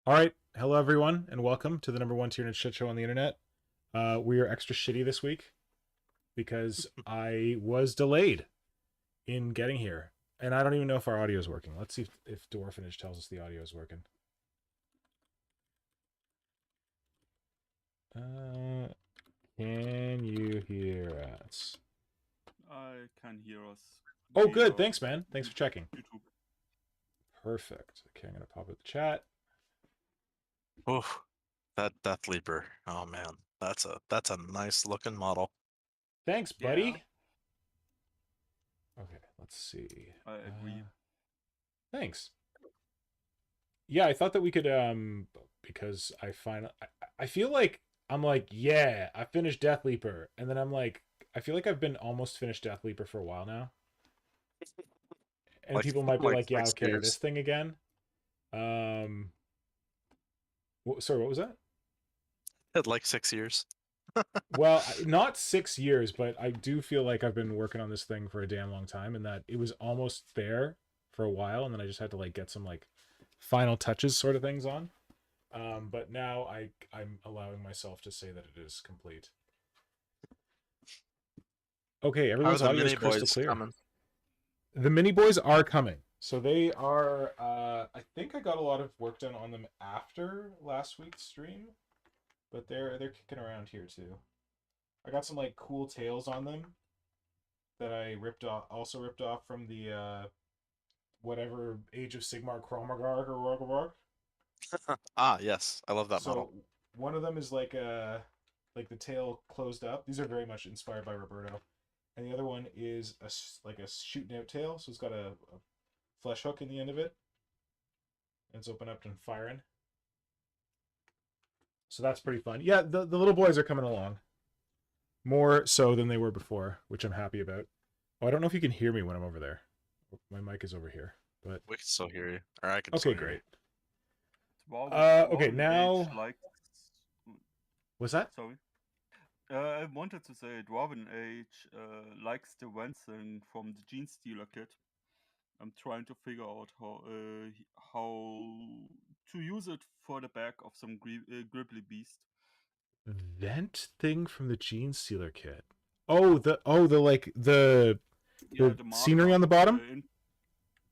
All right, hello everyone, and welcome to the number one Tyranid shit show on the internet. We are extra shitty this week because I was delayed in getting here, and I don't even know if our audio is working. Let's see if Dwarfinage tells us the audio is working. Uh, can you hear us? I can hear us Oh, via good. Thanks, man. Thanks for checking. YouTube. Perfect. Okay, I'm gonna pop up the chat. Oh, that Deathleaper. Oh man, that's a nice looking model. Thanks, Yeah, buddy. Okay, let's see. I agree. Thanks. Yeah, I thought that we could because I feel like I'm like, yeah, I finished Deathleaper, and then I'm like, I feel like I've been almost finished Deathleaper for a while now. And Like people might be like like, yeah, six okay, this years. thing again. Um sorry, what was that? Like 6 years. Well, not 6 years, but I do feel like I've been working on this thing for a damn long time, and that it was almost there for a while, and then I just had to like get some like final touches sort of things on. But now I'm allowing myself to say that it is complete. Okay, How are everyone's the audio is mini crystal boys clear. coming? The mini boys are coming. So they are I think I got a lot of work done on them after last week's stream, but they're kicking around here too. I got some like cool tails on them that I ripped off from the whatever Age of Sigmar Chromagarg or Rogarvarg. Ah, yes, I love that So model. one of them is like the tail closed up. These are very much inspired by Roberto. And the other one is like a shooting out tail, so it's got a flesh hook in the end of it, and it's open up and firing. So that's pretty fun. Yeah, the little boys are coming along more so than they were before, which I'm happy about. Oh, I don't know if you can hear me when I'm over there. My mic is over here, but We can still hear you, or I can okay, still hear you. great. Okay, Dwarven Age now likes. was that? Sorry. I wanted to say Dwarven Age likes the Wenson from the Gene Stealer kit. I'm trying to figure out how to use it for the back of some Gribbly Beast. Vent thing from the Gene Stealer kit. Oh the like Yeah, the the scenery marker, on the bottom.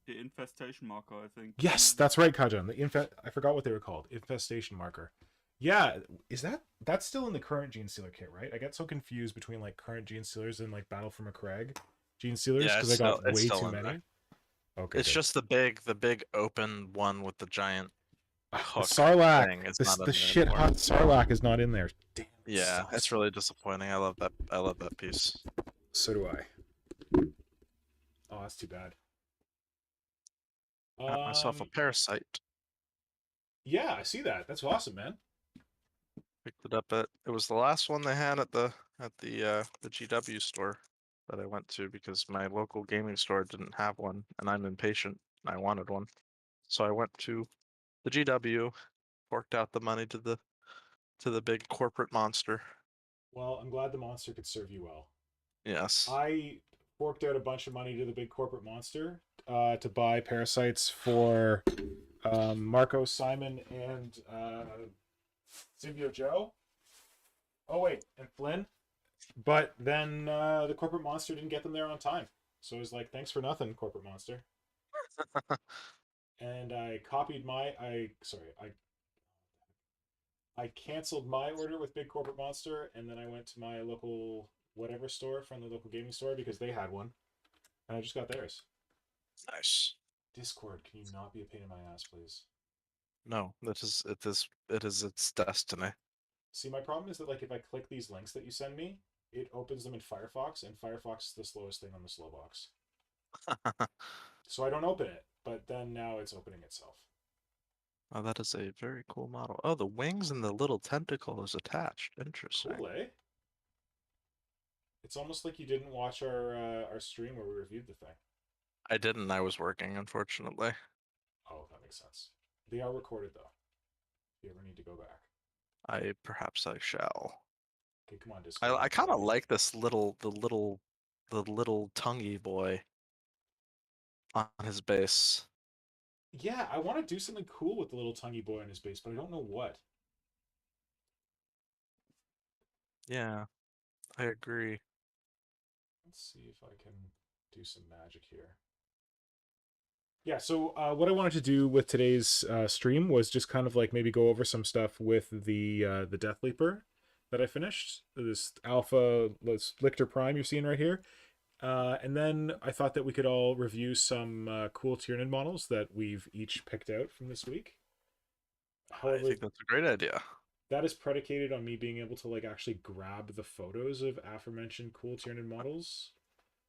the infestation marker, I think. Yes, that's right, Kajan. I forgot what they were called. Infestation marker. Yeah, is that's still in the current Gene Stealer kit, right? I get so confused between like current Gene Stealers and like Battle for McCrag Gene Stealers Yeah, because it's I still got it's way still too in there. many. Okay, It's good. just the big open one with the giant The hook Sarlacc, thing is this not the in there shit anymore. hot Sarlacc is not in there. Damn, it Yeah, sucks. it's really disappointing. I love that. I love that piece. So do I. Oh, that's too bad. Got myself a parasite. Yeah, I see that. That's awesome, man. Picked it up at it was the last one they had at the GW store that I went to because my local gaming store didn't have one and I'm impatient. I wanted one. So I went to the GW, forked out the money to the big corporate monster. Well, I'm glad the monster could serve you well. Yes. I forked out a bunch of money to the big corporate monster to buy parasites for Marco, Simon, and Symbio Joe. Oh wait, and Flynn. But then the corporate monster didn't get them there on time, so it was like, thanks for nothing, corporate monster. And I copied my I canceled my order with Big Corporate Monster, and then I went to my local whatever store from the local gaming store because they had one, and I just got theirs. Nice. Discord, can you not be a pain in my ass, please? No, it is its destiny. See, my problem is that like if I click these links that you send me, it opens them in Firefox, and Firefox is the slowest thing on the slow box. So I don't open it, but then now it's opening itself. Oh, that is a very cool model. Oh, the wings and the little tentacle is attached. Interesting. Cool, eh? It's almost like you didn't watch our stream where we reviewed the thing. I didn't. I was working, unfortunately. Oh, that makes sense. They are recorded though. If you ever need to go back. Perhaps I shall. Okay, come on, I Discord. I kind of like this the little tonguey boy on his base. Yeah, I want to do something cool with the little tonguey boy on his base, but I don't know what. Yeah, I agree. Let's see if I can do some magic here. Yeah, so what I wanted to do with today's stream was just kind of like maybe go over some stuff with the Deathleaper that I finished. This Alpha Lictor Prime you're seeing right here. And then I thought that we could all review some cool Tyranid models that we've each picked out from this week. I However, think that's a great idea. that is predicated on me being able to like actually grab the photos of aforementioned cool Tyranid models,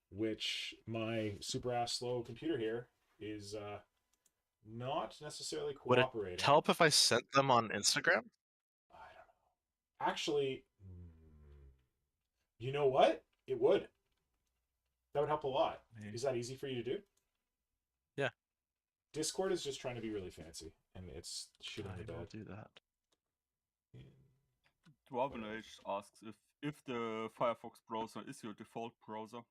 which my super ass slow computer here is not necessarily Would it cooperating. help if I sent them on Instagram? I don't know. Actually, you know what? It would. That would help a lot. Maybe. Is that easy for you to do? Yeah. Discord is just trying to be really fancy, and it's shit on the I'll bed. do that. Dwarven Age asks if the Firefox browser is your default browser.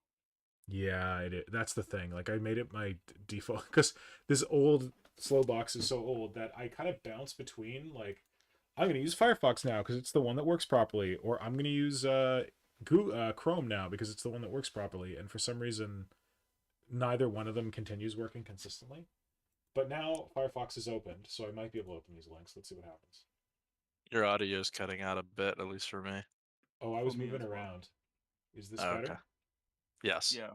Yeah, it is. That's the thing. Like I made it my default because this old slow box is so old that I kind of bounce between like I'm going to use Firefox now because it's the one that works properly, or I'm going to use Chrome now because it's the one that works properly. And for some reason, neither one of them continues working consistently. But now Firefox is opened, so I might be able to open these links. Let's see what happens. Your audio is cutting out a bit, at least for me. Oh, I was For me moving as well. around. Is this Oh, better? okay. Yes. Yeah.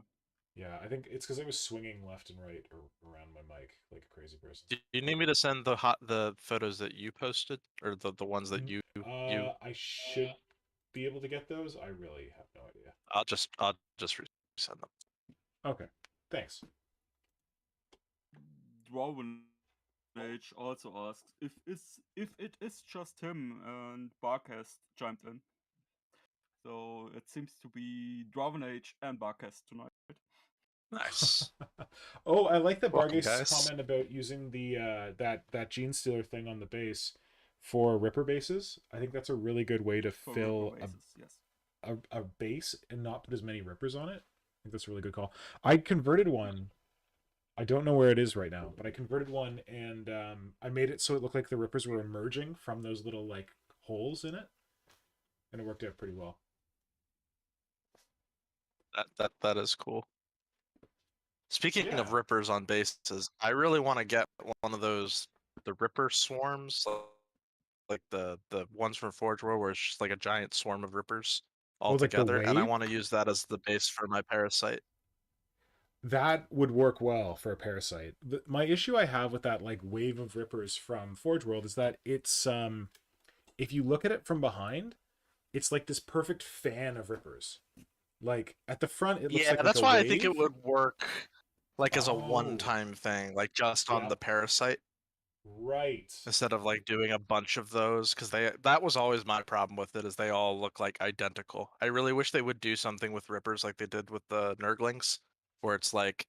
Yeah, I think it's because I was swinging left and right around my mic like a crazy person. Do you need me to send the photos that you posted, or the ones that you I should be able to get those. I really have no idea. I'll just resend them. Okay, thanks. Dwarven Age also asks if it is just him, and Bark has chimed in. So it seems to be Dwarven Age and Barcast tonight. Nice. Oh, I like that Welcome, Bargase's guys. comment about using the that Gene Stealer thing on the base for Ripper bases. I think that's a really good way to For fill Ripper bases, yes. a base and not put as many Rippers on it. I think that's a really good call. I converted one. I don't know where it is right now, but I converted one and I made it so it looked like the Rippers were emerging from those little like holes in it, and it worked out pretty well. That is cool. Speaking Yeah. of rippers on bases, I really want to get one of those the Ripper swarms, like the ones from Forge World, where it's just like a giant swarm of rippers all like the together, and I wave? want to use that as the base for my parasite. That would work well for a parasite. My issue I have with that like wave of rippers from Forge World is that it's if you look at it from behind, it's like this perfect fan of rippers. Like at the front, it looks Yeah, like that's a why wave. I think it would work like as a Oh. one-time thing, like just on Yep. the parasite. Right. Instead of like doing a bunch of those, because that was always my problem with it, is they all look like identical. I really wish they would do something with rippers like they did with the Nurglings, where it's like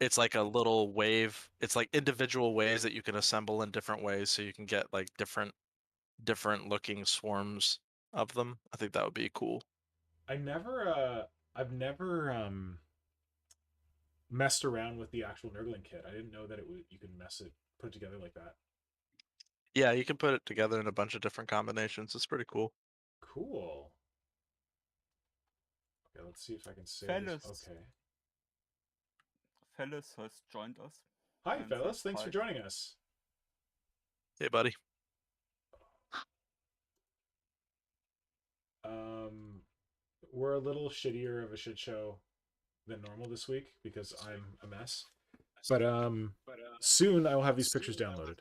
a little wave. It's like individual waves that you can assemble in different ways, so you can get like different looking swarms of them. I think that would be cool. I've never messed around with the actual Nurgling kit. I didn't know that you could put it together like that. Yeah, you can put it together in a bunch of different combinations. It's pretty cool. Cool. Okay, let's see if I can save Fellas. this. Okay. Fellas has joined us. Hi, and fellas. says Thanks hi. for joining us. Hey, buddy. We're a little shittier of a shit show than normal this week because I'm a mess. But soon I will have these pictures downloaded.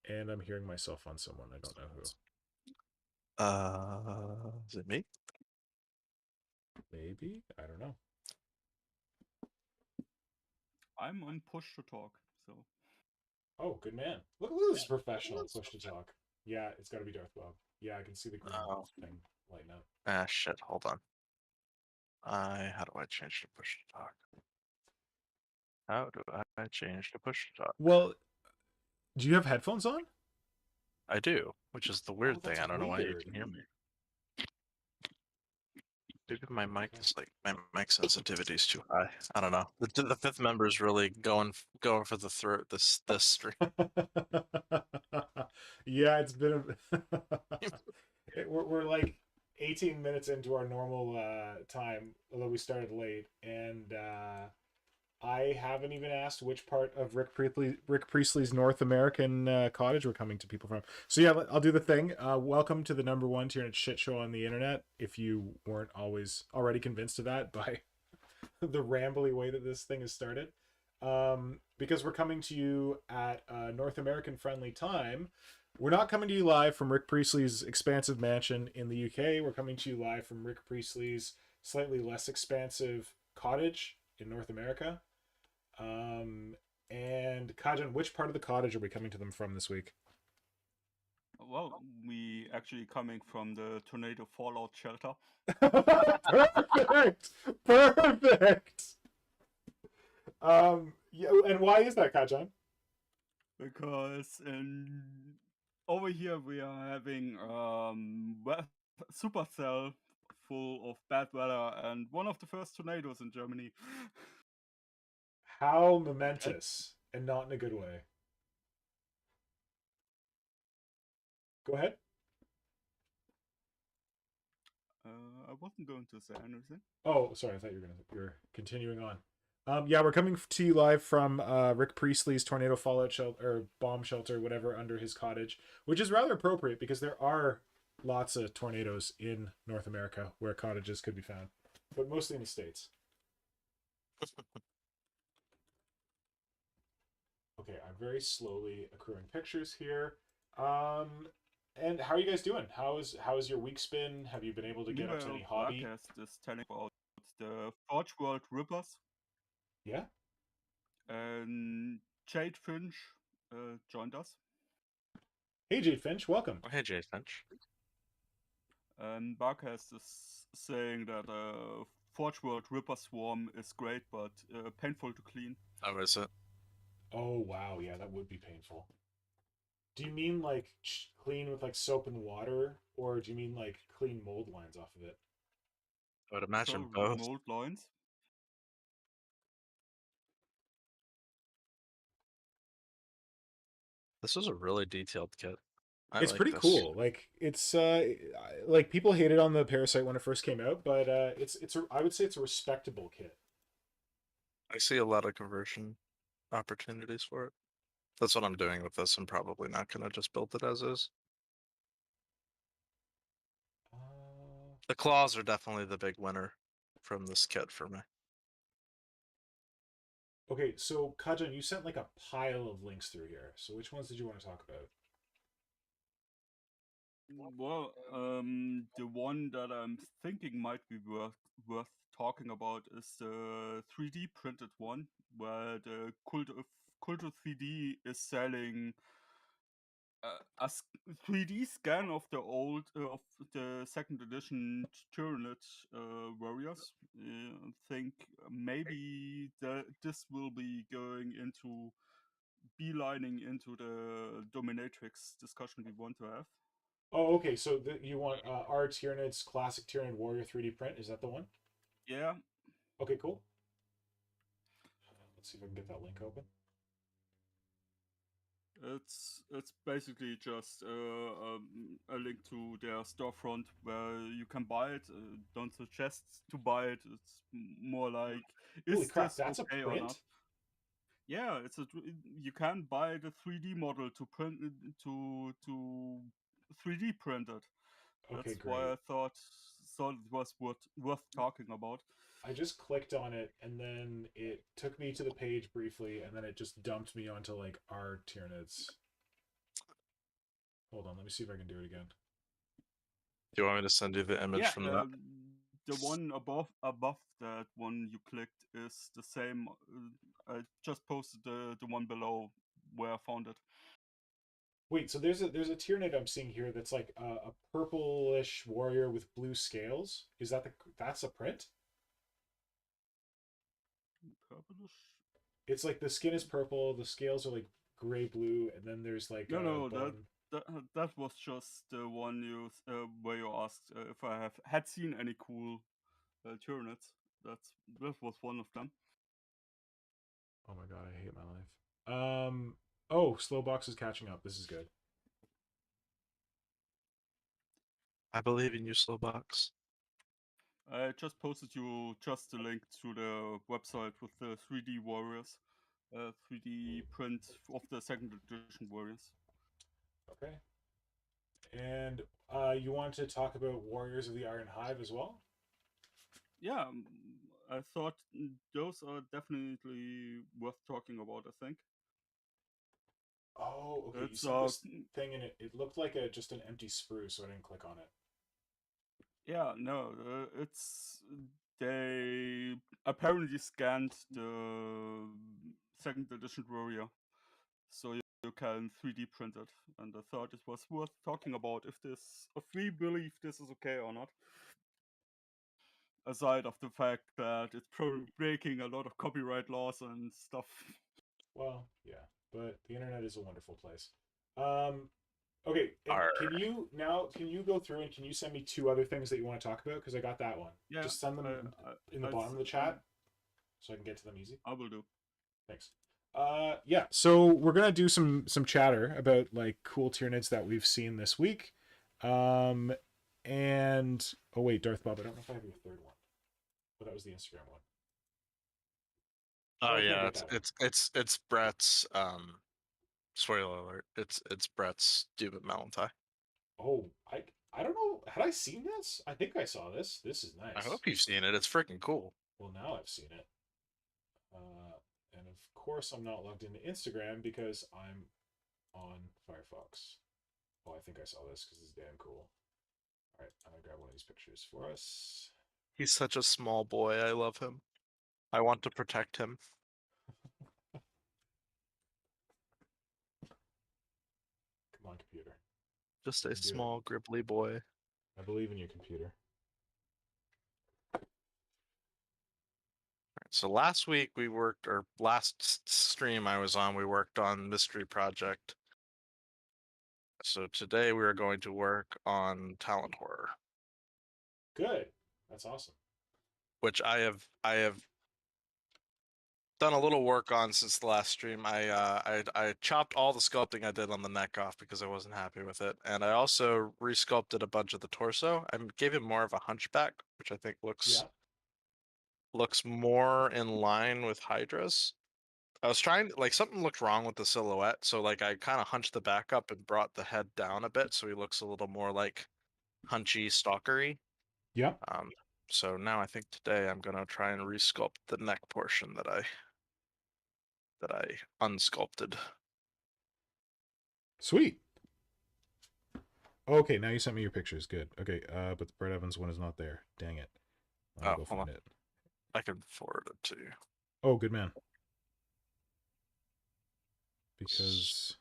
And I'm hearing myself on someone. I don't know who. Is it me? Maybe? I don't know. I'm on push to talk, so. Oh, good man. Look at this professional push to talk. Yeah, it's got to be Darth Bob. Yeah, I can see the green thing lighting up. Ah, shit. Hold on. How do I change to push to talk? How do I change to push to talk? Well, do you have headphones on? I do, which is the weird thing. That's I don't know why you weird. can hear me. Maybe my mic is like my mic sensitivity is too high. I don't know. The fifth member is really going for the throat this stream. Yeah, it's been we're like 18 minutes into our normal time, although we started late, and I haven't even asked which part of Rick Priestley's North American cottage we're coming to people from. So yeah, I'll do the thing. Welcome to the #1 Tyranid shit show on the internet. If you weren't already convinced of that by the rambly way that this thing has started, because we're coming to you at a North American friendly time. We're not coming to you live from Rick Priestley's expansive mansion in the UK. We're coming to you live from Rick Priestley's slightly less expansive cottage in North America. And Kajan, which part of the cottage are we coming to them from this week? Well, we actually coming from the tornado fallout shelter. Perfect. Yeah, and why is that, Kajan? Because over here we are having supercell full of bad weather and one of the first tornadoes in Germany. How momentous, and not in a good way. Go ahead. I wasn't going to say anything. Oh, sorry. I thought you were continuing on. Yeah, we're coming to you live from Rick Priestley's tornado fallout shelter or bomb shelter, whatever, under his cottage, which is rather appropriate because there are lots of tornadoes in North America where cottages could be found, but mostly in the States. Okay, I'm very slowly accruing pictures here. And how are you guys doing? How is your week's been? Have you been able to get up to any hobby? Podcast is telling about the Forge World Rippers. Yeah. And Jade Finch joined us. Hey, Jade Finch, welcome. Oh, hey, Jade Finch. And Barcast is saying that Forge World Ripper Swarm is great, but painful to clean. Oh, is it? Oh, wow. Yeah, that would be painful. Do you mean like clean with like soap and water, or do you mean like clean mold lines off of it? I would imagine So, both. mold lines. This was a really detailed kit. It's like pretty this. cool. Like it's like people hated on the Parasite when it first came out, but I would say it's a respectable kit. I see a lot of conversion opportunities for it. That's what I'm doing with this. I'm probably not gonna just build it as is. The claws are definitely the big winner from this kit for me. Okay, so Kajan, you sent like a pile of links through here. So which ones did you want to talk about? Well, the one that I'm thinking might be worth talking about is the 3D printed one, where the Cult of 3D is selling a 3D scan of the old of the second edition Tyranid warriors. I think maybe this will be going into beelining into the dominatrix discussion we want to have. Oh, okay. So you want our Tyranid's classic Tyranid warrior 3D print? Is that the one? Yeah. Okay, cool. Let's see if I can get that link open. It's basically just a link to their storefront where you can buy it. Don't suggest to buy it. It's more like, Holy is crap, this that's okay a or not? print? Yeah, you can buy the 3D model to print to 3D print it. Okay, That's great. why I thought it was worth talking about. I just clicked on it and then it took me to the page briefly and then it just dumped me onto like our Tyranids. Hold on, let me see if I can do it again. Do you want me to send you the image from that? The one above that one you clicked is the same. I just posted the one below where I found it. Wait, so there's a Tyranid I'm seeing here that's like a purplish warrior with blue scales. Is that that's a print? Purplish? It's like the skin is purple, the scales are like gray blue, and then there's like no, bone. that was just the one you where you asked if I had seen any cool Tyranids. That was one of them. Oh my god, I hate my life. Oh, Slowbox is catching up. This is good. I believe in you, Slowbox. I just posted you just a link to the website with the 3D warriors, 3D print of the second edition warriors. Okay. And you want to talk about Warriors of the Iron Hive as well? Yeah, I thought those are definitely worth talking about. I think. Oh, okay. You It's sent this thing and it looked like just an empty sprue, so I didn't click on it. yeah, no, it's they apparently scanned the second edition warrior, so you can 3D print it, and I thought it was worth talking about if we believe this is okay or not. Aside of the fact that it's probably breaking a lot of copyright laws and stuff. Well, yeah, but the internet is a wonderful place. Okay, and Arr. can you go through and can you send me 2 other things that you want to talk about? Because I got that one. Yeah, Just send them in the bottom of the chat so I can get to them easy. I will do. Thanks. Yeah, so we're gonna do some chatter about like cool Tyranids that we've seen this week. And oh wait, Darth Bob, I don't know if I have your third one. But that was the Instagram one. Oh I can't yeah, get that one. it's Brett's spoiler alert. It's Brett's Dubin Malentai. Oh, I don't know. Had I seen this? I think I saw this. This is nice. I hope you've seen it. It's freaking cool. Well, now I've seen it. And of course I'm not logged into Instagram because I'm on Firefox. Oh, I think I saw this because it's damn cool. All right, I'm gonna grab one of these pictures for us. He's such a small boy. I love him. I want to protect him. Come on, computer. Just a small, gribbly boy. I believe in you, computer. So last week we worked, or last stream I was on, we worked on Mystery Project. So today we are going to work on Talent Horror. Good. That's awesome. Which I have done a little work on since the last stream. I chopped all the sculpting I did on the neck off because I wasn't happy with it, and I also resculpted a bunch of the torso. I gave him more of a hunchback, which I think looks more in line with Hydra's. I was trying, like, something looked wrong with the silhouette, so like I kind of hunched the back up and brought the head down a bit, so he looks a little more like hunchy, stalkery. Yeah. So now I think today I'm gonna try and resculpt the neck portion that I unsculpted. Sweet. Okay, now you sent me your pictures. Good. Okay, but the Brett Evans one is not there. Dang it. I'll go find it. I can forward it to you. Oh, good man. Because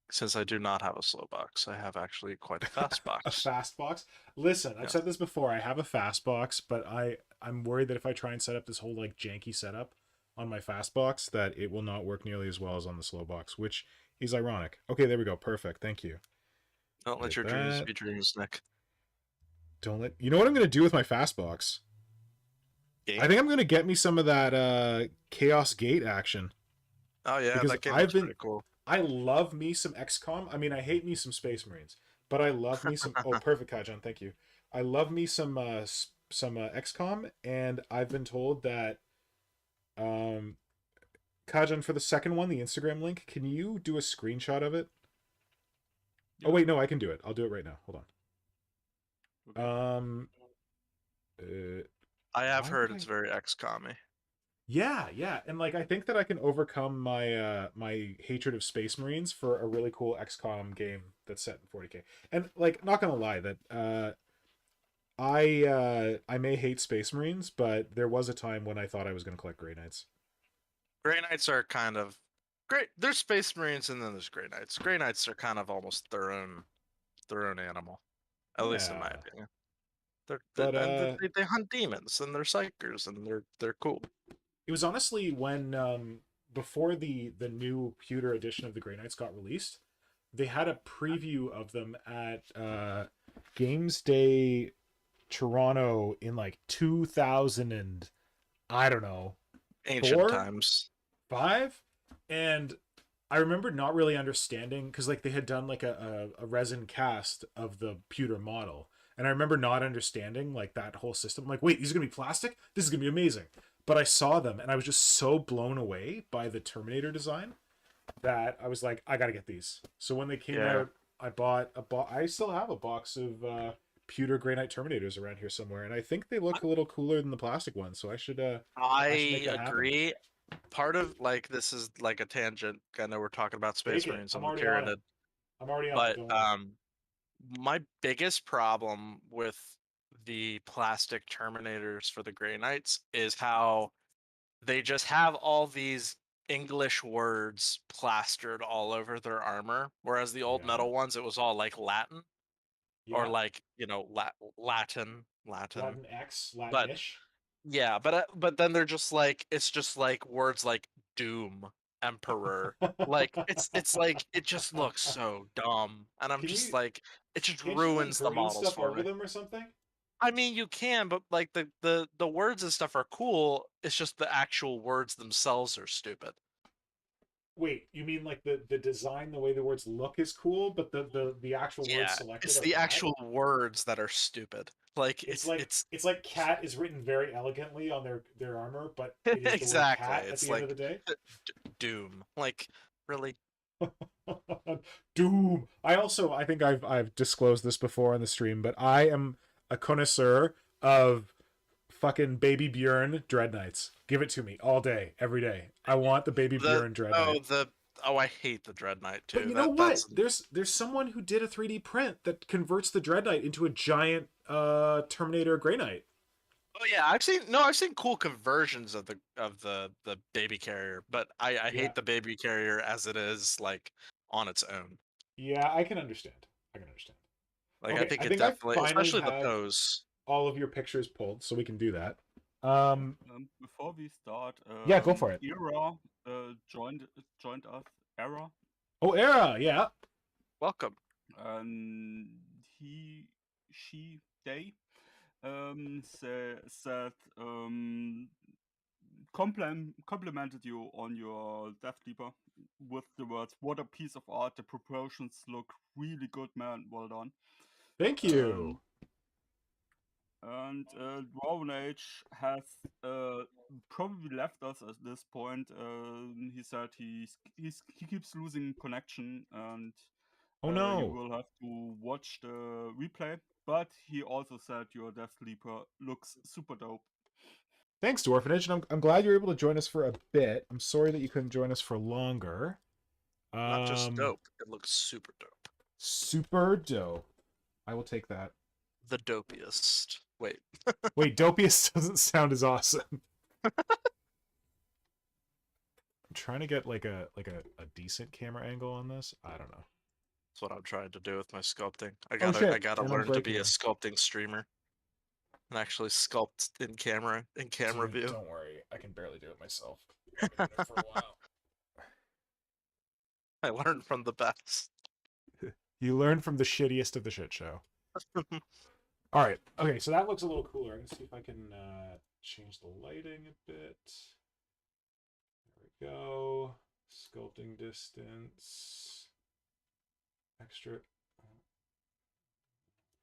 since I do not have a slow box, I have actually quite a fast box. A fast box? Listen, I've said this before. I have a fast box, but I'm worried that if I try and set up this whole like janky setup on my fast box, that it will not work nearly as well as on the slow box, which is ironic. Okay, there we go. Perfect. Thank you. Don't let your dreams be dreams, Nick. Don't let... You know what I'm going to do with my fast box? Game? I think I'm going to get me some of that Chaos Gate action. Oh yeah, because that game looks pretty cool. I love me some XCOM. I mean, I hate me some Space Marines, but I love me some... Oh, perfect, Kajan. Thank you. I love me some XCOM, and I've been told that... Kajan, for the second one, the Instagram link, can you do a screenshot of it? Yeah. Oh, wait, no, I can do it. I'll do it right now. Hold on. Okay. I have heard it's very XCOM-y. Yeah, and like I think that I can overcome my my hatred of Space Marines for a really cool XCOM game that's set in 40K. And like, not gonna lie, that I may hate Space Marines, but there was a time when I thought I was gonna collect Grey Knights. Grey Knights are kind of great. There's Space Marines and then there's Grey Knights. Grey Knights are kind of almost their own animal, at least in my opinion. They hunt demons and they're psychers and they're cool. It was honestly when before the new pewter edition of the Grey Knights got released, they had a preview of them at Games Day Toronto in like 2000 and I don't know, Ancient 4, times. 5, and I remember not really understanding because like they had done like a resin cast of the pewter model, and I remember not understanding like that whole system. I'm like, wait, these are gonna be plastic? This is gonna be amazing. But I saw them and I was just so blown away by the Terminator design that I was like, I gotta get these. So when they came Yeah. out, I bought a box. I still have a box of pewter Grey Knight Terminators around here somewhere, and I think they look a little cooler than the plastic ones. So I should make I that happen. agree. Part of like this is like a tangent. I know we're talking about Space Take it. Marines I'm and the already on it. Tyranid, I'm already on it. but Don't worry. my biggest problem with the plastic Terminators for the Grey Knights is how they just have all these English words plastered all over their armor, whereas the old Yeah. metal ones, it was all like Latin or Yeah. like Latin. Latin X, But Latin-ish. yeah, but then they're just like it's just like words like doom, emperor. Like it's like it just looks so dumb, and I'm Can just you like it just can't you like ruins the green models stuff for over me. them or something? I mean, you can, but like the words and stuff are cool. It's just the actual words themselves are stupid. Wait, you mean like the design, the way the words look is cool, but the actual words Yeah, selected it's are the bad? actual words that are stupid. Like It's like cat is written very elegantly on their armor, but it is the word exactly. cat at It's the end of like the day. doom. Like really. Doom. I think I've disclosed this before on the stream, but I am a connoisseur of fucking Baby Bjorn Dread Knights. Give it to me all day, every day. I want the Baby The Bjorn Dread Knight. oh the oh I hate the Dread Knight But too. you know what? That's There's someone who did a 3D print that converts the Dread Knight into a giant Terminator Grey Knight. oh yeah, I've seen cool conversions of the baby carrier, but I Yeah. hate the baby carrier as it is like on its own. Yeah, I can understand. I can understand. Like I Okay, think I it think I definitely, finally especially the have pose. all of your pictures pulled, so we can do that. Before we start, Yeah, go for it. Era joined us. Era, Oh, Era, yeah. Welcome. and they said complimented you on your Deathleaper with the words, "What a piece of art! The proportions look really good, man. Well done." Thank you. And Dwarven Age has probably left us at this point. He said he keeps losing connection, and Oh you no. will have to watch the replay. But he also said your Death Sleeper looks super dope. Thanks, Dwarfenage, and I'm glad you're able to join us for a bit. I'm sorry that you couldn't join us for longer. Not just dope, it looks super dope. Super dope. I will take that. The dopiest. Wait. Wait, dopiest doesn't sound as awesome. I'm trying to get like a decent camera angle on this. I don't know. That's what I'm trying to do with my sculpting. I Oh gotta shit! I gotta And I'm learn to breaking be a them. sculpting streamer and actually sculpt in camera Dude, view. don't worry. I can barely do it myself. I've been doing it for a while. I learned from the best. You learn from the shittiest of the shit show. All right. Okay, so that looks a little cooler. I'm gonna see if I can change the lighting a bit. There we go. Sculpting distance. Extra.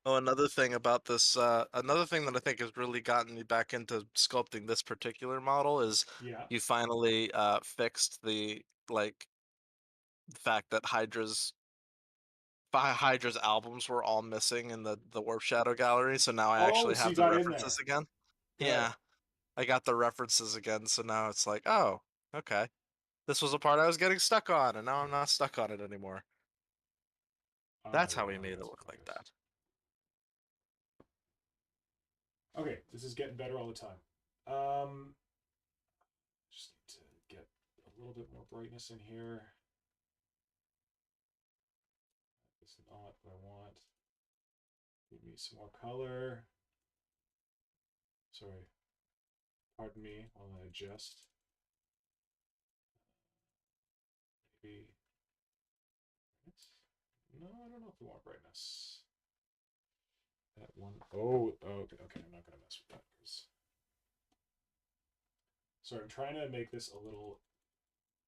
Oh, another thing about this, another thing that I think has really gotten me back into sculpting this particular model is Yeah. you finally fixed the like fact that Hydra's albums were all missing in the Warp Shadow gallery, so now I Oh, actually so you have the got in references there. again. Good. Yeah, I got the references again, so now it's like, oh, okay. This was a part I was getting stuck on, and now I'm not stuck on it anymore. That's how we Yeah, made it that's look like nice. that. Okay, this is getting better all the time. Just need to get a little bit more brightness in here. That's not what I want. Give me some more color. Sorry. Pardon me while I adjust. Maybe. No, I don't know if we want brightness. That one. Oh, okay. I'm not gonna mess with that. So I'm trying to make this a little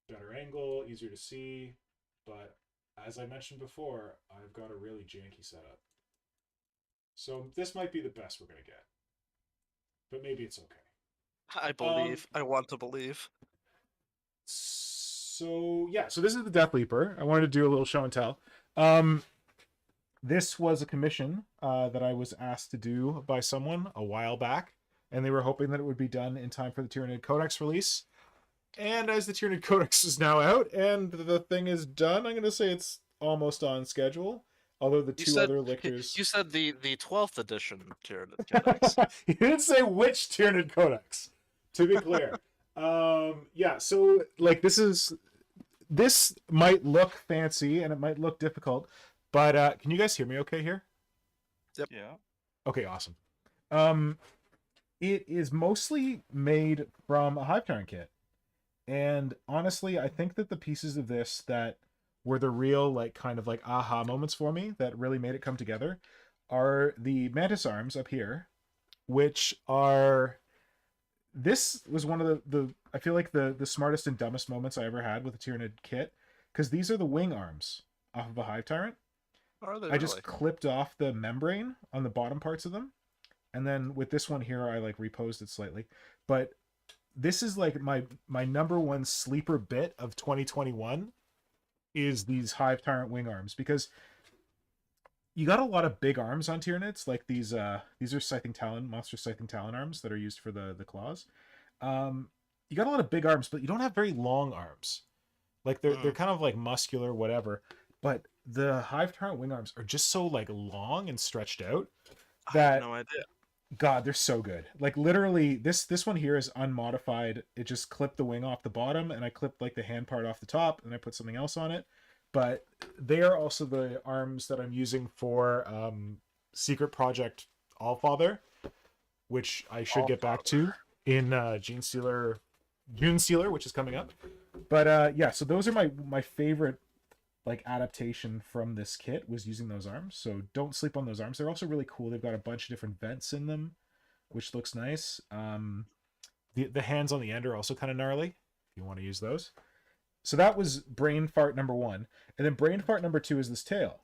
better angle, easier to see, but as I mentioned before, I've got a really janky setup. So this might be the best we're gonna get, but maybe it's okay. I believe. I want to believe. So yeah, so this is the Deathleaper. I wanted to do a little show and tell. This was a commission that I was asked to do by someone a while back, and they were hoping that it would be done in time for the Tyranid Codex release. And as the Tyranid Codex is now out and the thing is done, I'm going to say it's almost on schedule. Although the two other lictors... You said the 12th edition Tyranid Codex. You didn't say which Tyranid Codex, to be clear. Yeah, so like this might look fancy and it might look difficult, but can you guys hear me okay here? Yep. Yeah. Okay, awesome. It is mostly made from a Hive Tyrant kit. And honestly, I think that the pieces of this that were the real, like, kind of like aha moments for me that really made it come together are the Mantis arms up here, which are... This was one of the I feel like the smartest and dumbest moments I ever had with a Tyranid kit, because these are the wing arms off of a Hive Tyrant. Are they I just clipped off the membrane on the bottom parts of them, and then with this one here, I like reposed it slightly. But this is like my number one sleeper bit of 2021 is these Hive Tyrant wing arms, because you got a lot of big arms on Tyranids, like these are Scything Talon, monster Scything Talon arms that are used for the claws. You got a lot of big arms, but you don't have very long arms. Like they're kind of like muscular, whatever. But the Hive Tyrant wing arms are just so like long and stretched out that I have no idea. God, they're so good. Like literally, this one here is unmodified. It just clipped the wing off the bottom, and I clipped like the hand part off the top, and I put something else on it. But they are also the arms that I'm using for Secret Project Allfather, which I should get back to in June Sealer, which is coming up. But yeah, so those are my favorite like adaptation from this kit was using those arms. So don't sleep on those arms. They're also really cool. They've got a bunch of different vents in them, which looks nice. The hands on the end are also kind of gnarly if you want to use those. So that was brain fart number one. And then brain fart number two is this tail.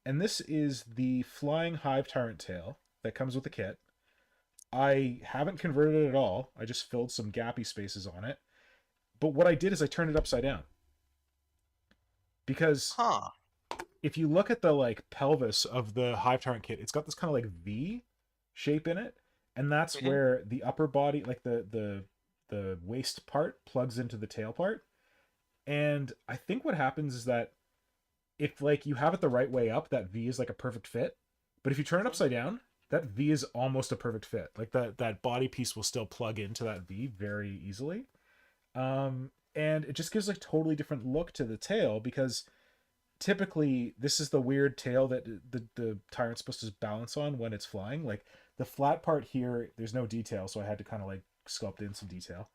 And this is the flying Hive Tyrant tail that comes with the kit. I haven't converted it at all. I just filled some gappy spaces on it. But what I did is I turned it upside down. Because if you look at the like pelvis of the Hive Tyrant kit, it's got this kind of like V shape in it. And that's where the upper body, like the waist part plugs into the tail part. And I think what happens is that if like you have it the right way up, that V is like a perfect fit. But if you turn it upside down, that V is almost a perfect fit. Like that body piece will still plug into that V very easily. And it just gives a totally different look to the tail, because typically this is the weird tail that the Tyrant's supposed to balance on when it's flying. Like the flat part here, there's no detail, so I had to kind of like sculpt in some detail.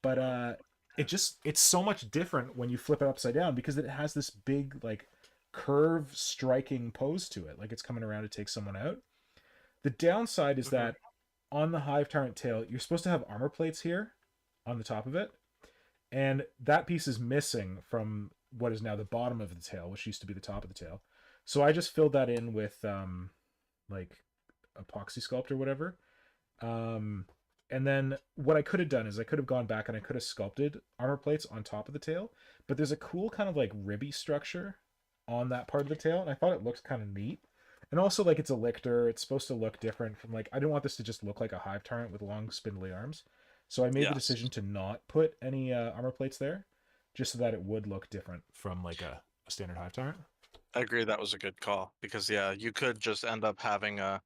But it's so much different when you flip it upside down, because it has this big like curve striking pose to it, like it's coming around to take someone out. The downside is that on the Hive Tyrant tail, you're supposed to have armor plates here on the top of it, and that piece is missing from what is now the bottom of the tail, which used to be the top of the tail. So I just filled that in with like epoxy sculpt or whatever. And then what I could have done is I could have gone back and I could have sculpted armor plates on top of the tail, but there's a cool kind of like ribby structure on that part of the tail, and I thought it looked kind of neat. And also, like, it's a lictor, it's supposed to look different from, like, I didn't want this to just look like a Hive Tyrant with long spindly arms. So I made the decision to not put any armor plates there, just so that it would look different from like a standard Hive Tyrant. I agree, that was a good call, because yeah, you could just end up having a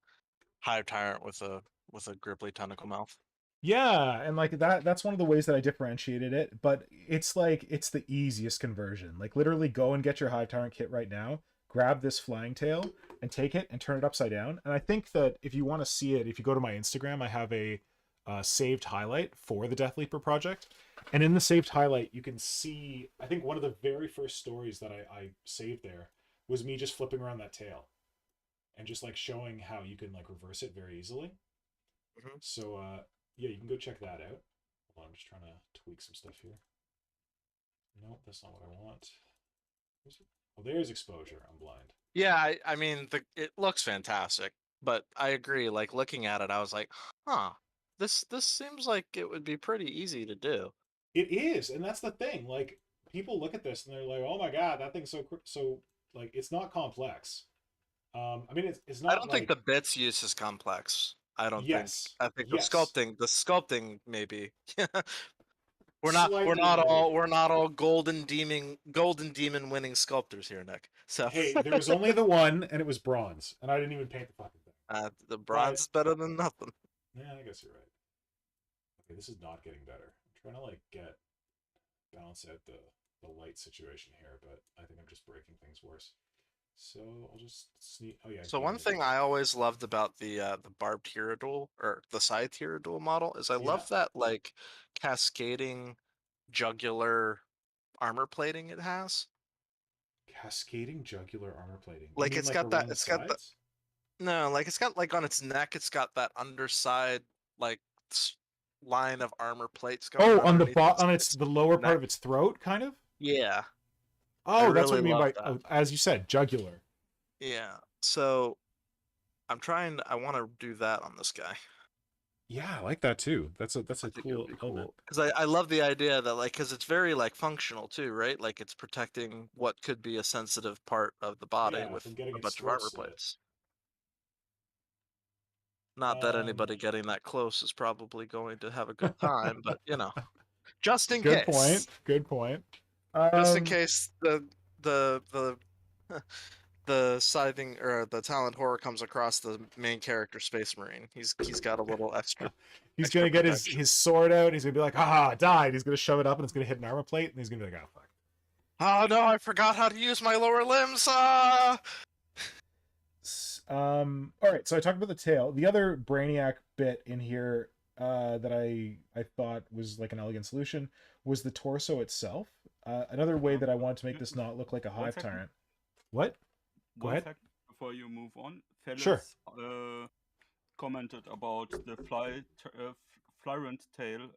Hive Tyrant with a gripply tentacle mouth. Yeah, and like that's one of the ways that I differentiated it, but it's like it's the easiest conversion. Like literally go and get your Hive Tyrant kit right now, grab this flying tail and take it and turn it upside down. And I think that if you want to see it, if you go to my Instagram, I have a saved highlight for the Deathleaper project. And in the saved highlight, you can see, I think one of the very first stories that I saved there was me just flipping around that tail. and just like showing how you can like reverse it very easily. Mhm. So yeah, you can go check that out. Hold on, I'm just trying to tweak some stuff here. Nope, that's not what I want. Where's it? Oh, there's exposure. I'm blind. Yeah, I mean, it looks fantastic, but I agree. Like looking at it, I was like, huh, this seems like it would be pretty easy to do. It is, and that's the thing. Like people look at this and they're like, "Oh my god, that thing's so like it's not complex." I mean, it's I not don't think the like bits use is complex. I don't think. yes, I think yes, the sculpting maybe. slightly maybe. we're not all golden demon winning sculptors here, Nick. So Hey, there was only the one, and it was bronze, and I didn't even paint the fucking thing. the bronze But is better than nothing. yeah, I guess you're right. Okay, this is not getting better. I'm trying to like balance out the light situation here, but I think I'm just breaking things worse. So I'll just sneak. Oh yeah, So give one me that. thing I always loved about the barbed Tyranid or the side Tyranid model is I Yeah, love that like cascading jugular armor plating it has. cascading jugular armor plating. You Like mean like around the it's got the sides? no, like it's got like on its neck, it's got that underside like line of armor plates going Oh, on the underneath bot on its its the lower part neck. of its throat, kind of. Yeah, I Oh, that's what really you mean love by that. oh, as you said, jugular. Yeah. So I want to do that on this guy. Yeah, I like that too. That's I a think it would cool be element. cool because I love the idea that like because it's very like functional too, right? Like it's protecting what could be a sensitive part of the body Yeah, with from getting a its bunch of throat armor slit. plates. Not that Um, anybody getting that close is probably going to have a good time, but you know, just in good point. case, Good point. just in Um, case the the scything or the talent horror comes across the main character Space Marine. He's got a little he's extra gonna get protection. his sword out. He's gonna be like, "Ah, died." He's gonna shove it up, and it's gonna hit an armor plate, and he's gonna be like, "Oh fuck." Oh no, I forgot how to use my lower limbs. Ah! All right, so I talked about the tail. The other Brainiac bit in here that I thought was like an elegant solution was the torso itself. Another way that I wanted to make this not look like a One hive second. tyrant. What? Go One ahead. second before you move on. Sure. Fellas commented about the flyrant tail,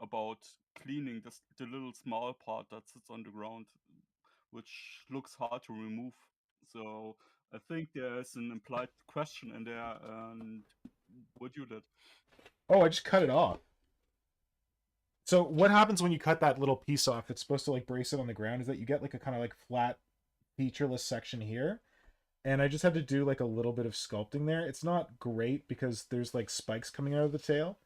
about cleaning the little small part that sits on the ground, which looks hard to remove. So I think there's an implied question in there, and what you did. Oh, I just cut it off. So what happens when you cut that little piece off that's supposed to like brace it on the ground is that you get like a kind of like flat featureless section here. And I just had to do like a little bit of sculpting there. It's not great because there's like spikes coming out of the tail.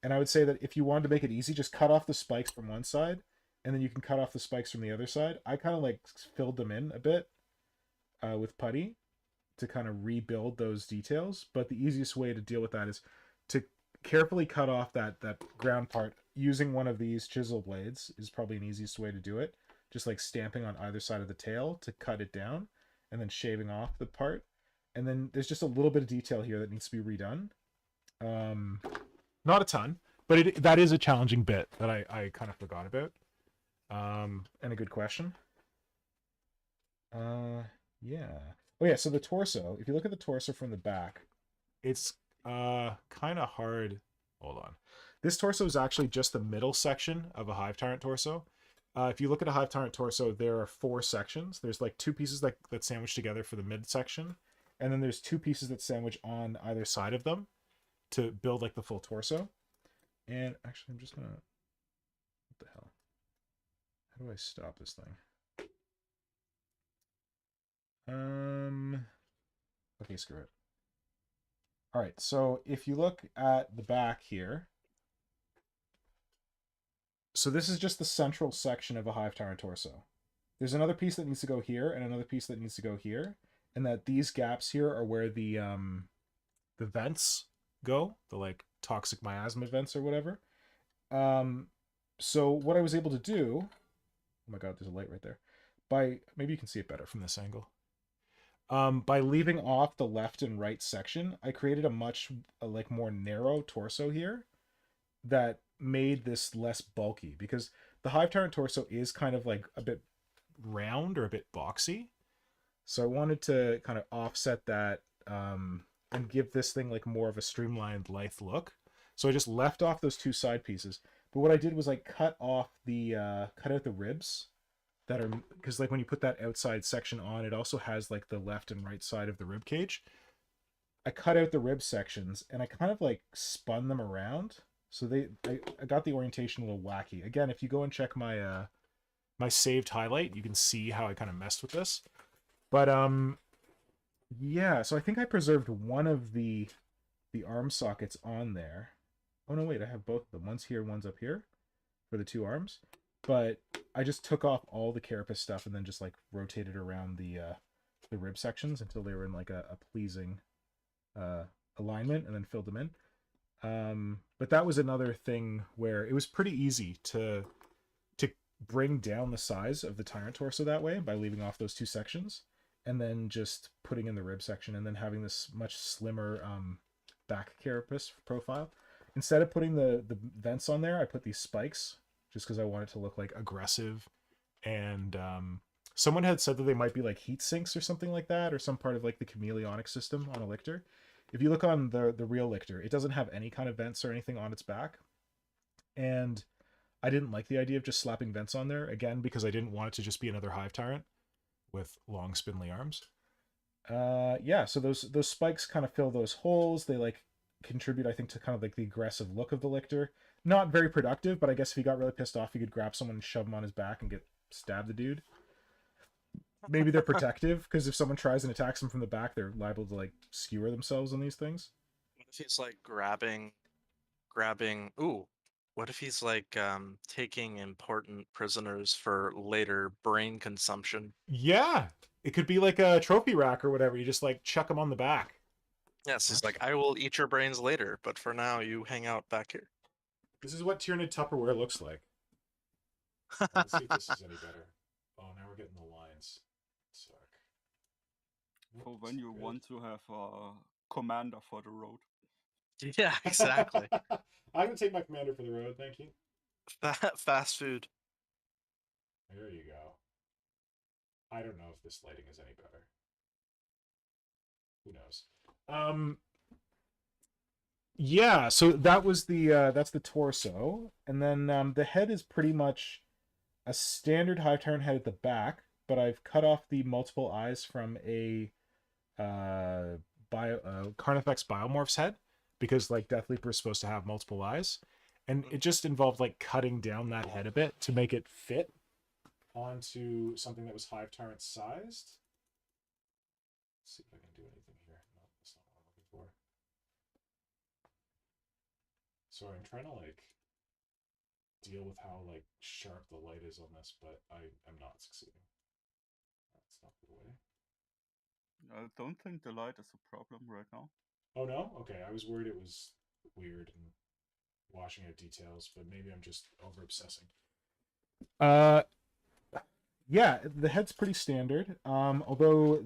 And I would say that if you wanted to make it easy, just cut off the spikes from one side and then you can cut off the spikes from the other side. I kind of like filled them in a bit with putty to kind of rebuild those details. But the easiest way to deal with that is to carefully cut off that ground part using one of these chisel blades is probably an easiest way to do it. Just like stamping on either side of the tail to cut it down and then shaving off the part. And then there's just a little bit of detail here that needs to be redone. Not a ton, but that is a challenging bit that I kind of forgot about. And a good question. Yeah. Oh yeah, so the torso, if you look at the torso from the back, it's kind of hard. Hold on. This torso is actually just the middle section of a Hive Tyrant torso. If you look at a Hive Tyrant torso, there are 4 sections. There's like 2 pieces that sandwich together for the mid section, and then there's 2 pieces that sandwich on either side of them to build like the full torso. And actually, I'm just gonna. What the hell? How do I stop this thing? Okay, screw it. All right, so if you look at the back here, so this is just the central section of a Hive Tyrant torso. There's another piece that needs to go here and another piece that needs to go here, and that these gaps here are where the vents go, the like toxic miasma vents or whatever. So what I was able to do, oh my god, there's a light right there. Maybe you can see it better from this angle. By leaving off the left and right section, I created a much like more narrow torso here that made this less bulky because the Hive Tyrant torso is kind of like a bit round or a bit boxy. So I wanted to kind of offset that and give this thing like more of a streamlined, lithe look. So I just left off those two side pieces. But what I did was like cut out the ribs that are, because like when you put that outside section on, it also has like the left and right side of the rib cage. I cut out the rib sections and I kind of like spun them around. So I got the orientation a little wacky. Again, if you go and check my my saved highlight, you can see how I kind of messed with this. But yeah, so I think I preserved one of the arm sockets on there. Oh no, wait, I have both of them. One's here, one's up here for the two arms. But I just took off all the carapace stuff and then just like rotated around the rib sections until they were in like a pleasing alignment, and then filled them in. But that was another thing where it was pretty easy to bring down the size of the tyrant torso that way by leaving off those two sections, and then just putting in the rib section, and then having this much slimmer back carapace profile. Instead of putting the vents on there, I put these spikes just because I want it to look like aggressive. And someone had said that they might be like heat sinks or something like that, or some part of like the chameleonic system on a Lictor. If you look on the real Lictor, it doesn't have any kind of vents or anything on its back. And I didn't like the idea of just slapping vents on there, again, because I didn't want it to just be another Hive Tyrant with long spindly arms. Yeah, so those spikes kind of fill those holes. They like contribute, I think, to kind of like the aggressive look of the Lictor. Not very productive, but I guess if he got really pissed off, he could grab someone and shove him on his back and stab the dude. Maybe they're protective, because if someone tries and attacks them from the back, they're liable to like skewer themselves on these things. What if he's like grabbing? Ooh, what if he's like taking important prisoners for later brain consumption? Yeah, it could be like a trophy rack or whatever. You just like chuck them on the back. Yes, he's like, I will eat your brains later, but for now you hang out back here. This is what Tyranid Tupperware looks like. Let's see if this is any better. Oh, now we're getting the lines. Suck. For when you want to have a commander for the road. Yeah, exactly. I'm gonna take my commander for the road, thank you. Fast food. There you go. I don't know if this lighting is any better. Who knows? Yeah, so that was that's the torso, and then the head is pretty much a standard Hive Tyrant head at the back, but I've cut off the multiple eyes from a Carnifex Biomorph's head, because like Deathleaper is supposed to have multiple eyes, and it just involved like cutting down that head a bit to make it fit onto something that was Hive Tyrant sized. Let's see if I can do anything here. No, that's not what I'm looking for. Sorry, I'm trying to like deal with how like sharp the light is on this, but I'm not succeeding. That's not the way. I don't think the light is a problem right now. Oh no? Okay, I was worried it was weird and washing out details, but maybe I'm just over obsessing. Yeah, the head's pretty standard. Although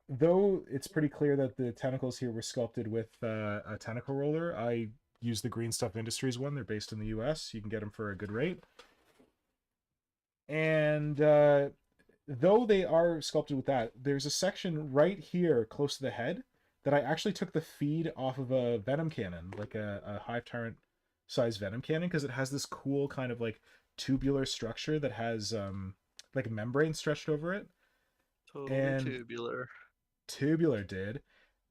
though it's pretty clear that the tentacles here were sculpted with a tentacle roller. I use the Green Stuff Industries one. They're based in the US. You can get them for a good rate. And though they are sculpted with that, there's a section right here close to the head that I actually took the feed off of a venom cannon, like a Hive Tyrant size venom cannon, because it has this cool kind of like tubular structure that has like a membrane stretched over it. Totally and tubular did,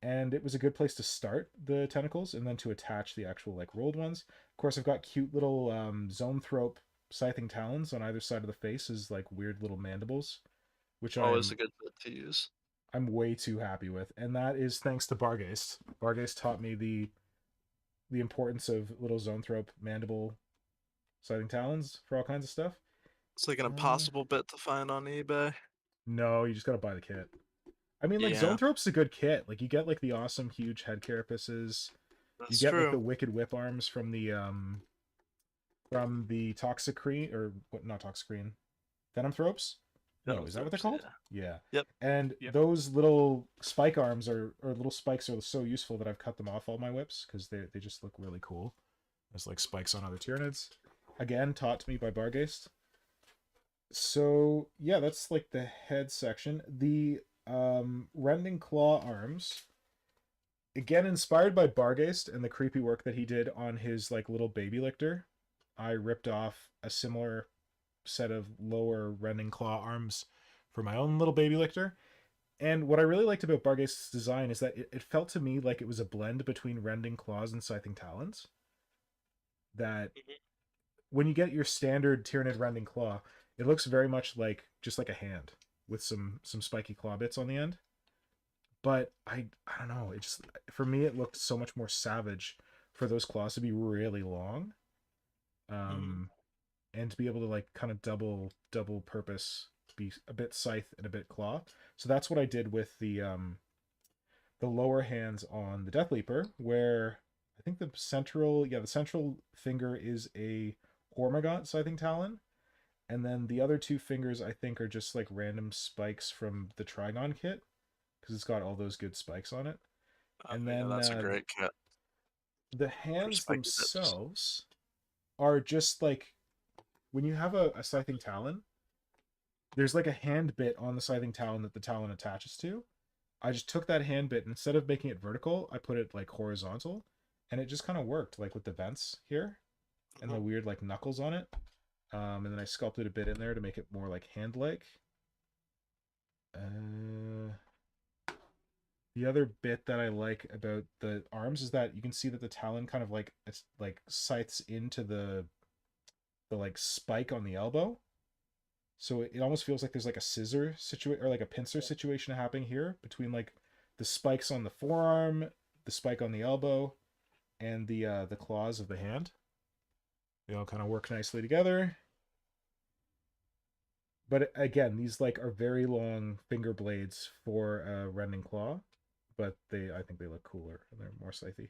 and it was a good place to start the tentacles and then to attach the actual like rolled ones. Of course, I've got cute little zoanthrope scything talons on either side of the face as like weird little mandibles, which always a good bit to use. I'm way too happy with, and that is thanks to Bargeist. Bargeist taught me the importance of little zoanthrope mandible scything talons for all kinds of stuff. It's like an impossible bit to find on eBay. No, you just gotta buy the kit. I mean, like, Zoanthrope's a good kit. Like, you get, like, the awesome, huge head carapaces. That's you get, true. like, the wicked whip arms from the Toxicrene, or, what, not Toxicrene, Venomthropes? No, is that what they're called? Yeah. Yep. And those little spike arms or little spikes are so useful that I've cut them off all my whips, because they just look really cool. There's, like, spikes on other Tyranids. Again, taught to me by Bargeist. So yeah, that's like the head section. The rending claw arms, again inspired by Bargeist and the creepy work that he did on his like little baby lictor. I ripped off a similar set of lower rending claw arms for my own little baby lictor. And what I really liked about Bargeist's design is that it felt to me like it was a blend between rending claws and scything talons. That when you get your standard Tyranid rending claw, it looks very much like just like a hand with some spiky claw bits on the end. But I don't know, it just for me it looked so much more savage for those claws to be really long. Um and to be able to like kind of double purpose, be a bit scythe and a bit claw. So that's what I did with the lower hands on the Deathleaper, where I think the central finger is a Hormigaunt Scything Talon, and then the other two fingers I think are just like random spikes from the Trigon kit, because it's got all those good spikes on it. And Yeah, then that's a great kit the for hands spiky bits. themselves are just like when you have a Scything Talon, there's like a hand bit on the Scything Talon that the Talon attaches to. I just took that hand bit, instead of making it vertical, I put it like horizontal, and it just kind of worked, like with the vents here and the weird like knuckles on it. And then I sculpted a bit in there to make it more like hand-like. The other bit that I like about the arms is that you can see that the talon kind of like it's like scythes into the like spike on the elbow. So it almost feels like there's like a scissor situation or like a pincer situation happening here between like the spikes on the forearm, the spike on the elbow, and the claws of the hand. They all kind of work nicely together. But again, these like are very long finger blades for a rending claw, but I think they look cooler and they're more scythy.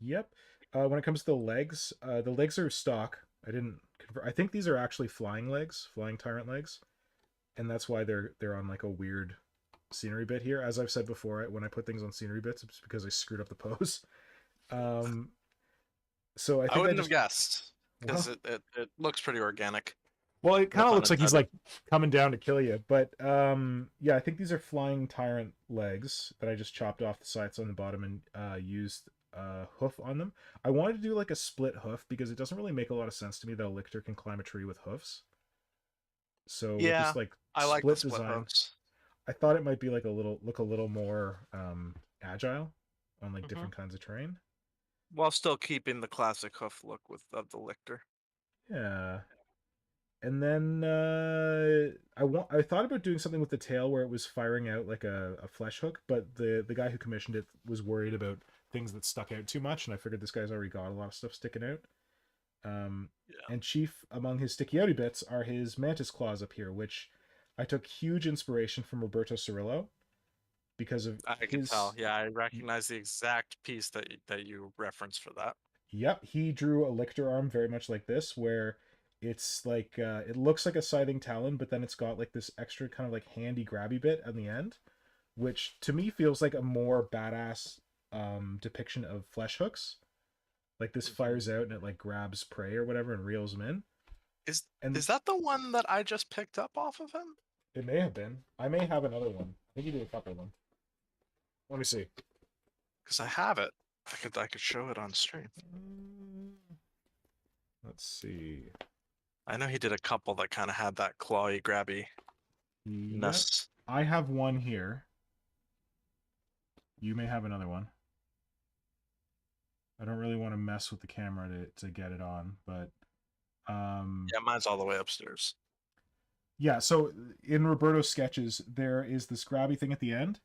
Yep. When it comes to the legs are stock. I didn't I think these are actually flying legs, flying tyrant legs, and that's why they're on like a weird scenery bit here. As I've said before, when I put things on scenery bits, it's because I screwed up the pose. Um, so I I think I wouldn't have just guessed because well, it looks pretty organic. well, it No kind of pun looks like he's intended. like coming down to kill you. But yeah, I think these are flying tyrant legs that I just chopped off the sides on the bottom and used hoof on them. I wanted to do like a split hoof because it doesn't really make a lot of sense to me that a lictor can climb a tree with hoofs. So with this Yeah, like I like the split split design, hooves. I thought it might be like a little more agile on like Hmm. different kinds of terrain. While still keeping the classic hoof look of the lictor. Yeah. And then I thought about doing something with the tail where it was firing out like a flesh hook, but the guy who commissioned it was worried about things that stuck out too much, and I figured this guy's already got a lot of stuff sticking out. Yeah, And chief among his sticky outy bits are his mantis claws up here, which I took huge inspiration from Roberto Cirillo because of I can tell. his. Yeah, I recognize the exact piece that you referenced for that. Yep, he drew a lictor arm very much like this, where it's like it looks like a scything talon, but then it's got like this extra kind of like handy grabby bit on the end, which to me feels like a more badass depiction of flesh hooks. Like this fires out and it like grabs prey or whatever and reels them in. Is And is that the one that I just picked up off of him? it may have been. I may have another one. I think he did a couple of them. Let me see. Because I have it. I could show it on stream. Let's see. I know he did a couple that kind of had that clawy grabby Yep. ness. I have one here. You may have another one. I don't really want to mess with the camera to get it on, but Yeah, mine's all the way upstairs. yeah. So in Roberto's sketches, there is this grabby thing at the end,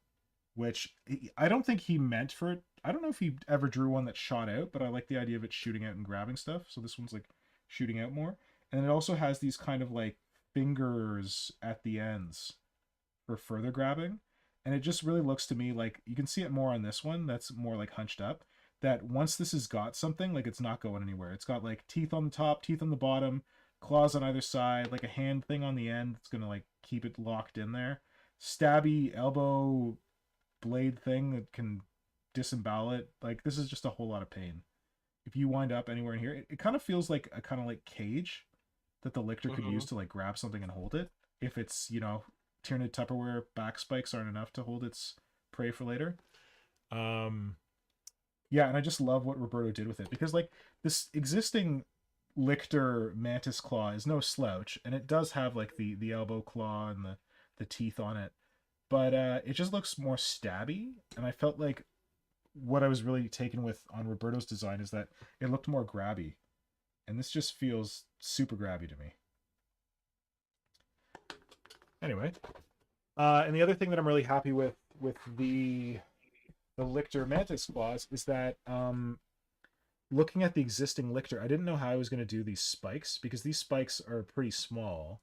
which I don't think he meant for it. I don't know if he ever drew one that shot out, but I like the idea of it shooting out and grabbing stuff. So this one's like shooting out more, and it also has these kind of like fingers at the ends for further grabbing. And it just really looks to me like you can see it more on this one that's more like hunched up. That once this has got something, like it's not going anywhere. It's got like teeth on the top, teeth on the bottom, claws on either side, like a hand thing on the end. It's gonna like keep it locked in there. Stabby elbow blade thing that can disembowel it. Like this is just a whole lot of pain. If you wind up anywhere in here, it kind of feels like a kind of like cage that the Lictor could use to like grab something and hold it. If it's, you know, Tyranid Tupperware back spikes aren't enough to hold its prey for later. Yeah, and I just love what Roberto did with it, because like this existing Lictor Mantis Claw is no slouch, and it does have like the elbow claw and the teeth on it, but it just looks more stabby, and I felt like what I was really taken with on Roberto's design is that it looked more grabby, and this just feels super grabby to me. Anyway, and the other thing that I'm really happy with the Lictor Mantis Claws is that looking at the existing Lictor, I didn't know how I was going to do these spikes, because these spikes are pretty small,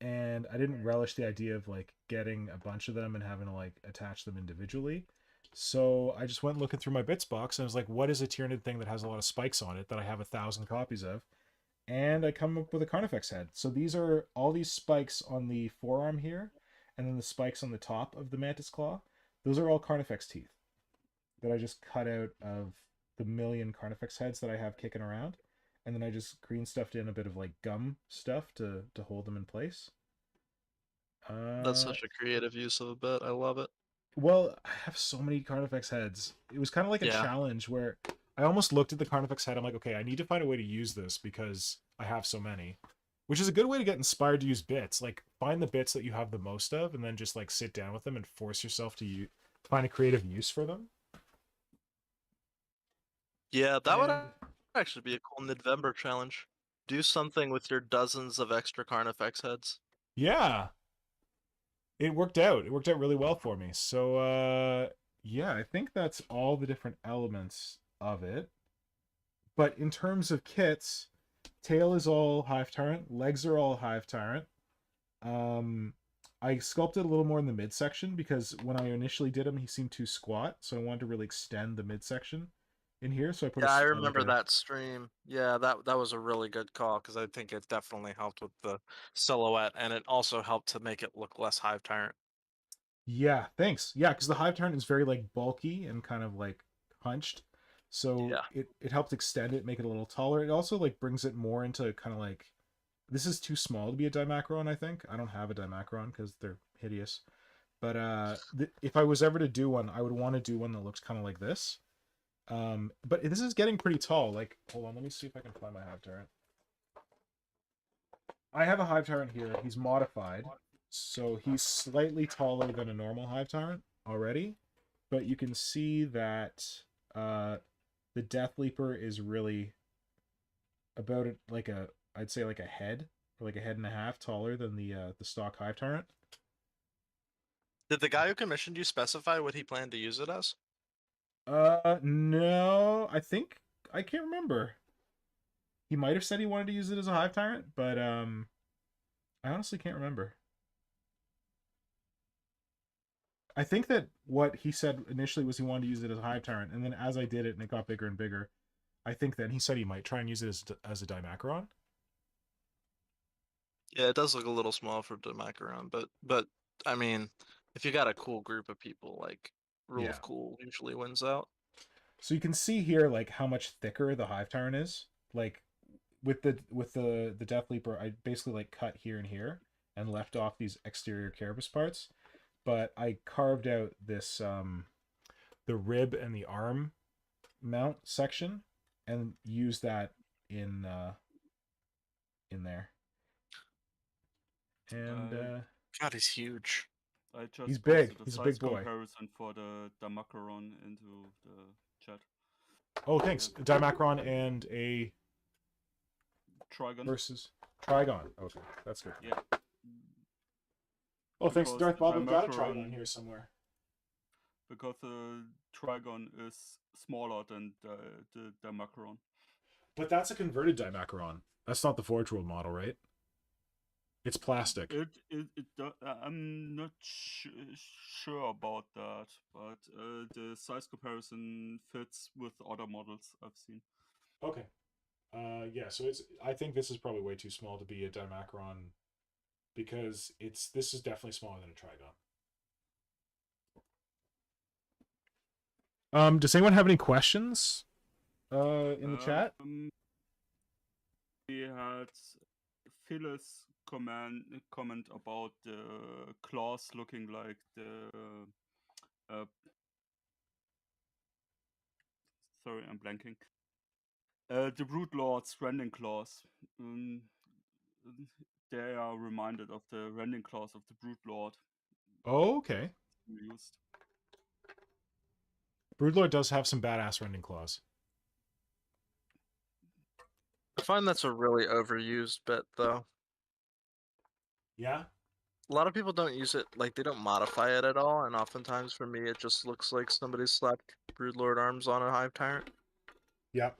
and I didn't relish the idea of like getting a bunch of them and having to like attach them individually. So I just went looking through my bits box and I was like, what is a Tyranid thing that has a lot of spikes on it that I have 1,000 copies of? And I come up with a Carnifex head. So these are all these spikes on the forearm here, and then the spikes on the top of the Mantis Claw. Those are all Carnifex teeth that I just cut out of the million Carnifex heads that I have kicking around. And then I just green stuffed in a bit of like gum stuff to hold them in place. That's such a creative use of a bit. I love it. Well, I have so many Carnifex heads. It was kind of like a challenge where I almost looked at the Carnifex head. I'm like, okay, I need to find a way to use this because I have so many. Which is a good way to get inspired to use bits. Like, find the bits that you have the most of and then just like sit down with them and force yourself to find a creative use for them. Yeah, that would actually be a cool November challenge. Do something with your dozens of extra Carnifex heads. Yeah. It worked out. It worked out really well for me. So, yeah, I think that's all the different elements of it. But in terms of kits, tail is all Hive Tyrant. Legs are all Hive Tyrant. I sculpted a little more in the midsection because when I initially did him, he seemed too squat. So I wanted to really extend the midsection in here. So I put I remember that stream. Yeah, that was a really good call because I think it definitely helped with the silhouette, and it also helped to make it look less Hive Tyrant. Yeah, thanks. Yeah, because the Hive Tyrant is very like bulky and kind of like hunched. So it helped extend it, make it a little taller. It also like brings it more into kind of like, this is too small to be a Dimacron, I think. I don't have a Dimacron because they're hideous. But if I was ever to do one, I would want to do one that looks kind of like this. But this is getting pretty tall. Like, hold on, let me see if I can find my Hive Tyrant. I have a Hive Tyrant here. He's modified. So he's slightly taller than a normal Hive Tyrant already. But you can see that the Deathleaper is really about like I'd say like a head, or like a head and a half taller than the stock Hive Tyrant. Did the guy who commissioned you specify what he planned to use it as? No, I can't remember. He might have said he wanted to use it as a Hive Tyrant, but I honestly can't remember. I think that what he said initially was he wanted to use it as a Hive Tyrant, and then as I did it and it got bigger and bigger, I think then he said he might try and use it as a Dimacron. Yeah, it does look a little small for Dimacron, but I mean, if you got a cool group of people, like Rule of Cool usually wins out. So you can see here like how much thicker the Hive Tyrant is. Like with the Deathleaper, I basically like cut here and here and left off these exterior carapace parts. But I carved out this the rib and the arm mount section and used that in there. And God, he's huge. I just he's big. He's a big boy. Comparison for the Dimacron into the chat. Oh, thanks. Dimacron and a Trigon versus Trigon. Okay, that's good. Yeah. Oh, thanks to Darth Bob. We've got a Trigon here somewhere. Because the Trigon is smaller than the Dimacron. But that's a converted Dimacron. That's not the Forge World model, right? It's plastic. I'm not sure about that, but the size comparison fits with other models I've seen. Okay. Yeah, so I think this is probably way too small to be a Dimacron, because this is definitely smaller than a Trigon. Does anyone have any questions in the chat? We had Phyllis comment about the claws looking like the sorry, I'm blanking. The Brood Lord's rending claws. They are reminded of the rending claws of the Brood Lord Oh, okay. used. Broodlord does have some badass rending claws. I find that's a really overused bit, though. Yeah. A lot of people don't use it, like, they don't modify it at all, and oftentimes for me it just looks like somebody slapped Broodlord arms on a Hive Tyrant. Yep.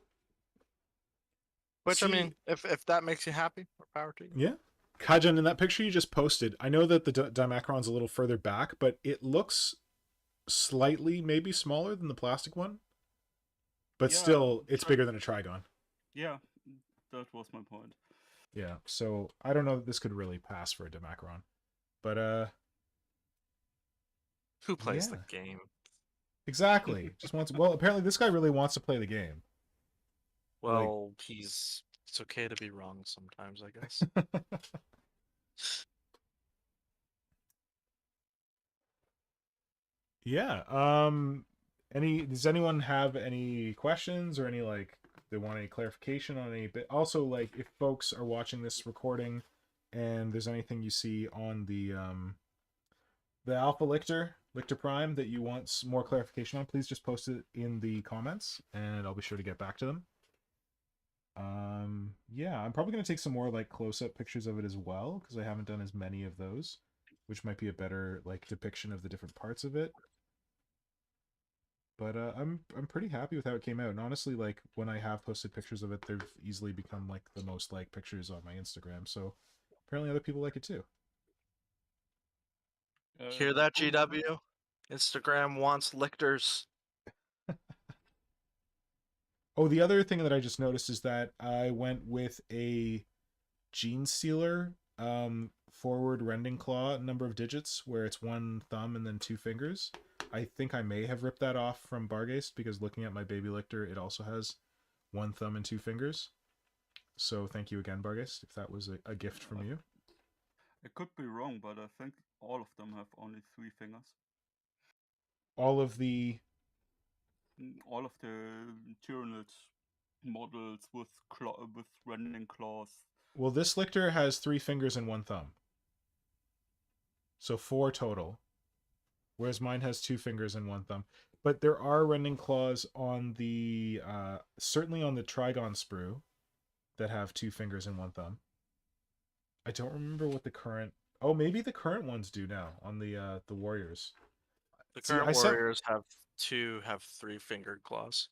Which, I See- mean, if that makes you happy, more power to you. Yeah. Kajan, in that picture you just posted, I know that the Dimacron's a little further back, but it looks slightly maybe smaller than the plastic one. But Yeah, still, it's bigger than a Trigon. Yeah, that was my point. Yeah, so I don't know that this could really pass for a Dimacron. But, Who plays yeah. the game? Exactly. Just wants. Well, apparently this guy really wants to play the game. Well, it's okay to be wrong sometimes, I guess. Yeah. Does anyone have any questions or any they want any clarification on any bit? Also, if folks are watching this recording and there's anything you see on the Alpha Lictor Prime that you want more clarification on, please just post it in the comments and I'll be sure to get back to them. Yeah, I'm probably going to take some more close-up pictures of it as well because I haven't done as many of those, which might be a better depiction of the different parts of it. But I'm pretty happy with how it came out. And honestly, when I have posted pictures of it, they've easily become the most liked pictures on my Instagram. So apparently other people like it too. Hear that, GW? Instagram wants lictors. Oh, the other thing that I just noticed is that I went with a Gene Stealer forward rending claw number of digits where it's 1 thumb and then 2 fingers. I think I may have ripped that off from Bargeist because looking at my baby Lictor, it also has 1 thumb and 2 fingers. So thank you again, Bargeist, if that was a gift from you. I could be wrong, but I think all of them have only 3 fingers. All of the Tyranid models with rending claws. Well, this Lictor has 3 fingers and 1 thumb. So 4 total. Whereas mine has 2 fingers and 1 thumb. But there are rending claws on the certainly on the Trigon sprue that have 2 fingers and 1 thumb. I don't remember what the current. Oh, maybe the current ones do now on the warriors. The current warriors have 3-fingered claws.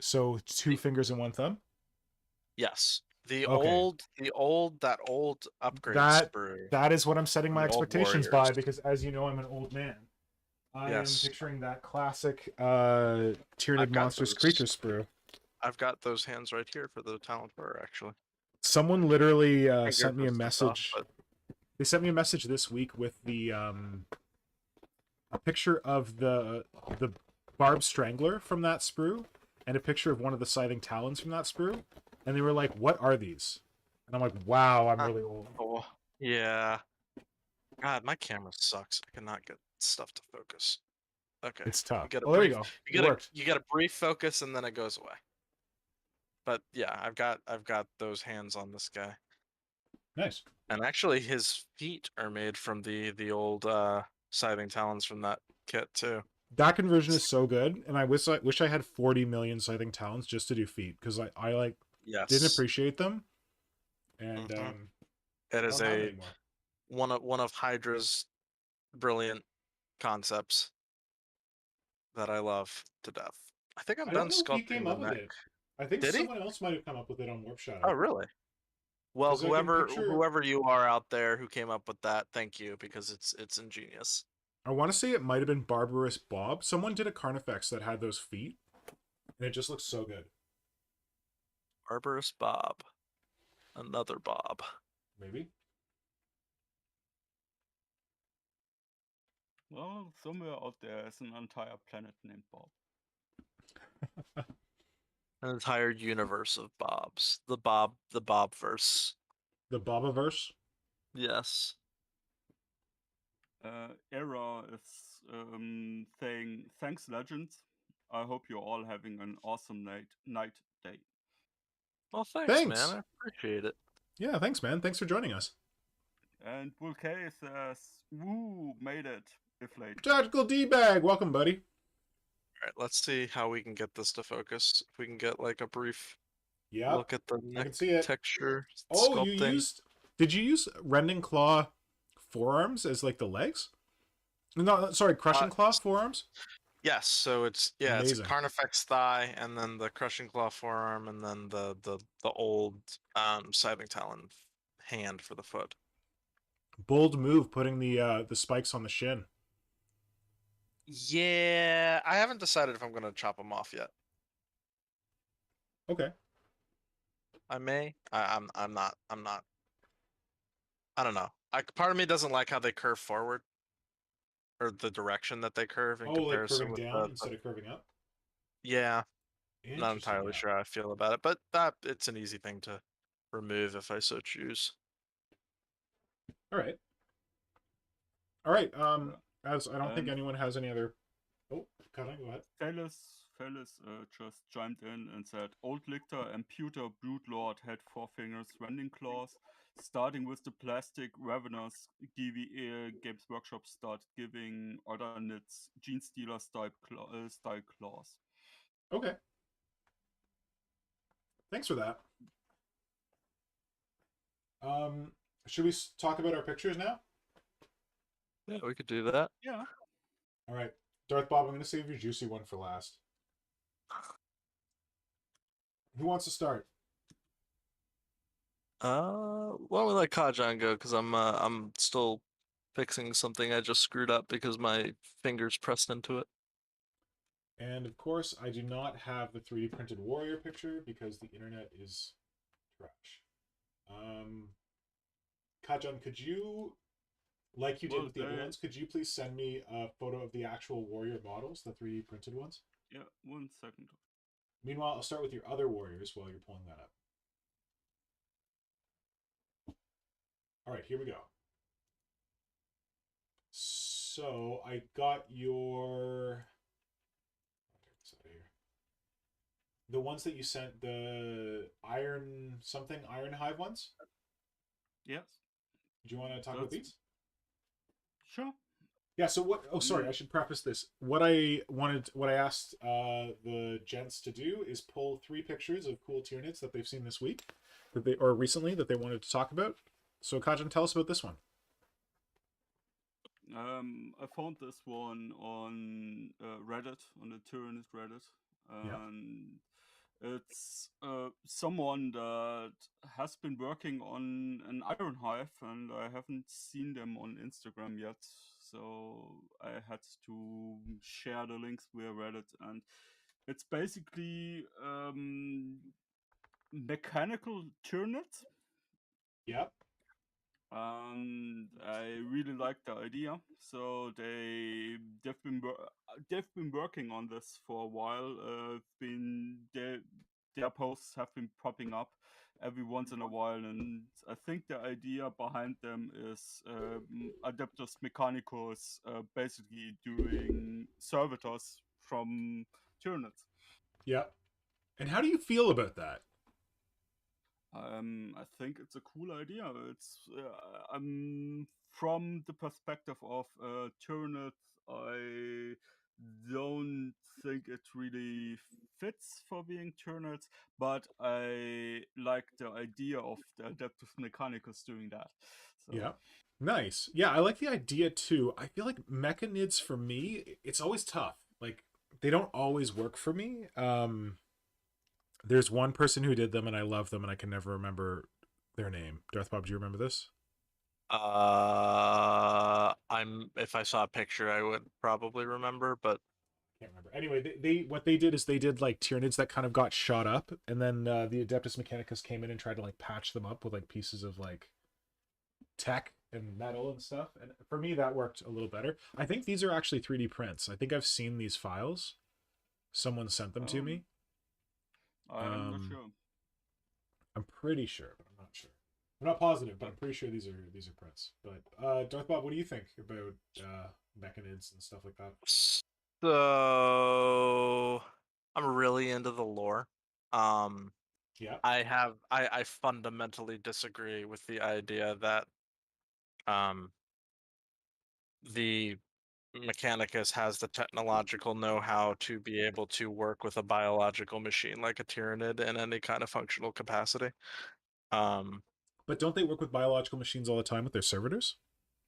So 2 fingers and 1 thumb? Yes. The Okay. old upgrade sprue. That is what I'm setting my The old expectations by, warriors. because as you know, I'm an old man. I am Yes. picturing that classic Tyranid Monstrous Creature sprue. I've got those hands right here for the Talent Bearer, actually. Someone literally Finger sent me a puts message. off, They sent me a message this week with the a picture of the Barb Strangler from that sprue and a picture of one of the Scything Talons from that sprue, and they were like, "What are these?" And I'm like, "Wow, I'm really old." Oh, yeah. God, my camera sucks. I cannot get stuff to focus. Okay. It's tough. You get a There you brief, go. you get a brief focus and then it goes away. But yeah, I've got those hands on this guy. Nice. And actually, his feet are made from the old Scything Talons from that kit too. That conversion is so good, and I wish I had 40 million Scything Talons just to do feet, because I didn't appreciate them, and it is one of Hydra's brilliant concepts that I love to death. I think I'm done sculpting. He came up with it. I think someone else might have come up with it on Warp Shadow. Oh, really? Well, whoever you are out there who came up with that, thank you, because it's ingenious. I want to say it might have been Barbarous Bob. Someone did a Carnifex that had those feet, and it just looks so good. Barbarous Bob. Another Bob. Maybe. Well, somewhere out there is an entire planet named Bob. An entire universe of Bobs. The Bobverse. The Bobaverse. Yes. Era is saying, thanks, legends. I hope you're all having an awesome night day. Well, thanks, man. Thanks. I appreciate it. Yeah, thanks, man. Thanks for joining us. And Bulkay says, woo, made it. E58. Tactical D-Bag, welcome, buddy. All right, let's see how we can get this to focus. If we can get like a brief Yeah, look at the I neck can see it. texture Oh, you sculpting. used... Did you use Rending Claw forearms as like the legs? No, sorry, Crushing Claw forearms? Yes, so it's Amazing. it's Carnifex thigh, and then the Crushing Claw forearm, and then the old Scything Talon hand for the foot. Bold move, putting the spikes on the shin. Yeah, I haven't decided if I'm gonna chop them off yet. Okay. I may. I'm not. I don't know. Part of me doesn't like how they curve forward, or the direction that they curve in Oh, like comparison curving with down instead of curving up? Yeah, not Interesting. entirely Yeah. sure how I feel about it, but it's an easy thing to remove if I so choose. All right. All right. As I don't think anyone has any other. Oh, Kajan, go ahead. Felix just chimed in and said, Old Lictor and Pewter Broodlord had 4 fingers, rending claws. Starting with the plastic Ravenous, Games Workshop started giving Tyranids Gene Stealer style claws. Okay. Thanks for that. Should we talk about our pictures now? Yeah, we could do that. Yeah. All right. Darth Bob, I'm going to save your juicy one for last. Who wants to start? Why don't we let Kajan go? Because I'm still fixing something I just screwed up because my fingers pressed into it. And of course, I do not have the 3D printed warrior picture because the internet is trash. Kajan, could you, like you did with the other ones, could you please send me a photo of the actual warrior models, the 3D printed ones? Yeah, 1 second. Meanwhile, I'll start with your other warriors while you're pulling that up. All right, here we go. So I got your... I'll take this out of here. The ones that you sent, the Iron Hive ones? Yes. Do you want to talk about these? Sure. Yeah, so what... Oh, sorry, I should preface this. What I asked the gents to do is pull 3 pictures of cool Tyranids that they've seen this week, or recently, that they wanted to talk about. So, Kajan, tell us about this one. I found this one on Reddit, on the Tyranid Reddit. And it's someone that has been working on an Iron Hive, and I haven't seen them on Instagram yet. So I had to share the links via Reddit, and it's basically mechanical Tyranids. Yep. And I really like the idea. So they've been working on this for a while. Their posts have been popping up every once in a while, and I think the idea behind them is Adeptus Mechanicus basically doing servitors from Tyranids. Yep. And how do you feel about that? I think it's a cool idea. It's from the perspective of Tyranid, I don't think it really fits for being Tyranids, but I like the idea of the Adeptus Mechanicus doing that. So. Yeah. Nice. Yeah, I like the idea too. I feel like mechanids for me, it's always tough. Like, they don't always work for me. There's one person who did them and I love them and I can never remember their name. Darth Bob, do you remember this? If I saw a picture, I would probably remember, but Can't remember. Anyway, they what they did is they did like Tyranids that kind of got shot up, and then the Adeptus Mechanicus came in and tried to like patch them up with like pieces of like tech and metal and stuff. And for me, that worked a little better. I think these are actually 3D prints. I think I've seen these files. Someone sent them to me. I'm not sure. I'm pretty sure, but I'm not sure. I'm not positive, but I'm pretty sure these are prints. But Darth Bob, what do you think about mechanids and stuff like that? So I'm really into the lore. Yeah. I fundamentally disagree with the idea that the Mechanicus has the technological know-how to be able to work with a biological machine like a Tyranid in any kind of functional capacity. But don't they work with biological machines all the time with their servitors?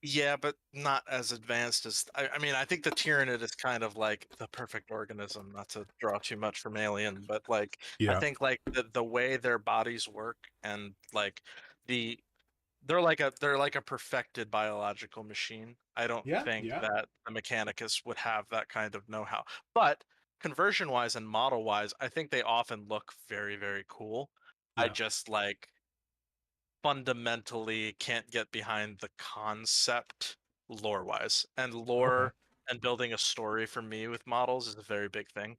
Yeah, but not as advanced as I mean, I think the Tyranid is kind of like the perfect organism, not to draw too much from Alien, but like I Yeah. think like the way their bodies work and like the they're like a perfected biological machine. I don't Yeah. think Yeah. that the Mechanicus would have that kind of know-how. But conversion wise and model wise, I think they often look very, very cool. I Yeah. just like fundamentally can't get behind the concept lore wise. And Okay. lore and building a story for me with models is a very big thing.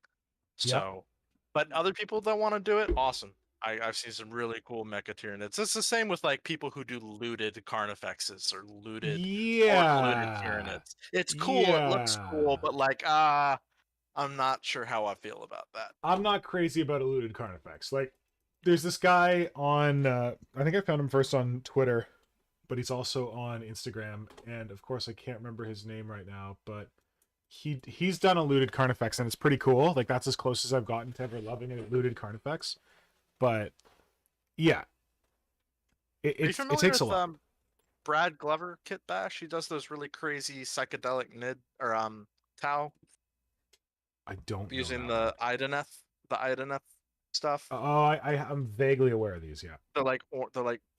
Yeah. So, but other people that want to do it, awesome. I've seen some really cool mecha Tyranids. It's the same with like people who do looted Carnifexes or looted Yeah. Tyranids. It's cool, it looks cool, Yeah. but like I'm not sure how I feel about that. I'm not crazy about eluded Carnifex. Like, there's this guy on. I think I found him first on Twitter, but he's also on Instagram, and of course I can't remember his name right now, but he's done eluded Carnifex, and it's pretty cool. Like that's as close as I've gotten to ever loving an eluded Carnifex. But yeah, Are you it familiar takes a with lot. Brad Glover Kit Bash? He does those really crazy psychedelic nid or Tau I don't know using that one. the Ideneth stuff. Oh, I'm vaguely aware of these. Yeah, They're like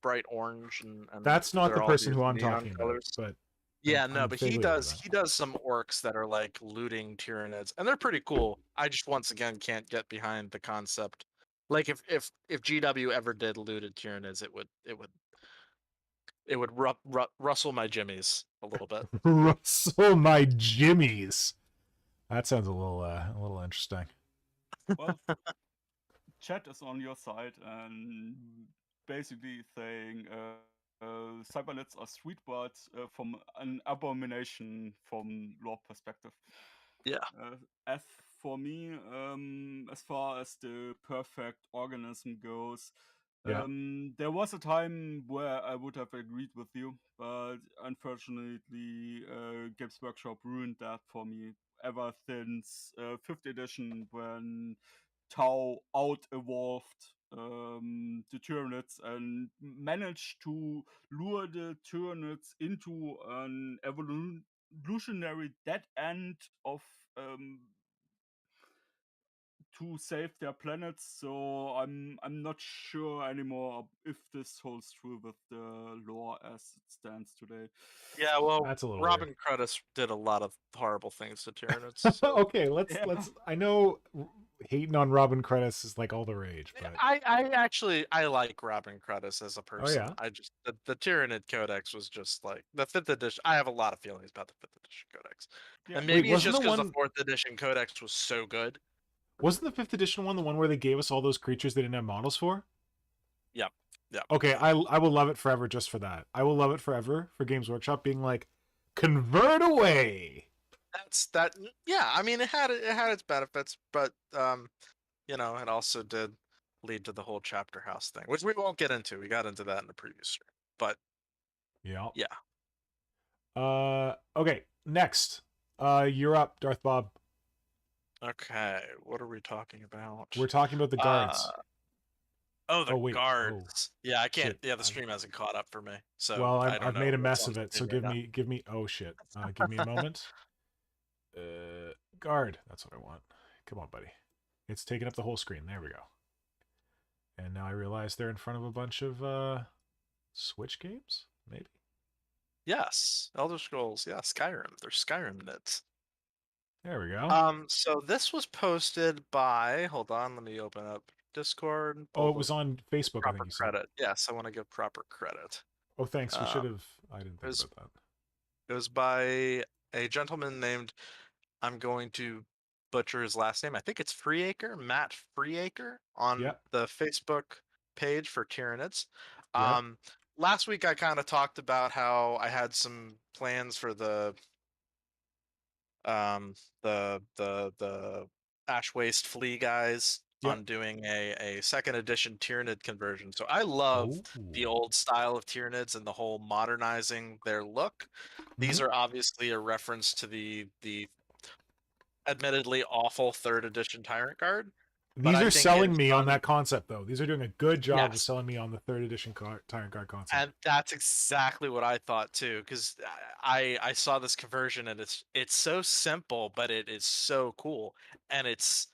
bright orange and that's not the they're all person these who I'm neon talking about, colors. but Yeah, no, I'm but vaguely aware of that. he does some orcs that are like looting Tyranids, and they're pretty cool. I just once again can't get behind the concept. Like if GW ever did looted Tyranids, it would rustle my jimmies a little bit. Russell, my jimmies. That sounds a little interesting. Well, chat is on your side and basically saying Cybernets are sweet, but from an abomination from lore perspective. Yeah. As for me, as far as the perfect organism goes, Yeah. there was a time where I would have agreed with you, but unfortunately, Games Workshop ruined that for me ever since 5th edition when Tau out evolved the Tyranids and managed to lure the Tyranids into an evolutionary dead end of to save their planets. So I'm not sure anymore if this holds true with the lore as it stands today. Yeah, well, That's a little weird. Robin Credis did a lot of horrible things to Tyranids. So. Okay, let's Yeah. I know hating on Robin Credis is like all the rage, but I like Robin Credis as a person. yeah. I just the Tyranid Codex was just like the 5th edition. I have a lot of feelings about the 5th edition Codex, Yeah. and Wait, maybe it's wasn't just the because the one 4th edition Codex was so good. wasn't the 5th edition one the one where they gave us all those creatures they didn't have models for? Yep, yep. Okay, I will love it forever just for that. I will love it forever for Games Workshop being like, convert away. That's that. Yeah, I mean it had its benefits, but you know, it also did lead to the whole chapter house thing, which we won't get into. We got into that in the previous stream, but Yeah. yeah. Okay, next. You're up, Darth Bob. Okay, what are we talking about? We're talking about the guards. The wait. guards. Yeah, I can't. Shit. Yeah, the stream hasn't caught up for me, so Well, I don't I've know made a what's mess on of it, so screen right give me oh shit. Give me a moment. Guard. That's what I want. Come on, buddy. It's taking up the whole screen. There we go. And now I realize they're in front of a bunch of Switch games, maybe. Yes, Elder Scrolls. Yeah, Skyrim. They're Skyrim nits. There we go. So this was posted by. Hold on, let me open up Discord. And Oh, pull it was on Facebook, I think proper you said. credit. Yes, I want to give proper credit. Oh, thanks. We should have. I didn't think was- about that. It was by a gentleman named. I'm going to butcher his last name. I think it's Freeacre, Matt Freeacre, on Yep. the Facebook page for Tyranids. Yep. last week I kind of talked about how I had some plans for the Ash Waste Flea guys Yep. on doing a second edition Tyranid conversion. So I love the Oh. old style of Tyranids and the whole modernizing their look. These are obviously a reference to the admittedly awful third edition Tyrant Guard. But These I are think in selling me on fun, that concept, though. These are doing a good job of yes, selling me on the third edition Tyrant Guard concept. and that's exactly what I thought too. Because I saw this conversion and it's so simple, but it is so cool, and it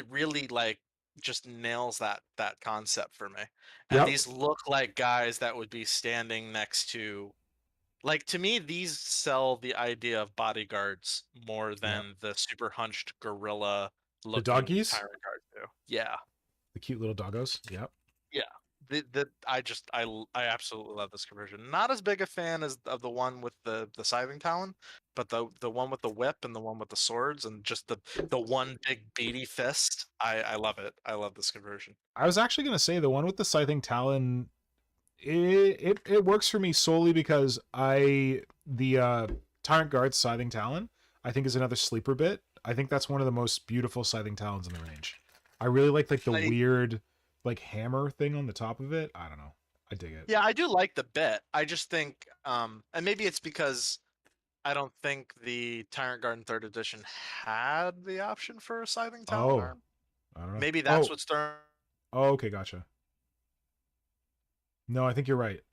really like just nails that concept for me. And Yep. these look like guys that would be standing next to, like, to me these sell the idea of bodyguards more Yep. than the super hunched gorilla The looking doggies? tyrant guards do. Yeah. The cute little doggos. Yep. Yeah. I absolutely love this conversion. Not as big a fan as of the one with the scything talon, but the one with the whip and the one with the swords and just the one big beady fist. I love it. I love this conversion. I was actually gonna say the one with the scything talon. It works for me solely because the Tyrant Guard scything talon I think is another sleeper bit. I think that's one of the most beautiful scything talons in the range. I really like the weird like hammer thing on the top of it. I don't know. I dig it. Yeah, I do like the bit. I just think and maybe it's because I don't think the Tyrant Guard in third edition had the option for a scything talon arm. I don't know. Maybe that's what's throwing okay, gotcha. No, I think you're right.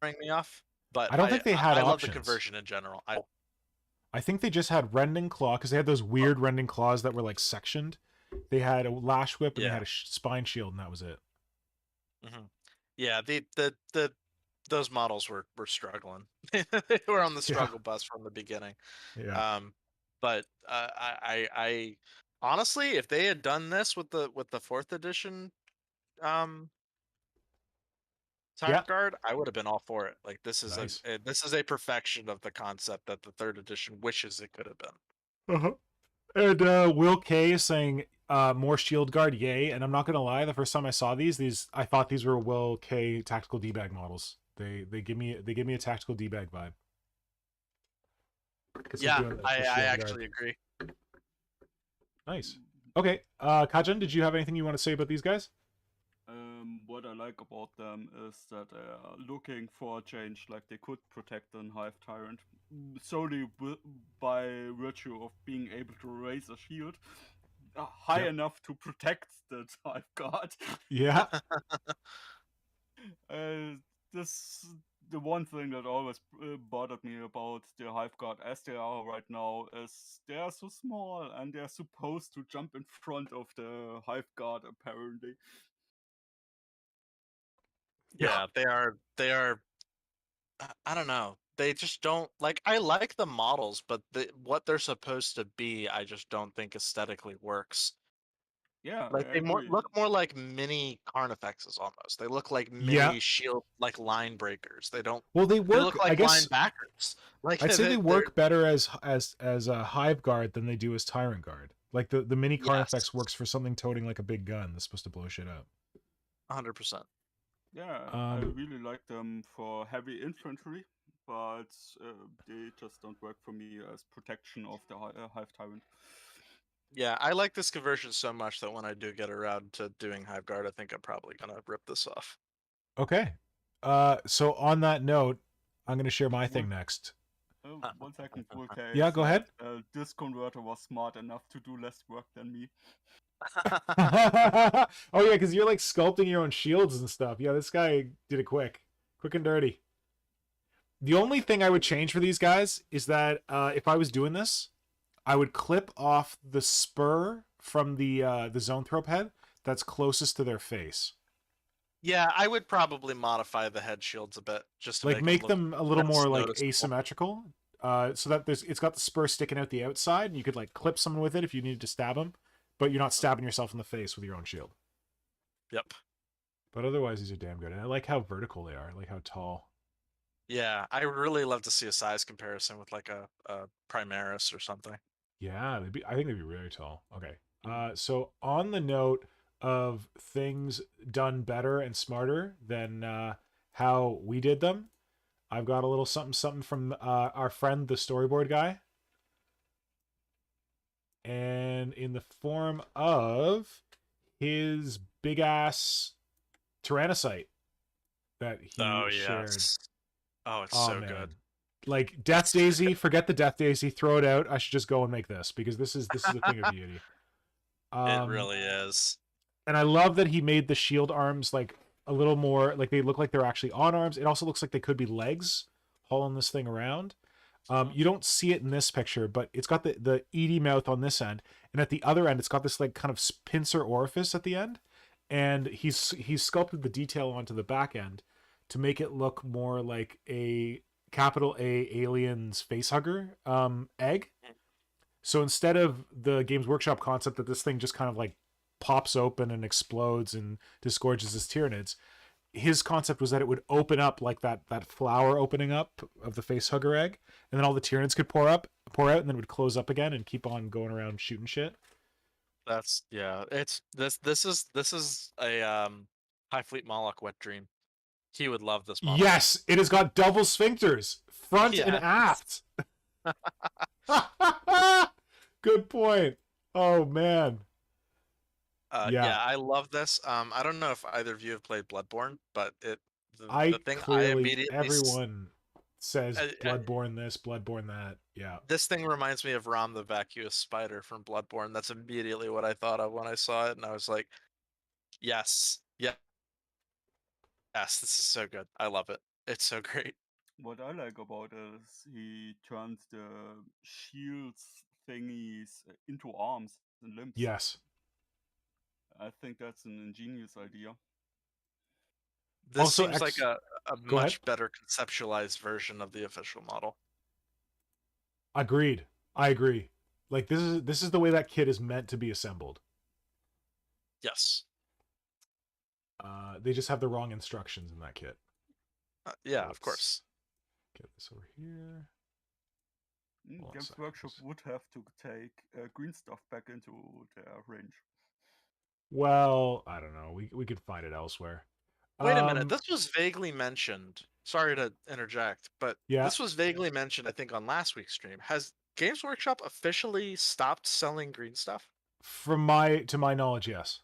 me off. But I don't think they had I options. love the conversion in general. I think they just had Rending Claw because they had those weird Rending Claws that were like sectioned. They had a Lash Whip and they had a Spine Shield, and that was it. Mm-hmm. Yeah, those models were struggling. They were on the struggle bus from the beginning. Yeah. But I honestly, if they had done this with the fourth edition Tyrant Guard, I would have been all for it. Like this is this is a perfection of the concept that the third edition wishes it could have been. Uh-huh. And Will K is saying more shield guard, yay. And I'm not gonna lie, the first time I saw these I thought these were Will K tactical D-bag models. They give me a tactical D-bag vibe. Yeah, I actually agree. Nice. Okay, Kajan, did you have anything you want to say about these guys? What I like about them is that they are looking for a change. Like they could protect an Hive Tyrant solely by virtue of being able to raise a shield high enough to protect the Hive Guard. Yeah. The one thing that always bothered me about the Hive Guard as they are right now is they are so small and they're supposed to jump in front of the Hive Guard apparently. Yeah, they are I don't know. They just don't like. I like the models, but what they're supposed to be, I just don't think aesthetically works. Yeah, like they look more like mini Carnifexes almost. They look like mini shield, like line breakers. They don't. Well, they work. They look like I guess linebackers. Like I'd say they work better as a Hive Guard than they do as Tyrant Guard. Like the mini Carnifex works for something toting like a big gun that's supposed to blow shit up. 100%. Yeah, I really like them for heavy infantry, but they just don't work for me as protection of the Hive Tyrant. Yeah, I like this conversion so much that when I do get around to doing Hive Guard, I think I'm probably gonna rip this off. Okay. So on that note, I'm gonna share my thing next. 1 second, okay. Yeah, go ahead. This converter was smart enough to do less work than me. Oh yeah, because you're like sculpting your own shields and stuff. Yeah, this guy did it quick and dirty. The only thing I would change for these guys is that if I was doing this, I would clip off the spur from the Zoanthrope head that's closest to their face. Yeah, I would probably modify the head shields a bit, just to like make them a little more like asymmetrical, so that it's got the spur sticking out the outside, and you could like clip someone with it if you needed to stab them, but you're not stabbing yourself in the face with your own shield. Yep. But otherwise, these are damn good, and I like how vertical they are. I like how tall. Yeah, I would really love to see a size comparison with like a Primaris or something. Yeah, I think they'd be really tall. Okay. So on the note of things done better and smarter than how we did them. I've got a little something from our friend, the storyboard guy. And in the form of his big ass Tyrannocyte that he shared. Oh, it's Oh so man. good. Like Death Daisy, forget the Death Daisy, throw it out. I should just go and make this because this is a thing of beauty. It really is. And I love that he made the shield arms like a little more like they look like they're actually on arms. It also looks like they could be legs hauling this thing around. You don't see it in this picture, but it's got the Edie mouth on this end, and at the other end, it's got this like kind of pincer orifice at the end, and he's sculpted the detail onto the back end to make it look more like a capital A alien's face hugger egg. So instead of the Games Workshop concept that this thing just kind of like pops open and explodes and disgorges his Tyranids, his concept was that it would open up like that flower opening up of the face hugger egg, and then all the Tyranids could pour out, and then it would close up again and keep on going around shooting shit. That's it's this is a High Fleet Moloch wet dream. He would love this model. Yes, it has got double sphincters, front and aft. Good point. Oh man. Yeah, I love this. I don't know if either of you have played Bloodborne, but the thing clearly, I immediately everyone says Bloodborne this, Bloodborne that. Yeah. This thing reminds me of Rom the Vacuous Spider from Bloodborne. That's immediately what I thought of when I saw it, and I was like, yes, yes, this is so good. I love it. It's so great. What I like about it is he turns the shields thingies into arms and limbs. Yes. I think that's an ingenious idea. This also seems like a much better conceptualized version of the official model. Agreed. I agree. Like this is the way that kit is meant to be assembled. Yes. They just have the wrong instructions in that kit. Yeah, of course. Get this over here. Games Workshop would have to take green stuff back into their range. Well, I don't know. We could find it elsewhere. Wait a minute. This was vaguely mentioned. Sorry to interject, but this was vaguely mentioned, I think, on last week's stream. Has Games Workshop officially stopped selling green stuff? To my knowledge, yes.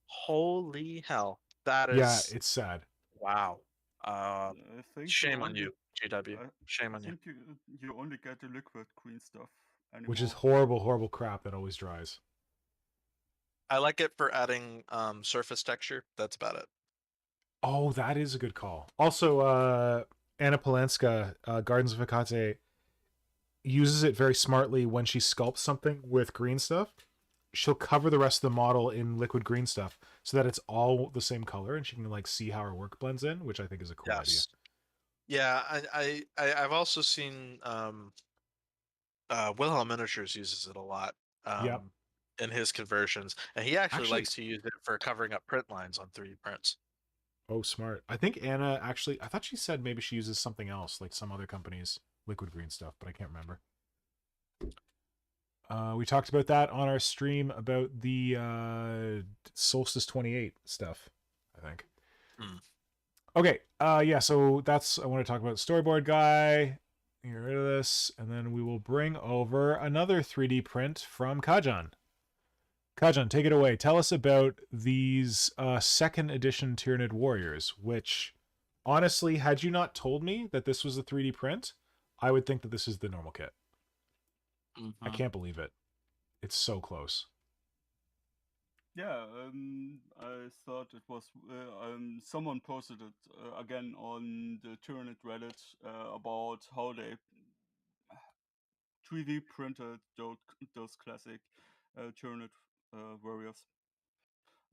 Holy hell. That is... Yeah, it's sad. Wow. Shame on you, GW. Shame on you. I think you only get the liquid green stuff anymore. Which is horrible, horrible crap that always dries. I like it for adding surface texture. That's about it. Oh, that is a good call. Also, Anna Polanska, Gardens of Hecate, uses it very smartly when she sculpts something with green stuff. She'll cover the rest of the model in liquid green stuff so that it's all the same color, and she can like see how her work blends in, which I think is a cool idea. Yeah, I've also seen Wilhelm Miniatures uses it a lot. In his conversions, and he actually likes to use it for covering up print lines on 3D prints. Oh, smart. I think Anna actually, I thought she said maybe she uses something else, like some other company's liquid green stuff, but I can't remember. We talked about that on our stream about the Solstice 28 stuff, I think. Okay, yeah, so that's, I want to talk about storyboard guy. Get rid of this, and then we will bring over another 3D print from Kajan. Kajan, take it away. Tell us about these second edition Tyranid warriors, which, honestly, had you not told me that this was a 3D print, I would think that this is the normal kit. I can't believe it. It's so close. Yeah, I thought it was... someone posted it again on the Tyranid Reddit about how they 3D printed those classic Tyranid warriors.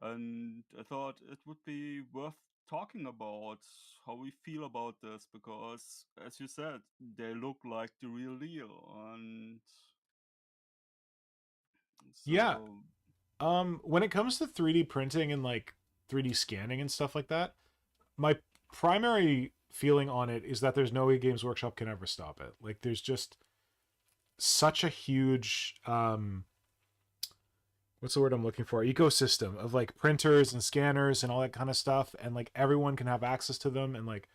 And I thought it would be worth talking about how we feel about this, because, as you said, they look like the real deal. And so... Yeah. When it comes to 3D printing and like 3D scanning and stuff like that, my primary feeling on it is that there's no way Games Workshop can ever stop it. Like, there's just such a huge what's the word I'm looking for? Ecosystem of like printers and scanners and all that kind of stuff, and like everyone can have access to them, and like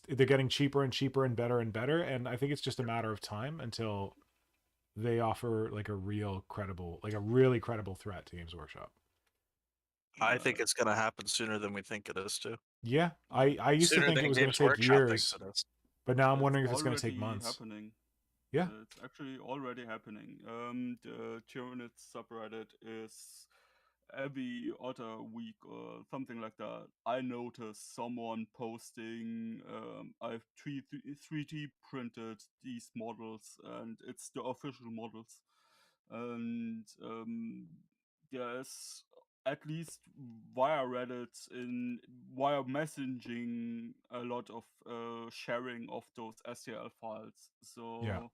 they're getting cheaper and cheaper and better, and I think it's just a matter of time until they offer like a really credible threat to Games Workshop. I think it's going to happen sooner than we think it is too. Yeah, I used to Sooner think it than was going Games to take Workshop years, thinks it is. but now I'm wondering if it's going to take already months. happening. Yeah. It's actually already happening. The Tyranids subreddit is every other week or something like that. I notice someone posting, I've 3D printed these models, and it's the official models. And there's at least via Reddit, via messaging, a lot of sharing of those STL files. So Yeah.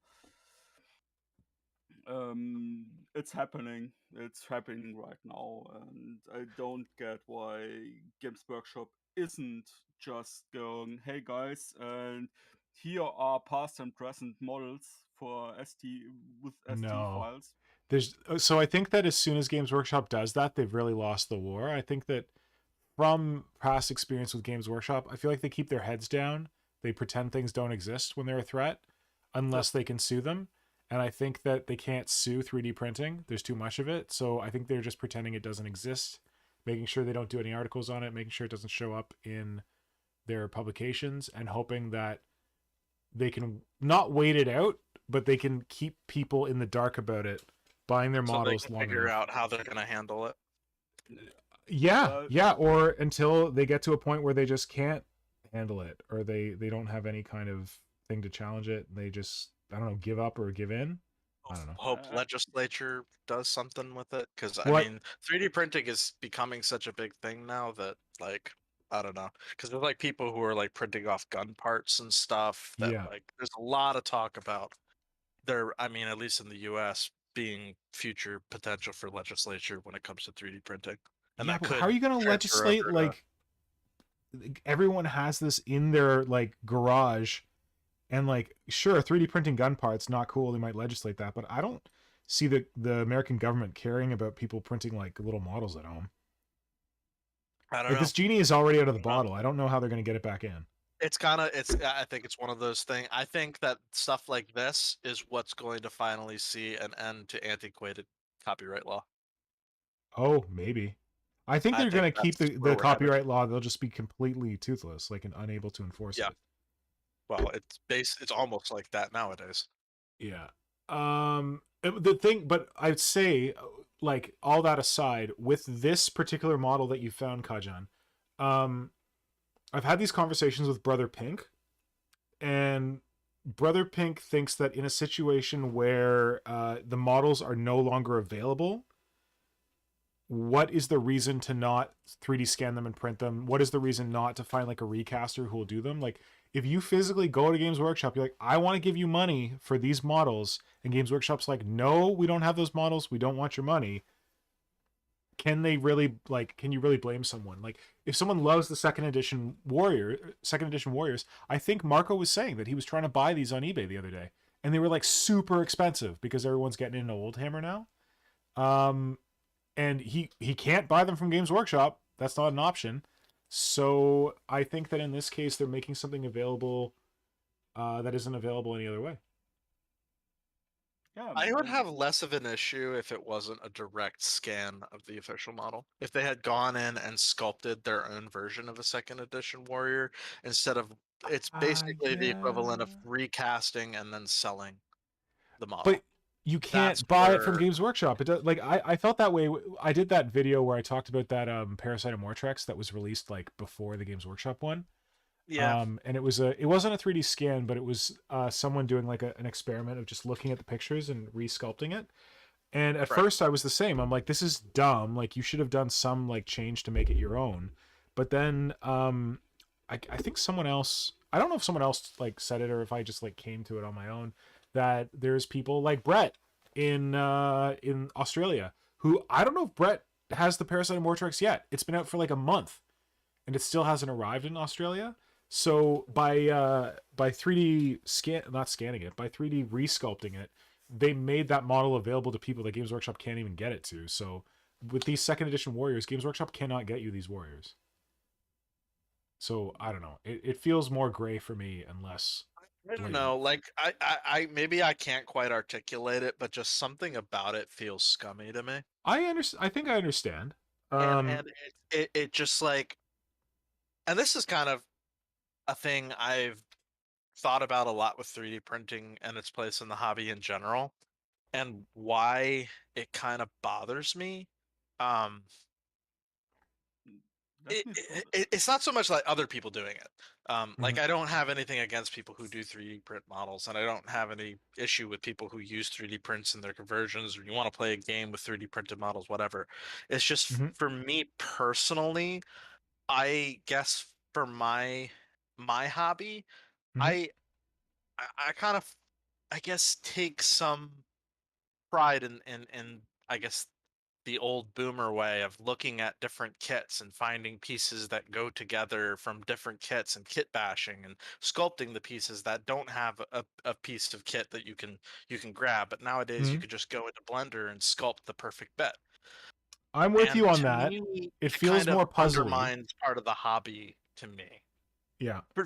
it's happening. It's happening right now, and I don't get why Games Workshop isn't just going, "Hey guys, and here are past and present models for ST with ST No. files." So I think that as soon as Games Workshop does that, they've really lost the war. I think that from past experience with Games Workshop, I feel like they keep their heads down. They pretend things don't exist when they're a threat, unless they can sue them. And I think that they can't sue 3D printing. There's too much of it. So I think they're just pretending it doesn't exist, making sure they don't do any articles on it, making sure it doesn't show up in their publications, and hoping that they can not wait it out, but they can keep people in the dark about it, buying their models so they can long figure enough. out how they're going to handle it. Yeah, or until they get to a point where they just can't handle it, or they don't have any kind of thing to challenge it. They just, I don't know, give up or give in. I don't know. Hope legislature does something with it, because I What? mean, 3D printing is becoming such a big thing now that, like, I don't know, because there's like people who are like printing off gun parts and stuff. That Yeah. like, there's a lot of talk about there. I mean, at least in the U.S., being future potential for legislature when it comes to 3D printing, and Yeah, that but could how are you going to transfer legislate? over to- Like, everyone has this in their like garage, and like, sure, 3D printing gun parts not cool. They might legislate that, but I don't see the American government caring about people printing like little models at home. I don't Like, know. this genie is already out of the bottle. I don't know how they're going to get it back in. It's kind of, I think it's one of those things. I think that stuff like this is what's going to finally see an end to antiquated copyright law. Oh, maybe. I think they're going to keep that's the where we're copyright law. They'll just be completely toothless, like, and unable to enforce Yeah. it. Well, it's almost like that nowadays. Yeah. The thing, but I'd say, like, all that aside, with this particular model that you found, Kajan, I've had these conversations with Brother Pink, and Brother Pink thinks that in a situation where the models are no longer available, what is the reason to not 3D scan them and print them? What is the reason not to find like a recaster who will do them? Like, if you physically go to Games Workshop, you're like, I want to give you money for these models, and Games Workshop's like, no, we don't have those models. We don't want your money. Can they really, like, can you really blame someone? Like, if someone loves the second edition Warriors, I think Marco was saying that he was trying to buy these on eBay the other day, and they were like super expensive because everyone's getting into Oldhammer now. And he can't buy them from Games Workshop. That's not an option. So I think that in this case, they're making something available that isn't available any other way. Yeah, I would have less of an issue if it wasn't a direct scan of the official model. If they had gone in and sculpted their own version of a second edition warrior instead of, it's basically the equivalent of recasting and then selling the model. But you can't buy it from Games Workshop. It does, like, I felt that way. I did that video where I talked about that Parasite Amortrex that was released like before the Games Workshop one. Yeah. And it wasn't a 3D scan, but it was someone doing like an experiment of just looking at the pictures and resculpting it. And at first I was the same. I'm like, this is dumb. Like, you should have done some like change to make it your own. But then I think someone else, I don't know if someone else like said it or if I just like came to it on my own, that there's people like Brett in Australia who, I don't know if Brett has the Parasite Amortrex yet. It's been out for like a month and it still hasn't arrived in Australia. So by 3D by 3D resculpting it, they made that model available to people that Games Workshop can't even get it to. So with these second edition warriors, Games Workshop cannot get you these warriors. So I don't know. It feels more gray for me and less. I don't blatant. know. Like I maybe I can't quite articulate it, but just something about it feels scummy to me. I understand. I think I understand. And it just like, and this is kind of a thing I've thought about a lot with 3D printing and its place in the hobby in general, and why it kind of bothers me. It's not so much like other people doing it. Like I don't have anything against people who do 3D print models, and I don't have any issue with people who use 3D prints in their conversions, or you want to play a game with 3D printed models, whatever. It's just for me personally, I guess for my hobby, I kind of, I guess, take some pride in I guess the old boomer way of looking at different kits and finding pieces that go together from different kits and kit bashing and sculpting the pieces that don't have a piece of kit that you can grab. But nowadays you could just go into Blender and sculpt the perfect bit. I'm with you on to that. Me, it feels more puzzly. Undermines part of the hobby to me. Yeah. For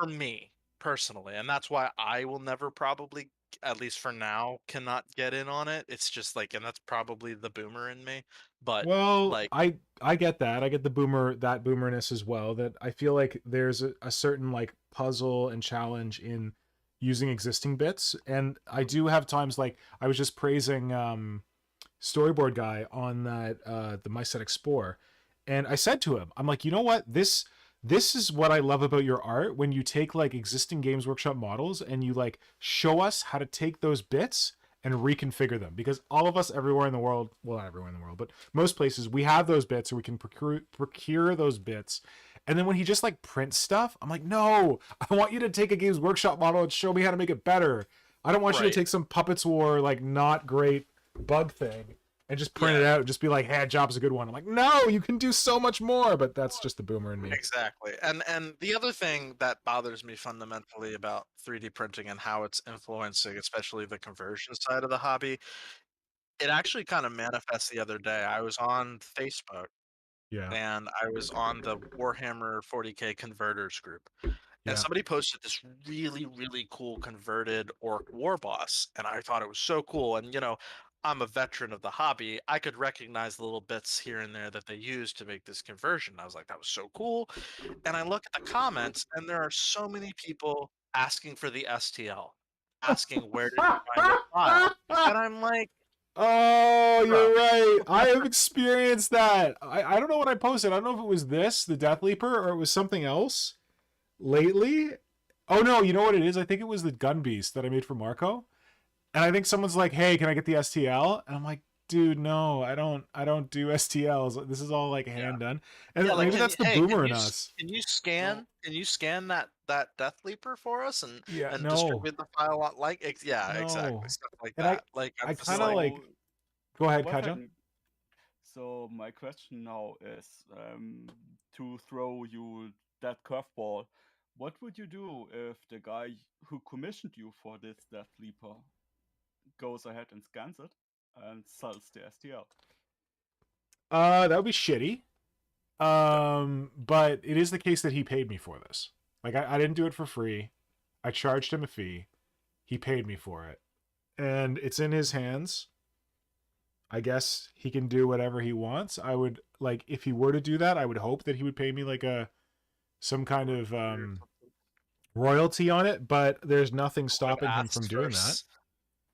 me personally, and that's why I will never probably, at least for now, cannot get in on it. It's just like, and that's probably the boomer in me. But well, like, I get that. I get the boomerness as well. That I feel like there's a certain like puzzle and challenge in using existing bits, and I do have times like I was just praising Storyboard Guy on that the My Set Explore, and I said to him, I'm like, you know what, this is what I love about your art, when you take like existing Games Workshop models and you like show us how to take those bits and reconfigure them, because all of us everywhere in the world, well, not everywhere in the world, but most places, we have those bits, or we can procure those bits. And then when he just like prints stuff, I'm like, no, I want you to take a Games Workshop model and show me how to make it better. I don't want you to take some Puppets War like not great bug thing and just print it out and just be like, hey, job's a good one. I'm like, no, you can do so much more. But that's just the boomer in me. Exactly. And the other thing that bothers me fundamentally about 3D printing and how it's influencing, especially the conversion side of the hobby, it actually kind of manifests the other day. I was on Facebook, and I was on the Warhammer 40K converters group. And somebody posted this really, really cool converted orc war boss, and I thought it was so cool. And, you know, I'm a veteran of the hobby. I could recognize the little bits here and there that they used to make this conversion. I was like, that was so cool. And I look at the comments, and there are so many people asking for the STL, asking where did you find the file. And I'm like, oh, you're right. I have experienced that. I don't know what I posted. I don't know if it was this, the Deathleaper, or it was something else lately. Oh no, you know what it is? I think it was the Gun Beast that I made for Marco. And I think someone's like, hey, can I get the STL? And I'm like, dude, no, I don't do STLs. This is all like hand done. And yeah, like, maybe that's the boomer in us. Can you scan that Deathleaper for us and no. distribute the file like exactly, stuff like and that. I kind of like, go ahead, Kajan. So my question now is to throw you that curveball. What would you do if the guy who commissioned you for this Deathleaper goes ahead and scans it and sells the STL? That would be shitty. But it is the case that he paid me for this. Like I didn't do it for free. I charged him a fee. He paid me for it. And it's in his hands. I guess he can do whatever he wants. I would, like, if he were to do that, I would hope that he would pay me like some kind of royalty on it, but there's nothing stopping him from doing that.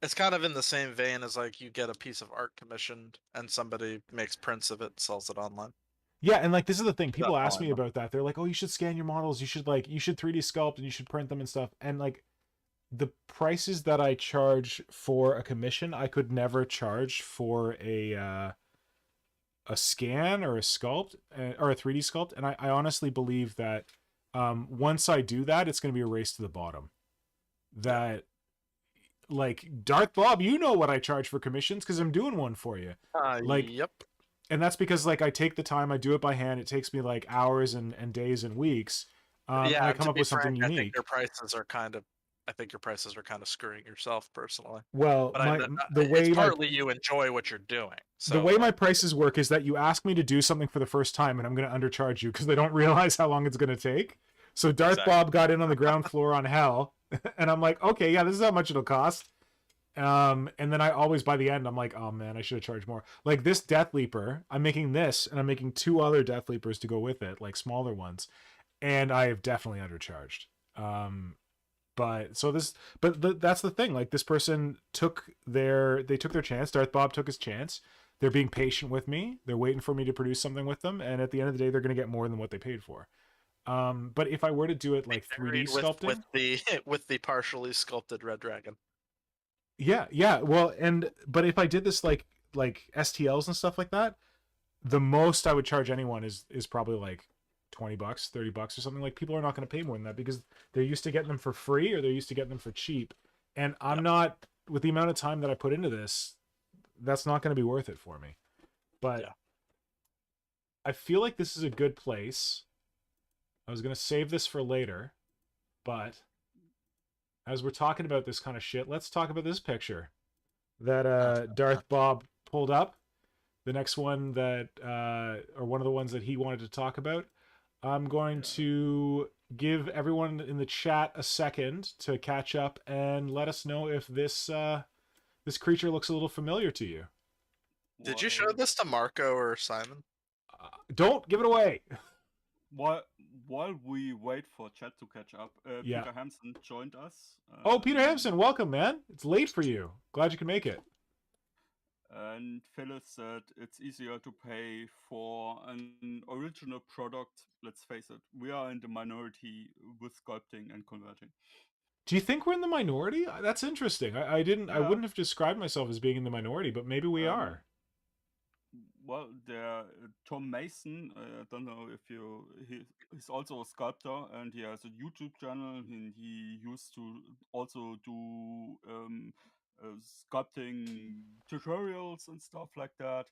It's kind of in the same vein as like you get a piece of art commissioned and somebody makes prints of it and sells it online. Yeah, and like this is the thing. People ask me about that. They're like, "Oh, you should scan your models. You should 3D sculpt and you should print them and stuff." And like the prices that I charge for a commission, I could never charge for a scan or a sculpt or a 3D sculpt. And I honestly believe that once I do that, it's going to be a race to the bottom. That like Darth Bob, you know what I charge for commissions because I'm doing one for you. Yep. And that's because like I take the time, I do it by hand. It takes me like hours and days and weeks. And I come up with something unique. I think their prices are kind of I think your prices are kind of screwing yourself personally. Well, But the it's way my partly you enjoy what you're doing. So the way my like, prices work is that you ask me to do something for the first time, and I'm going to undercharge you because they don't realize how long it's going to take. So Darth Exactly. Bob got in on the ground floor on Hell, and I'm like, okay, yeah, this is how much it'll cost. And then I always, by the end, I'm like, oh man, I should have charged more. Like this Deathleaper, I'm making this, and I'm making 2 other Deathleapers to go with it, like smaller ones, and I have definitely undercharged. But so this, but that's the thing. Like this person took their chance. Darth Bob took his chance. They're being patient with me. They're waiting for me to produce something with them, and at the end of the day, they're going to get more than what they paid for. But if I were to do it like 3D sculpting, with the with the partially sculpted red dragon. yeah. Well, but if I did this like STLs and stuff like that, the most I would charge anyone is probably like $20, $30 or something. Like people are not going to pay more than that because they're used to getting them for free or they're used to getting them for cheap. And I'm not, with the amount of time that I put into this, that's not going to be worth it for me. But yeah. I feel like this is a good place. I was going to save this for later, but as we're talking about this kind of shit, let's talk about this picture that Darth Bob pulled up. The next one that, or one of the ones that he wanted to talk about. I'm going to give everyone in the chat a second to catch up and let us know if this this creature looks a little familiar to you. Did you show this to Marco or Simon? Don't give it away. While we wait for chat to catch up, Yeah. Peter Hampson joined us. Oh, Peter Hampson, welcome, man. It's late for you. Glad you can make it. And Phyllis said it's easier to pay for an original product. Let's face it, we are in the minority with sculpting and converting. Do you think we're in the minority? That's interesting. I wouldn't have described myself as being in the minority, but maybe we are. Well, Tom Mason, I don't know if he's also a sculptor and he has a YouTube channel and he used to also do sculpting tutorials and stuff like that.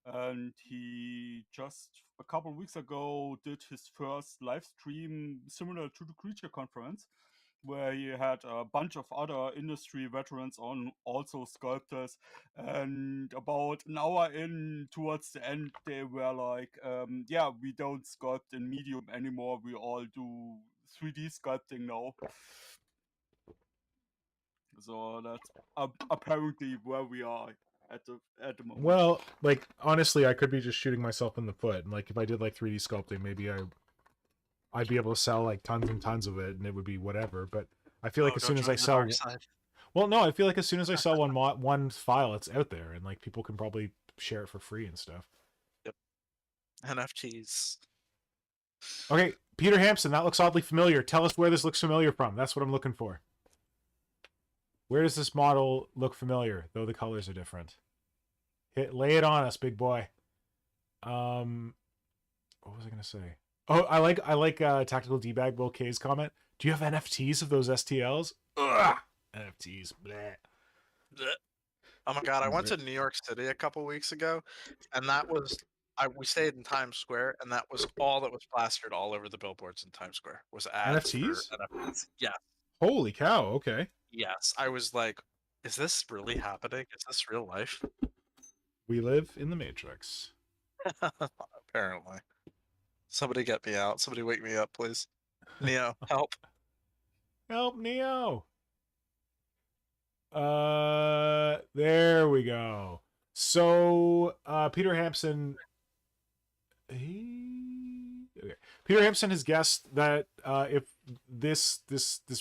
And he just a couple of weeks ago did his first live stream similar to the Creature Conference, where he had a bunch of other industry veterans on, also sculptors, and about an hour in towards the end they were like, yeah, we don't sculpt in medium anymore, we all do 3D sculpting now. So that's apparently where we are at the moment. Well, like honestly, I could be just shooting myself in the foot. And like if I did like 3D sculpting, maybe I'd be able to sell like tons and tons of it, and it would be whatever. But I feel like as soon as I sell, well, no, I feel like as soon as I sell one file, it's out there, and like people can probably share it for free and stuff. Yep. NFTs. Okay, Peter Hampson, that looks oddly familiar. Tell us where this looks familiar from. That's what I'm looking for. Where does this model look familiar, though the colors are different? Lay it on us, big boy. What was I gonna say? Oh, I like Tactical D-Bag Will K's comment. Do you have NFTs of those STLs? Ugh! NFTs. Bleh. Oh my god, I went to New York City a couple weeks ago, and that was we stayed in Times Square, and that was all that was plastered all over the billboards in Times Square was ads NFTs? for NFTs. Yeah. Holy cow! Okay. Yes, I was like, is this really happening? Is this real life? We live in the Matrix. Apparently. Somebody get me out. Somebody wake me up, please. Neo, help. Help, Neo. There we go. So, Peter Hampson. Peter Hampson has guessed that if this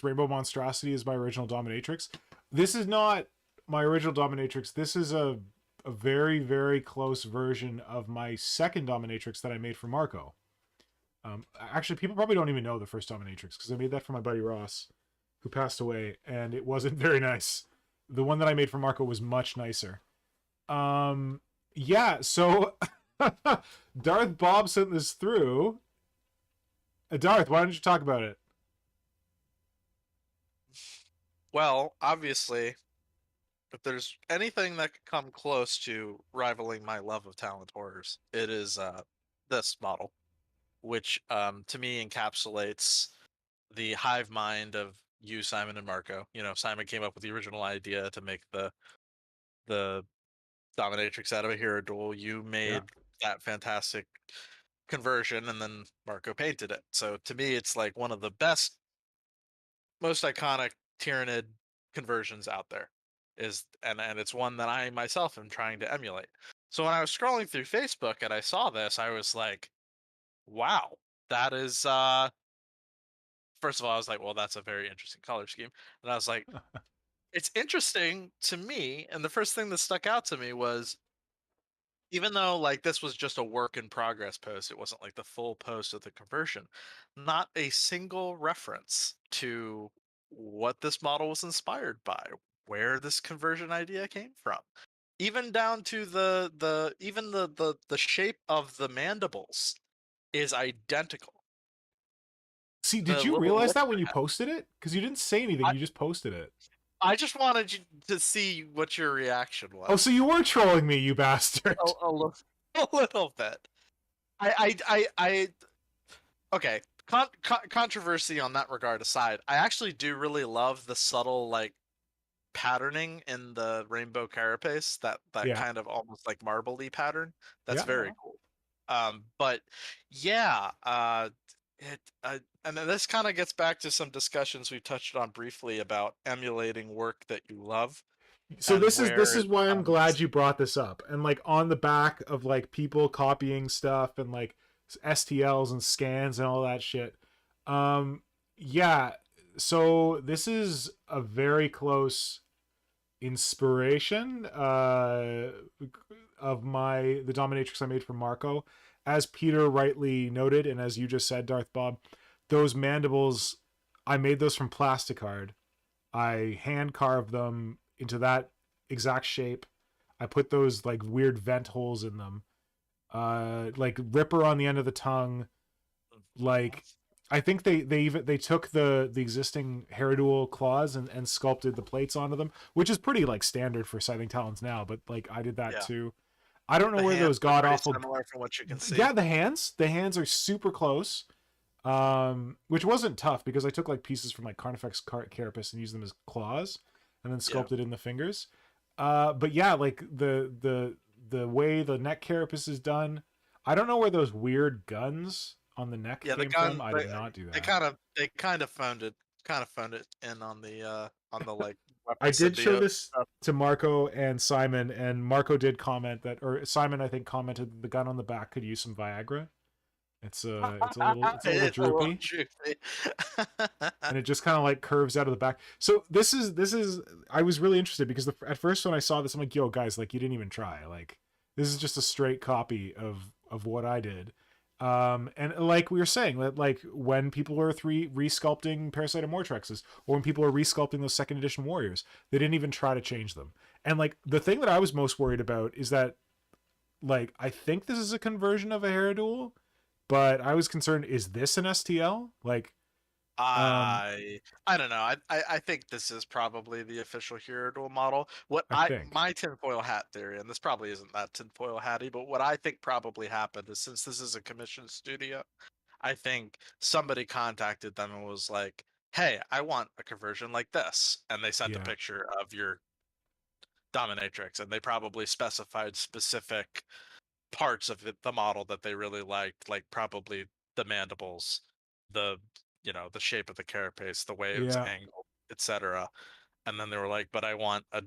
Rainbow Monstrosity is my original Dominatrix. This is not my original Dominatrix. This is a very, very close version of my second Dominatrix that I made for Marco. Actually, people probably don't even know the first Dominatrix because I made that for my buddy Ross, who passed away, and it wasn't very nice. The one that I made for Marco was much nicer. Yeah, so Darth Bob sent this through. Darth, why don't you talk about it? Well, obviously, if there's anything that could come close to rivaling my love of talent horrors, it is this model, which to me encapsulates the hive mind of you, Simon, and Marco. You know, Simon came up with the original idea to make the dominatrix out of a hero duel. You made that fantastic conversion, and then Marco painted it. So to me, it's like one of the best, most iconic Tyranid conversions out there. And it's one that I myself am trying to emulate. So when I was scrolling through Facebook and I saw this, I was like, wow, that is first of all, I was like, well, that's a very interesting color scheme. And I was like, it's interesting to me, and the first thing that stuck out to me was, even though like this was just a work in progress post, it wasn't like the full post of the conversion, not a single reference to what this model was inspired by, where this conversion idea came from, even down to the shape of the mandibles is identical. See, did The you little realize lip that when you pad. posted it? Because you didn't say anything, you just posted it. I just wanted you to see what your reaction was. Oh, so you were trolling me, you bastard. A little bit. Okay. Controversy on that regard aside, I actually do really love the subtle like patterning in the rainbow carapace, that Yeah. kind of almost like marbly pattern. That's Yeah. very cool. But yeah, and then this kind of gets back to some discussions we touched on briefly about emulating work that you love. So And this is where it why I'm comes- glad you brought this up. And like on the back of like people copying stuff and like STLs and scans and all that shit. Yeah, so this is a very close inspiration of the dominatrix I made for Marco. As Peter rightly noted, and as you just said, Darth Bob, those mandibles, I made those from plasticard. I hand carved them into that exact shape. I put those like weird vent holes in them. Like ripper on the end of the tongue. Like I think they took the existing Heradual claws and sculpted the plates onto them, which is pretty like standard for Scything Talons now, but like I did that too. I don't know the where hands those are god pretty awful similar from what you can see. Yeah, the hands are super close. Which wasn't tough because I took like pieces from like Carnifex carapace and used them as claws and then sculpted in the fingers. But yeah, like the way the neck carapace is done, I don't know where those weird guns on the neck came from. I did not do that. They kind of phoned it in on the like I did show symbiote this stuff. to Marco and Simon, and Marco did comment that, or Simon I think commented that the gun on the back could use some Viagra. It's a little droopy. And it just kind of like curves out of the back. So this is I was really interested because at first when I saw this, I'm like, yo guys, like you didn't even try. Like this is just a straight copy of what I did. And like we were saying, that like when people are resculpting Parasite Mortrexes, or when people are resculpting those second edition warriors, they didn't even try to change them. And like the thing that I was most worried about is that, like, I think this is a conversion of a Heradual, but I was concerned, is this an STL? Like, I don't know. I think this is probably the official Hero Duel model. My tinfoil hat theory, and this probably isn't that tinfoil hatty, but what I think probably happened is, since this is a commissioned studio, I think somebody contacted them and was like, "Hey, I want a conversion like this," and they sent a picture of your dominatrix, and they probably specified specific parts of the model that they really liked, like probably the mandibles, the shape of the carapace, the way it was angled, etc. And then they were like, "But I want a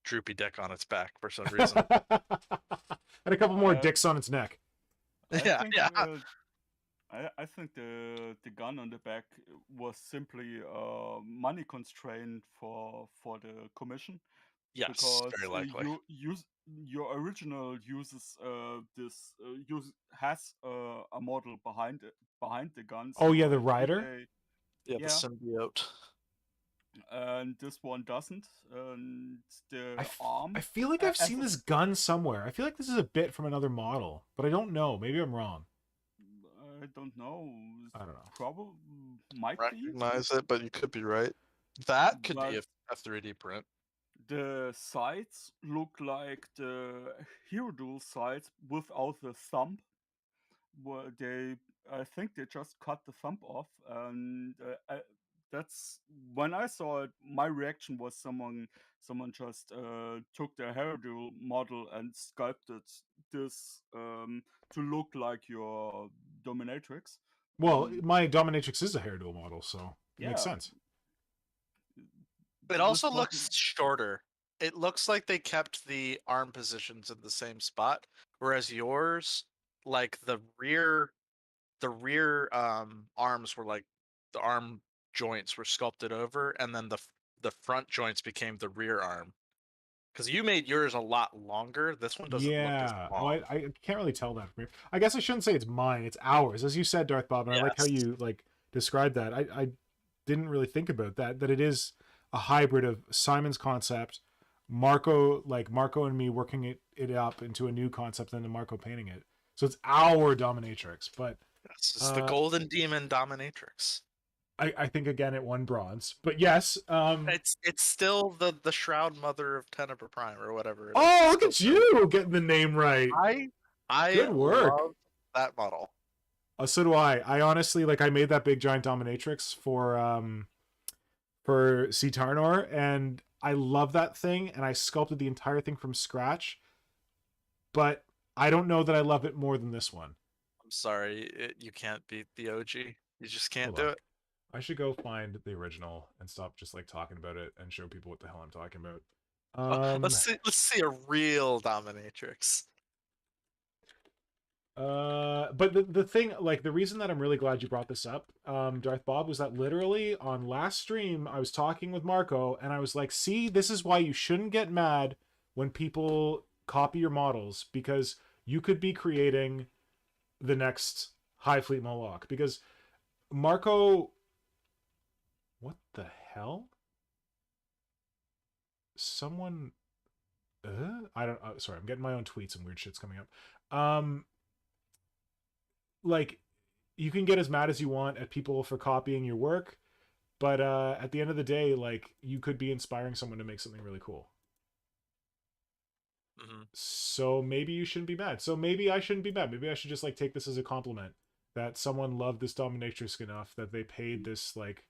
droopy dick on its back for some reason." and a couple more dicks on its neck. I think the gun on the back was simply money constraint for the commission. Yes, because very likely. your original uses has a model behind the gun. Oh yeah, the rider. The symbiote. And this one doesn't. And the arm. I feel like I've seen this gun somewhere. I feel like this is a bit from another model, but I don't know. Maybe I'm wrong. I don't know. I don't know. Probably might recognize it, but you could be right. That could be a 3D print. The sides look like the Hero Duel sides without the thumb. Where I think they just cut the thumb off, and that's when I saw it. My reaction was someone just took their Hairdo model and sculpted this to look like your dominatrix. Well, my dominatrix is a hairdo model, so it makes Yeah, sense. It this also was looks shorter. It looks like they kept the arm positions in the same spot, whereas yours, like the rear arms were like the arm joints were sculpted over, and then the front joints became the rear arm. Because you made yours a lot longer. This one doesn't look as Yeah. Oh, long. I can't really tell that from here. I guess I shouldn't say it's mine. It's ours, as you said, Darth Bob. And I like how Yes. you like described that. I didn't really think about that. That it is a hybrid of Simon's concept, Marco and me working it up into a new concept, and then Marco painting it. So it's our dominatrix. But This is the Golden Demon Dominatrix. I think again it won bronze. But yes. It's still the Shroud Mother of Tanaber Prime or whatever. Oh, look at you getting the name right. I Good work. love that model. So do I. I honestly like. I made that big giant dominatrix for C Tarnor, and I love that thing. And I sculpted the entire thing from scratch. But I don't know that I love it more than this one. I'm sorry, you can't beat the OG. You just can't Hold do on. it. I should go find the original and stop just like talking about it and show people what the hell I'm talking about. Let's see a real dominatrix. But the thing, like the reason that I'm really glad you brought this up, Darth Bob, was that literally on last stream I was talking with Marco and I was like, see, this is why you shouldn't get mad when people copy your models, because you could be creating the next Hive Fleet Moloch. Because Marco, what the hell? Someone, I don't. Sorry, I'm getting my own tweets and weird shit's coming up. Like, you can get as mad as you want at people for copying your work, but at the end of the day, like, you could be inspiring someone to make something really cool. Mm-hmm. So maybe you shouldn't be mad. So maybe I shouldn't be mad. Maybe I should just like take this as a compliment that someone loved this dominatrix enough that they paid this like,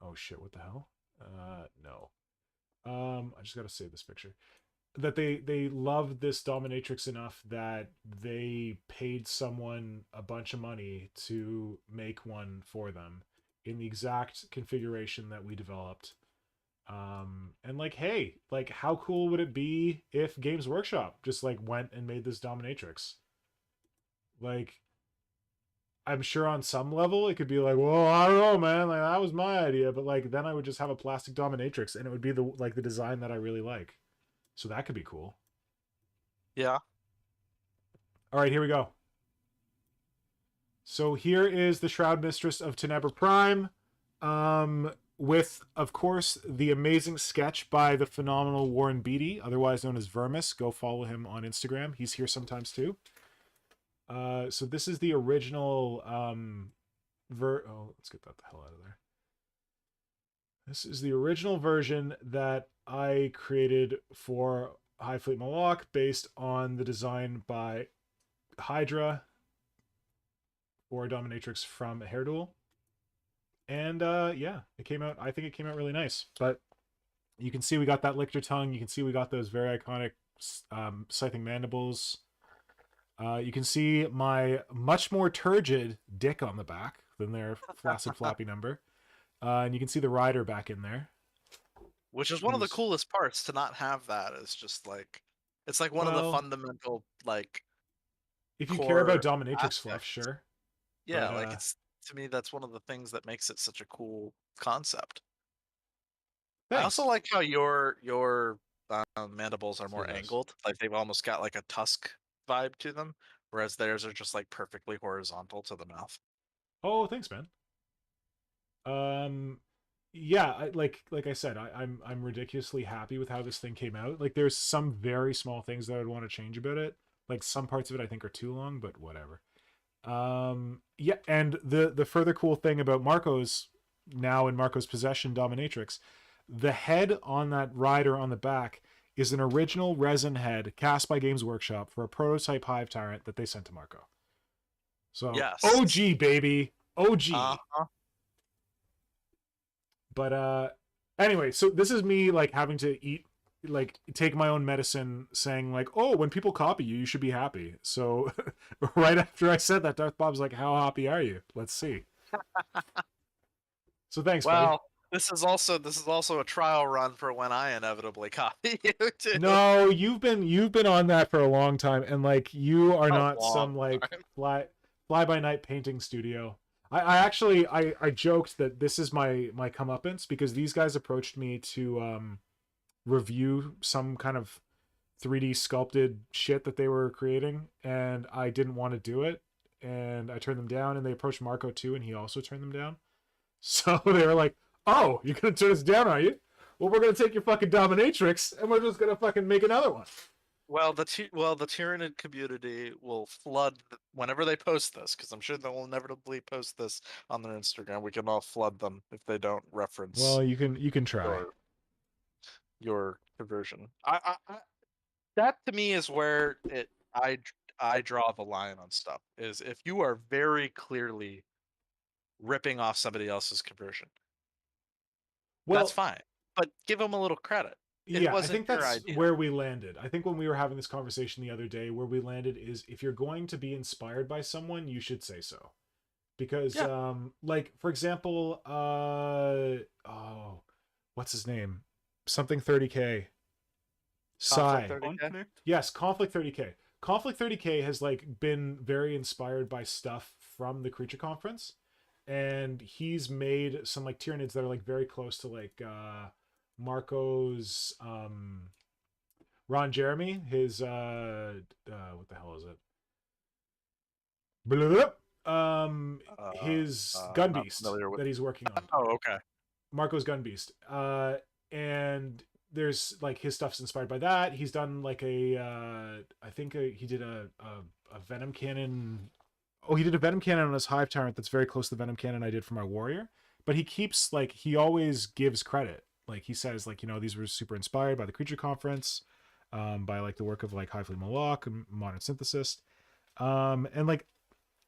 oh shit, what the hell? No. I just gotta save this picture. That they loved this dominatrix enough that they paid someone a bunch of money to make one for them in the exact configuration that we developed. And like, hey, like how cool would it be if Games Workshop just like went and made this dominatrix? Like, I'm sure on some level it could be like, well, I don't know, man, like that was my idea, but like then I would just have a plastic dominatrix and it would be the design that I really like. So that could be cool. Yeah. All right, here we go. So here is the Shroud Mistress of Tanaber Prime, with, of course, the amazing sketch by the phenomenal Warren Beatty, otherwise known as Vermis. Go follow him on Instagram. He's here sometimes too. So this is the original let's get that the hell out of there. This is the original version that I created for Hive Fleet Moloch based on the design by Hydra or Dominatrix from Hair Duel. And yeah, it came out, I think it came out really nice. But you can see we got that Lictor tongue. You can see we got those very iconic scything mandibles. You can see my much more turgid dick on the back than their flaccid floppy number. And you can see the rider back in there. Which is one of the coolest parts, to not have that. Is just like, it's like one of the fundamental, like, if you care about core dominatrix aspects. fluff, sure. Yeah, But, like it's, to me, that's one of the things that makes it such a cool concept. thanks. I also like how your mandibles are more angled. Like they've almost got like a tusk vibe to them, whereas theirs are just like perfectly horizontal to the mouth. Oh, thanks, man. Yeah, like I said, I'm ridiculously happy with how this thing came out. Like there's some very small things that I'd want to change about it. Like some parts of it I think are too long, but whatever. Yeah, and the further cool thing about Marco's, now in Marco's possession dominatrix, the head on that rider on the back is an original resin head cast by Games Workshop for a prototype Hive Tyrant that they sent to Marco. So yes. OG baby, OG. But anyway, so this is me like having to eat, like take my own medicine, saying like, oh, when people copy you, you should be happy. So right after I said that, Darth Bob's like, how happy are you? Let's see. So thanks, buddy. Well, this is also a trial run for when I inevitably copy you too. No, you've been on that for a long time, and like you are A not long some like time. fly by night painting studio. I actually I joked that this is my comeuppance because these guys approached me to review some kind of 3D sculpted shit that they were creating, and I didn't want to do it, and I turned them down, and they approached Marco too, and he also turned them down. So they were like, "Oh, you're gonna turn us down, are you? Well, we're gonna take your fucking dominatrix, and we're just gonna fucking make another one." Well, the Tyranid community will flood whenever they post this, because I'm sure they'll inevitably post this on their Instagram. We can all flood them if they don't reference Well, you can try. your conversion. That to me is where I draw the line on stuff. Is if you are very clearly ripping off somebody else's conversion, Well, that's fine, but give them a little credit. It yeah, I wasn't think your that's idea. where we landed. I think when we were having this conversation the other day, where we landed is if you're going to be inspired by someone, you should say so. Because Yeah. like for example, oh, what's his name? Something 30K. Conflict Psy. 30K? Conflict. Yes, Conflict 30K. Conflict 30K has like been very inspired by stuff from the Creature Conference, and he's made some like Tyranids that are like very close to like Marco's Ron Jeremy, his what the hell is it? Blah, blah, blah. His Gun Not Beast familiar with. that he's working on. Oh, okay. Marco's Gun Beast. And there's like his stuff's inspired by that. He's done like I think he did a Venom cannon. Oh, he did a Venom cannon on his Hive Tyrant that's very close to the Venom cannon I did for my Warrior. But he keeps like he always gives credit. Like he says like, you know, these were super inspired by the Creature Conference, by like the work of like Hive Moloch and Modern Synthesis. And like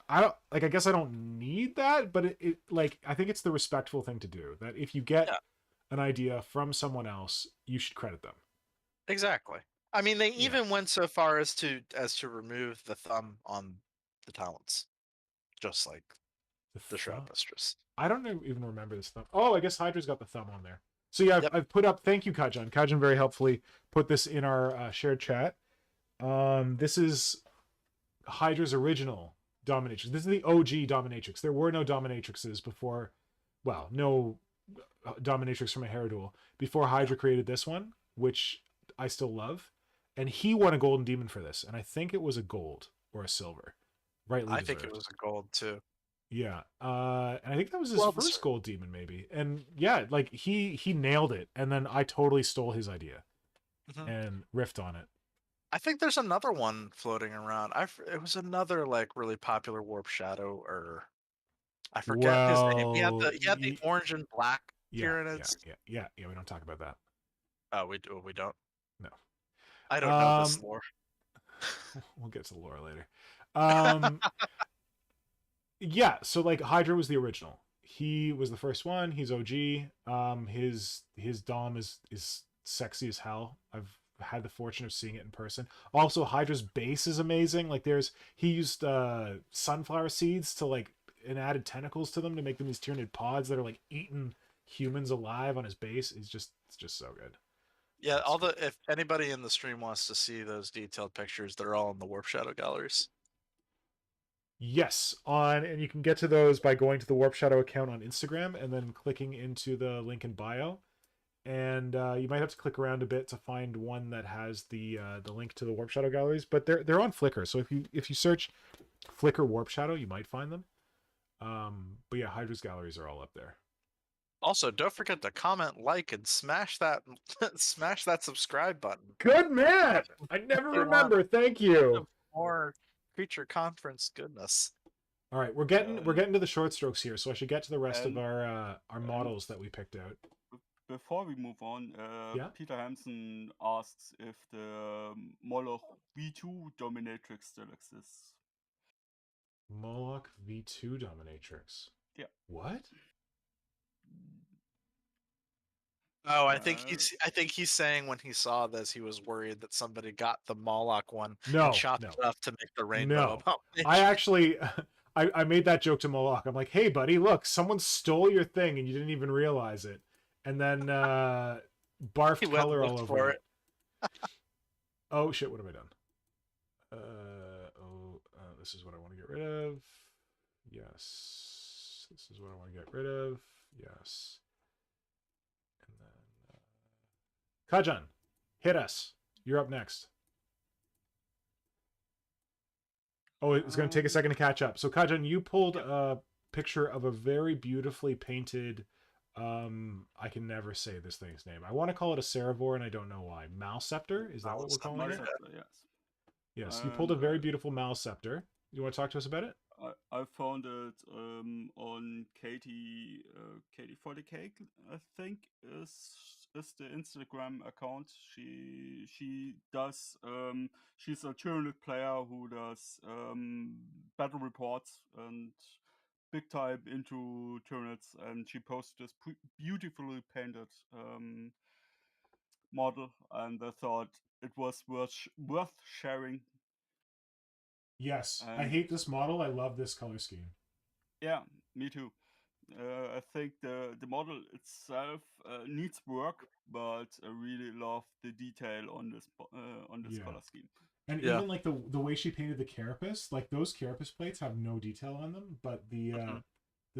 I guess I don't need that, but it like I think it's the respectful thing to do. That if you get an idea from someone else, you should credit them. Exactly. I mean, they even went so far as to remove the thumb on the talents, just like the Shroud Mistress. I don't even remember this thumb. Oh, I guess Hydra's got the thumb on there. So yeah, I've put up. Thank you, Kajan. Kajan very helpfully put this in our shared chat. This is Hydra's original dominatrix. This is the OG dominatrix. There were no dominatrixes before. Well, no dominatrix from a Heraduel before Hydra created this one, which I still love. And he won a golden demon for this, and I think it was a gold or a silver. Rightly deserved. I think it was a gold too. Yeah, and I think that was his first gold demon, maybe. And yeah, like he nailed it, and then I totally stole his idea and riffed on it. I think there's another one floating around. It was another like really popular Warp Shadow, or I forget his name. He had the orange and black Tyranids. Yeah. We don't talk about that. Oh, we don't. No, I don't know this lore. We'll get to the lore later. Yeah, so like Hydra was the original. He was the first one. He's OG. His dom is sexy as hell. I've had the fortune of seeing it in person. Also, Hydra's base is amazing. Like he used sunflower seeds to like and added tentacles to them to make them these Tyranid pods that are like eating humans alive on his base. It's just so good. Yeah, if anybody in the stream wants to see those detailed pictures, they're all in the Warp Shadow galleries. Yes, and you can get to those by going to the Warp Shadow account on Instagram and then clicking into the link in bio. And you might have to click around a bit to find one that has the link to the Warp Shadow galleries, but they're on Flickr. So if you search Flickr Warp Shadow, you might find them. But yeah, Hydra's galleries are all up there. Also, don't forget to comment, like, and smash that subscribe button. Good man. I never remember. Thank you. More Creature Conference goodness. All right, we're getting to the short strokes here, so I should get to the rest of our models that we picked out. Before we move on, Peter Hansen asks if the Moloch V2 dominatrix still exists. Moloch V2 dominatrix. Yeah. What? Oh, I think he's saying when he saw this, he was worried that somebody got the Moloch one and No, chopped no, it up to make the rainbow no. abomination. I actually, I made that joke to Moloch. I'm like, hey, buddy, look, someone stole your thing and you didn't even realize it, and then He barfed went and color all looked over for it. Oh shit! What have I done? This is what I want to get rid of. Yes, this is what I want to get rid of. Yes, and then Kajan, hit us. You're up next. Oh, it's going to take a second to catch up. So, Kajan, you pulled a picture of a very beautifully painted. I can never say this thing's name. I want to call it a Ceravor, and I don't know why. Malceptor? Is that what we're calling it? Yes. Yes, you pulled a very beautiful Malceptor. You want to talk to us about it? I found it on Katie 40K, I think is the Instagram account. She does she's a Tyranid player who does battle reports and big time into Tyranids, and she posted this beautifully painted model, and I thought it was worth sharing. Yes, I And hate this model. I love this color scheme. yeah, me too. I think the model itself needs work, but I really love the detail on this color scheme. And even like the way she painted the carapace, like those carapace plates have no detail on them, but the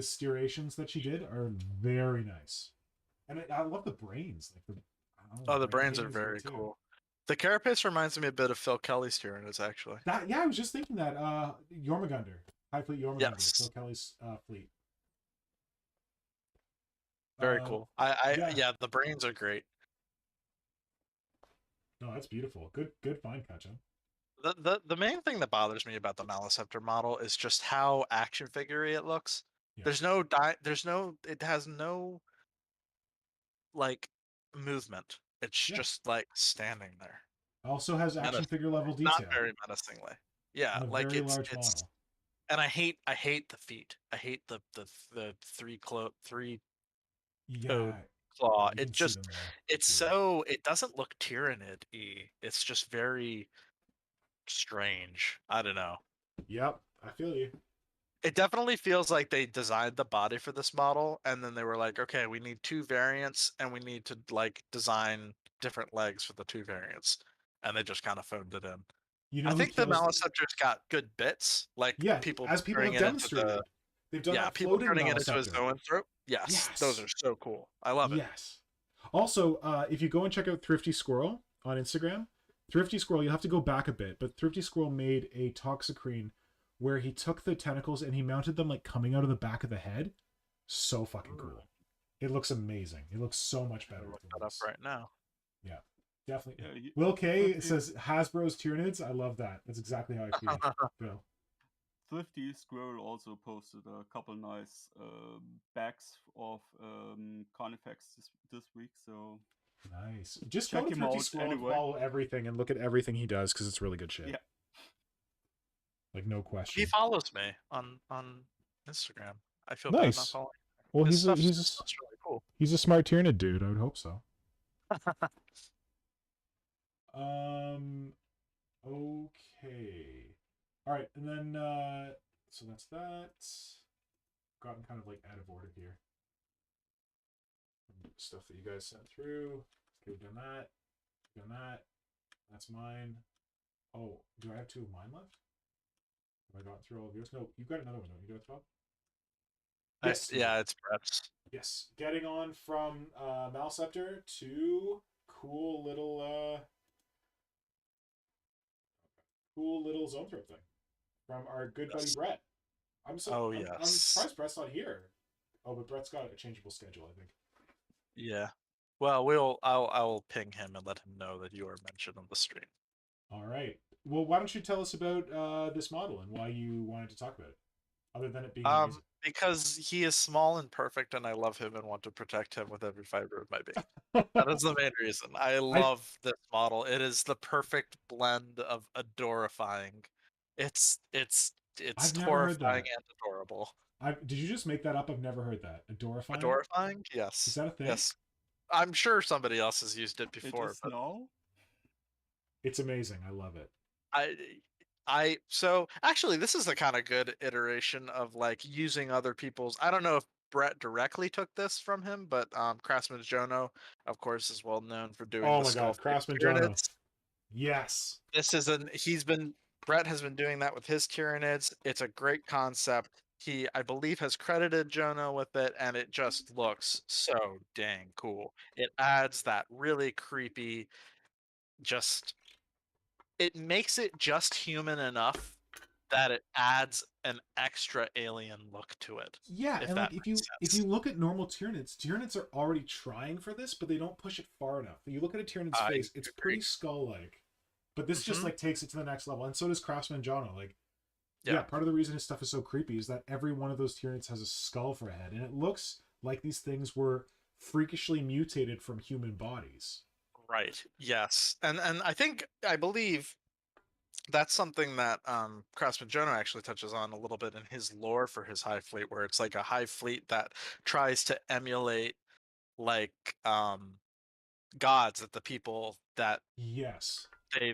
striations that she did are very nice. And I love the brains. Like the brains are very cool. The carapace reminds me a bit of Phil Kelly's Tyranids, actually. I was just thinking that Jormungandr, High Fleet Jormungandr, yes. Phil Kelly's fleet. Very cool. Yeah, the brains are great. No, that's beautiful. Good find, Kajan. The main thing that bothers me about the Maliceptor model is just how action figure-y it looks. Yeah. It has no like movement. It's just like standing there. Also has action figure level detail. Not very menacingly. Yeah, and a like very large model. And I hate the feet. I hate the three code claw. It just it doesn't look Tyranid-y. It's just very strange. I don't know. Yep, I feel you. It definitely feels like they designed the body for this model, and then they were like, okay, we need 2 variants, and we need to like design different legs for the 2 variants, and they just kind of phoned it in. You know, I think the Maliceptor's got good bits, like people as people have demonstrated. They've done that people turning it into a zoanthrope. Yes, those are so cool. I love it. Yes. Also, if you go and check out Thrifty Squirrel on Instagram, Thrifty Squirrel, you'll have to go back a bit, but Thrifty Squirrel made a Toxicrene where he took the tentacles and he mounted them like coming out of the back of the head. So fucking cool. It looks amazing. It looks so much better. Look that up right now. Yeah, definitely. Yeah, Will K says Hasbro's Tyranids. I love that. That's exactly how I feel. Bill. Thrifty Squirrel also posted a couple nice bags of Carnifex this week. So nice. Just check him out anyway. Follow everything and look at everything he does because it's really good shit. Yeah. Like no question. He follows me on Instagram. I feel nice. bad not following. Well, he's really cool. He's a smart Tyranid dude. I would hope so. Okay. All right, and then so that's that. Gotten kind of like out of order here. Stuff that you guys sent through. Okay, done that. Done that. That's mine. Oh, do I have 2 of mine left? Have I gotten through all of yours? No, you've got another one, don't you, Darth Bob? Yes. Yeah, it's Brett's. Yes. Getting on from Maliceptor to cool little Zoanthrope thing from our good buddy Brett. I'm surprised Brett's not here. Oh, but Brett's got a changeable schedule, I think. Yeah. Well, I'll ping him and let him know that you are mentioned on the stream. All right. Well, why don't you tell us about this model and why you wanted to talk about it, other than it being amazing? Because he is small and perfect, and I love him and want to protect him with every fiber of my being. That is the main reason. I love this model. It is the perfect blend of adorifying. It's horrifying and adorable. Did you just make that up? I've never heard that. Adorifying? Adorifying? Yes. Is that a thing? Yes. I'm sure somebody else has used it It before, is but now. It's amazing. I love it. so actually this is a kind of good iteration of like using other people's. I don't know if Brett directly took this from him, but Craftsman Jono, of course, is well known for doing Oh the my skull god, Craftsman Jono. Tyranids. Yes. Brett has been doing that with his Tyranids. It's a great concept. He, I believe, has credited Jono with it, and it just looks so dang cool. It adds that really creepy, just it makes it just human enough that it adds an extra alien look to it. Yeah, If and that like if makes you sense. look at normal Tyranids are already trying for this, but they don't push it far enough. You look at a Tyranid's I face, it's agree. pretty skull-like. But this just Mhm. like takes it to the next level, and so does Craftsman Jono. Like, yeah, Yeah. part of the reason his stuff is so creepy is that every one of those Tyranids has a skull for a head, and it looks like these things were freakishly mutated from human bodies. Right. Yes. And I believe that's something that Craftsman Jonah actually touches on a little bit in his lore for his Hive fleet, where it's like a Hive fleet that tries to emulate like gods, that the people that Yes. they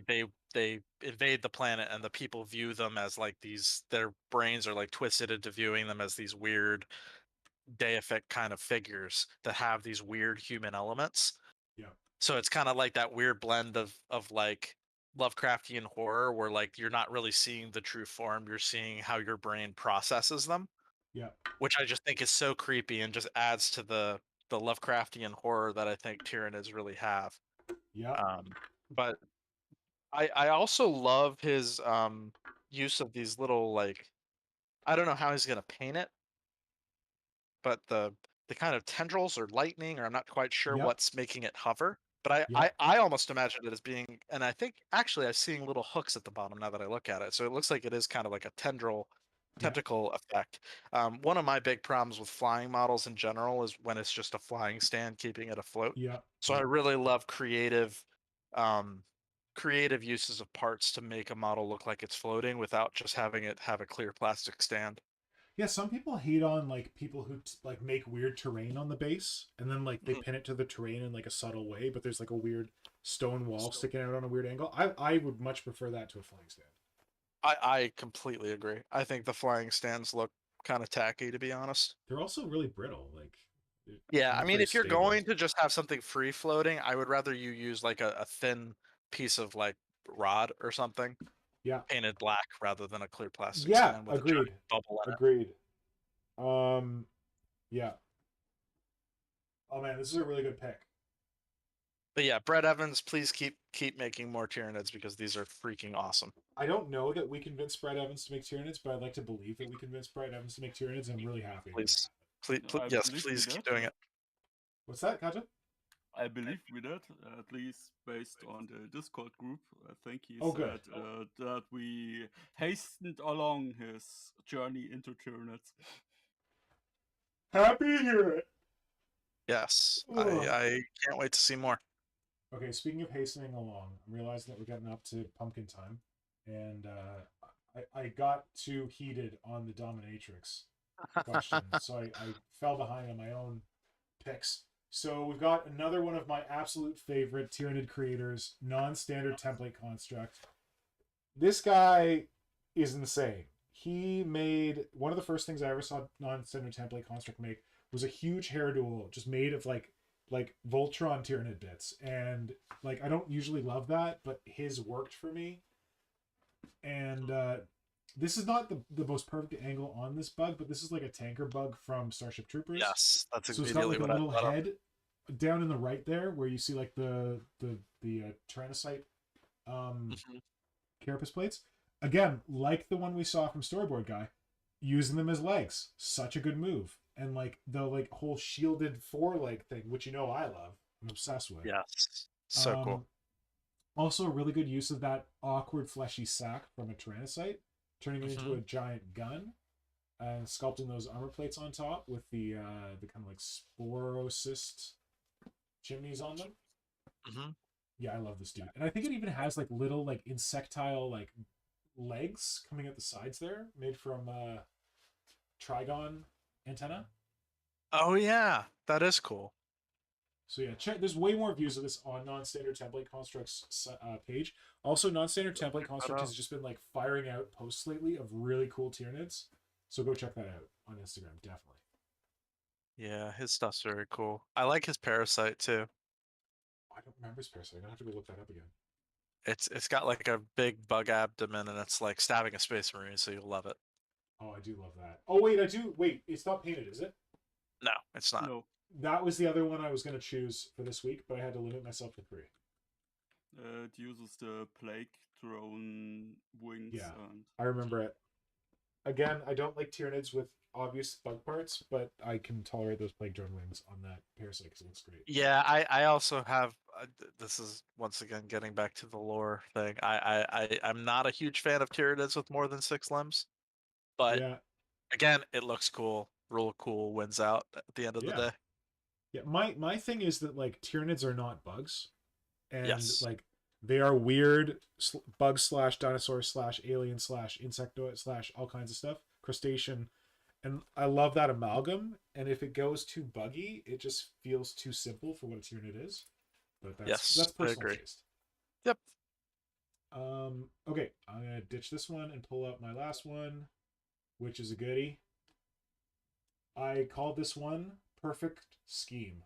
invade the planet, and the people view them as like these, their brains are like twisted into viewing them as these weird deific kind of figures that have these weird human elements. Yeah. So it's kind of like that weird blend of like Lovecraftian horror, where like you're not really seeing the true form, you're seeing how your brain processes them, Yeah. which I just think is so creepy and just adds to the Lovecraftian horror that I think Tyranids really have. Yeah. But I also love his use of these little, like, I don't know how he's gonna paint it, but the kind of tendrils or lightning, or I'm not quite sure Yeah. what's making it hover. But I, Yeah. I, I almost imagine it as being, and I think actually I'm seeing little hooks at the bottom now that I look at it. So it looks like it is kind of like a Yeah. tentacle effect. One of my big problems with flying models in general is when it's just a flying stand keeping it afloat. Yeah. So I really love um, creative uses of parts to make a model look like it's floating without just having it have a clear plastic stand. Yeah, some people hate on like people who like make weird terrain on the base, and then like they Mhm. pin it to the terrain in like a subtle way, but there's like a weird stone wall So sticking out on a weird angle. I would much prefer that to a flying stand. I completely agree. I think the flying stands look kind of tacky, to be honest. They're also really brittle, like they're Yeah, I not mean, very if you're stable. going to just have something free floating, I would rather you use like a thin piece of like rod or something Yeah, painted black rather than a clear plastic yeah, stand with a agreed, giant bubble in it. agreed. Um, yeah. Oh man, this is a really good pick. But yeah, Brett Evans, please keep making more Tyranids because these are freaking awesome. I don't know that we convinced Brett Evans to make Tyranids, but I'd like to believe that we convinced Brett Evans to make Tyranids. I'm really happy that Please, happened. I yes, believe we please keep did. doing it. What's that, Kaja? I believe we did, at least based on the Discord group. I think he Oh, good. said that we hastened along his journey into Tyranids. Happy to hear it. Yes, Ugh. I can't wait to see more. Okay, speaking of hastening along, I'm realizing that we're getting up to pumpkin time, and I got too heated on the dominatrix question, so I fell behind on my own picks. So we've got another one of my absolute favorite Tyranid creators, non-standard template construct. This guy is insane. He made one of the first things I ever saw non-standard template construct make was a huge hair duel just made of like Voltron Tyranid bits. And like I don't usually love that, but his worked for me. And this is not the most perfect angle on this bug, but this is like a tanker bug from Starship Troopers. Yes, that's So it's got immediately like a what I little thought of. head down in the right there where you see like the Tyrannocyte Mhm. carapace plates. Again, like the one we saw from Storyboard Guy, using them as legs. Such a good move. And like the like whole shielded foreleg thing, which you know I love. I'm obsessed with. Yes, so cool. Um, Also a really good use of that awkward fleshy sack from a Tyrannocyte, turning it into a giant gun and sculpting those armor plates on top with the kind of like sporocyst chimneys on them. Mm-hmm. Yeah, I love this dude. And I think it even has like little like insectile like legs coming out the sides there, made from trigon antenna. Oh yeah, that is cool. So yeah, check. There's way more views of this on non-standard template constructs page. Also, non-standard template Check that construct out. has just been like firing out posts lately of really cool Tyranids. So go check that out on Instagram, definitely. Yeah, his stuff's very cool. I like his parasite too. I don't remember his parasite. I'm gonna have to go look that up again. It's got like a big bug abdomen and it's like stabbing a space marine, so you'll love it. Oh, I do love that. Oh wait, I do. Wait, it's not painted, is it? No, it's not. No. That was the other one I was gonna choose for this week, but I had to limit myself to 3. It uses the plague drone wings. Yeah. And I remember it. Again, I don't like Tyranids with obvious bug parts, but I can tolerate those plague drone wings on that parasite because it looks great. Yeah, I also have. This is once again getting back to the lore thing. I'm not a huge fan of Tyranids with more than 6 limbs, but Yeah, again, it looks cool. Rule cool wins out at the end of the yeah. day. Yeah, my thing is that like Tyranids are not bugs, and Yes. like they are weird bug slash dinosaur slash alien slash insectoid slash all kinds of stuff, crustacean, and I love that amalgam. And if it goes too buggy, it just feels too simple for what a Tyranid is. But that's Yes, I personal agree. taste. Yep. Okay, I'm gonna ditch this one and pull up my last one, which is a goodie. I called this one Perfect Scheme.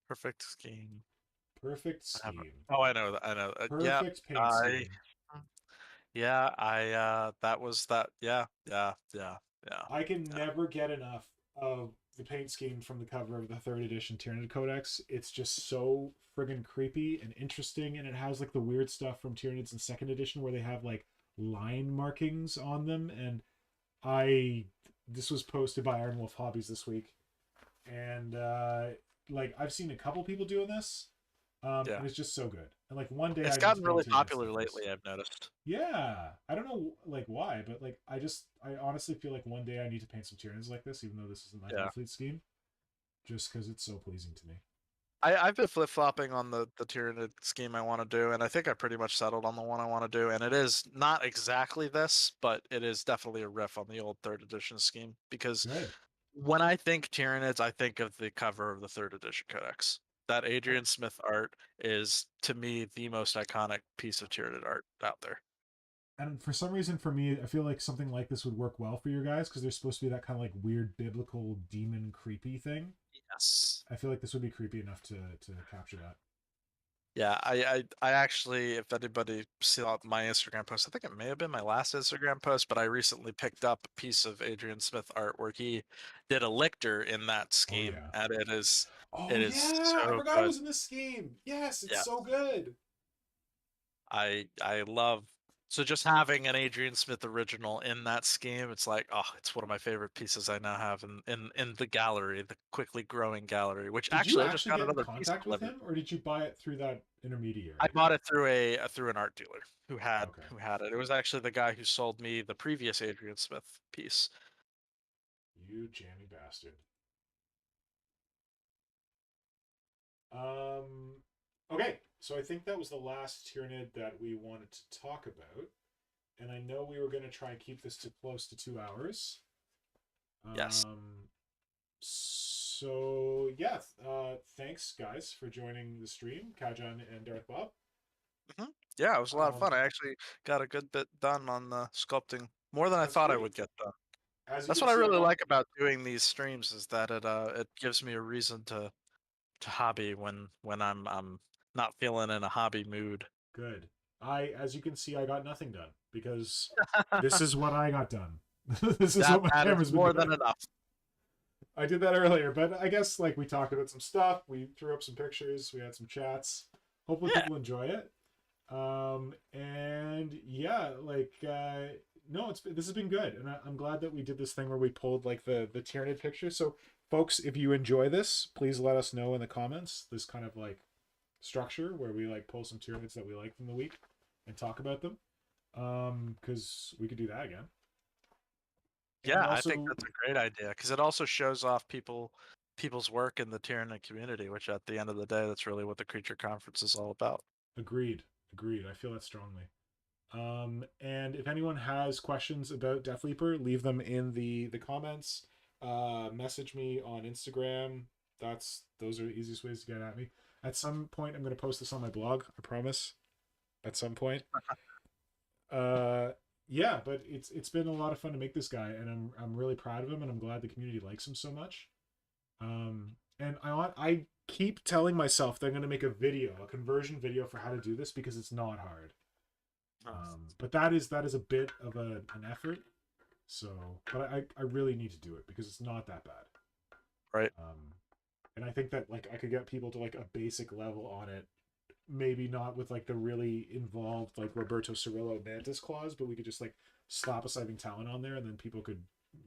Perfect scheme. Perfect I have Scheme. Oh, I know that. I know. Yeah. Perfect paint I. scheme. Yeah. That was that. Yeah. Yeah. Yeah. Yeah. I can Yeah. never get enough of the paint scheme from the cover of the 3rd edition Tyranid Codex. It's just so friggin' creepy and interesting, and it has like the weird stuff from Tyranids in 2nd edition where they have like line markings on them. And this was posted by Iron Wolf Hobbies this week, and like I've seen a couple people doing this, Yeah. and it's just so good. And like one day It's I need gotten to really paint Tyranids popular like this. lately, I've noticed. Yeah, I don't know like why, but like I honestly feel like one day I need to paint some Tyranids like this, even though this isn't my Yeah. fleet scheme, just because it's so pleasing to me. I've been flip flopping on the Tyranid scheme I want to do, and I think I pretty much settled on the one I want to do. And it is not exactly this, but it is definitely a riff on the old 3rd edition scheme. Because Good. when I think Tyranids, I think of the cover of the 3rd edition codex. That Adrian Smith art is, to me, the most iconic piece of Tyranid art out there. And for some reason, for me, I feel like something like this would work well for your guys because there's supposed to be that kind of like weird biblical demon creepy thing. Yes. I feel like this would be creepy enough to capture that. Yeah, I actually, if anybody saw my Instagram post, I think it may have been my last Instagram post, but I recently picked up a piece of Adrian Smith art where he did a lictor in that scheme, yeah. and it is Oh it is yeah, I so forgot it good. was in this scheme. Yes, it's Yeah. so good. I love so just having an Adrian Smith original in that scheme, it's like, oh, it's one of my favorite pieces I now have in the gallery, the quickly growing gallery, which Did you actually I just actually got get in another piece contact with delivered. him, or did you buy it through that intermediary? I bought it through an art dealer who had Okay. it. It was actually the guy who sold me the previous Adrian Smith piece. You jammy bastard. Okay, so I think that was the last Tyranid that we wanted to talk about. And I know we were going to try and keep this to close to 2 hours. Yes. So, yeah, thanks, guys, for joining the stream, Kajan and Darth Bob. Yeah, it was a lot of fun. I actually got a good bit done on the sculpting, more than I That's thought I great. would get done. As you That's can what I see, really like about doing these streams is that it gives me a reason to hobby when I'm not feeling in a hobby mood. Good. As you can see, I got nothing done because this is what I got done. This is what my That camera's is been more doing. than enough. I did that earlier, but I guess like we talked about some stuff, we threw up some pictures, we had some chats. Hopefully people enjoy it. And yeah, like no, this has been good, and I'm glad that we did this thing where we pulled like the Tyranid picture. So folks, if you enjoy this, please let us know in the comments. This kind of like structure where we like pull some Tyranids that we like from the week and talk about them, because we could do that again. Yeah, I think that's a great idea because it also shows off people's work in the Tyranid community, which at the end of the day, that's really what the Creature Conference is all about. Agreed. I feel that strongly. And if anyone has questions about Deathleaper, leave them in the comments. Message me on Instagram. Those are the easiest ways to get at me. At some point, I'm going to post this on my blog. I promise. At some point. Yeah, but it's been a lot of fun to make this guy, and I'm really proud of him, and I'm glad the community likes him so much. And I keep telling myself that I'm going to make a conversion video for how to do this, because it's not hard. But that is a bit of an effort. So, but I really need to do it because it's not that bad. Right. And I think that like I could get people to like a basic level on it. Maybe not with like the really involved like Roberto Cirillo Mantis clause, but we could just like slap a Siping Talon on there, and then people could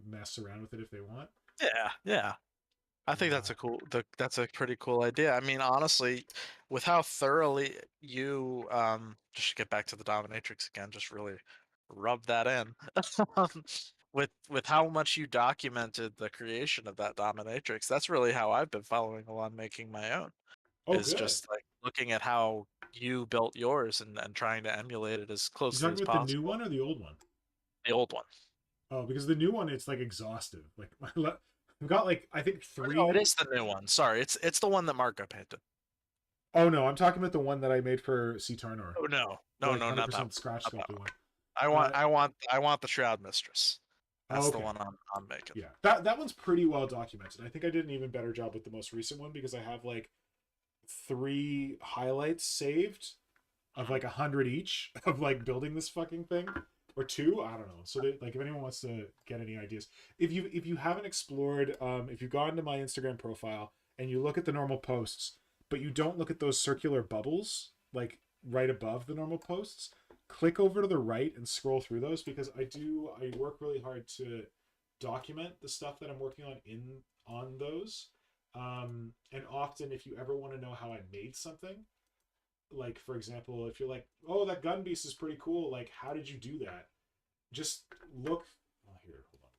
mess around with it if they want. Yeah. I think that's a pretty cool idea. I mean, honestly, with how thoroughly you just to get back to the dominatrix again, just really rub that in. With how much you documented the creation of that dominatrix, that's really how I've been following along making my own. Oh, is good. just like looking at how you built yours and trying to emulate it as You closely talking as about possible. the new one or the old one? The old one. Oh, because the new one, it's like exhaustive. Like I've got like I think 3. No, it is the new one. Sorry, it's the one that Marco painted. Oh no, I'm talking about the one that I made for C Tarnor. Oh no, Like not that 100% scratch not that sculpted one. I want the Shroud Mistress. That's Okay. the one I'm making. Yeah, that one's pretty well documented. I think I did an even better job with the most recent one because I have like 3 highlights saved of like 100 each of like building this fucking thing, or 2. I don't know. So like if anyone wants to get any ideas, if you haven't explored, if you've gone to my Instagram profile and you look at the normal posts, but you don't look at those circular bubbles like right above the normal posts, click over to the right and scroll through those, because I work really hard to document the stuff that I'm working on those. And often if you ever want to know how I made something, like for example, if you're like, oh, that gun beast is pretty cool, like how did you do that? Just look. Oh, here, hold on.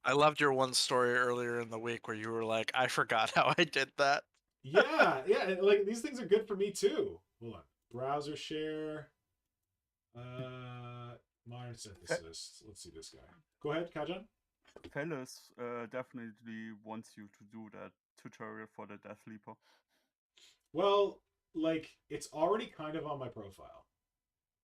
I loved your one story earlier in the week where you were like, I forgot how I did that. Yeah, like these things are good for me too. Hold on. Browser share. Modern synthesis. Let's see this guy. Go ahead, Kajan. Fellas definitely wants you to do that tutorial for the Deathleaper. Well, like it's already kind of on my profile.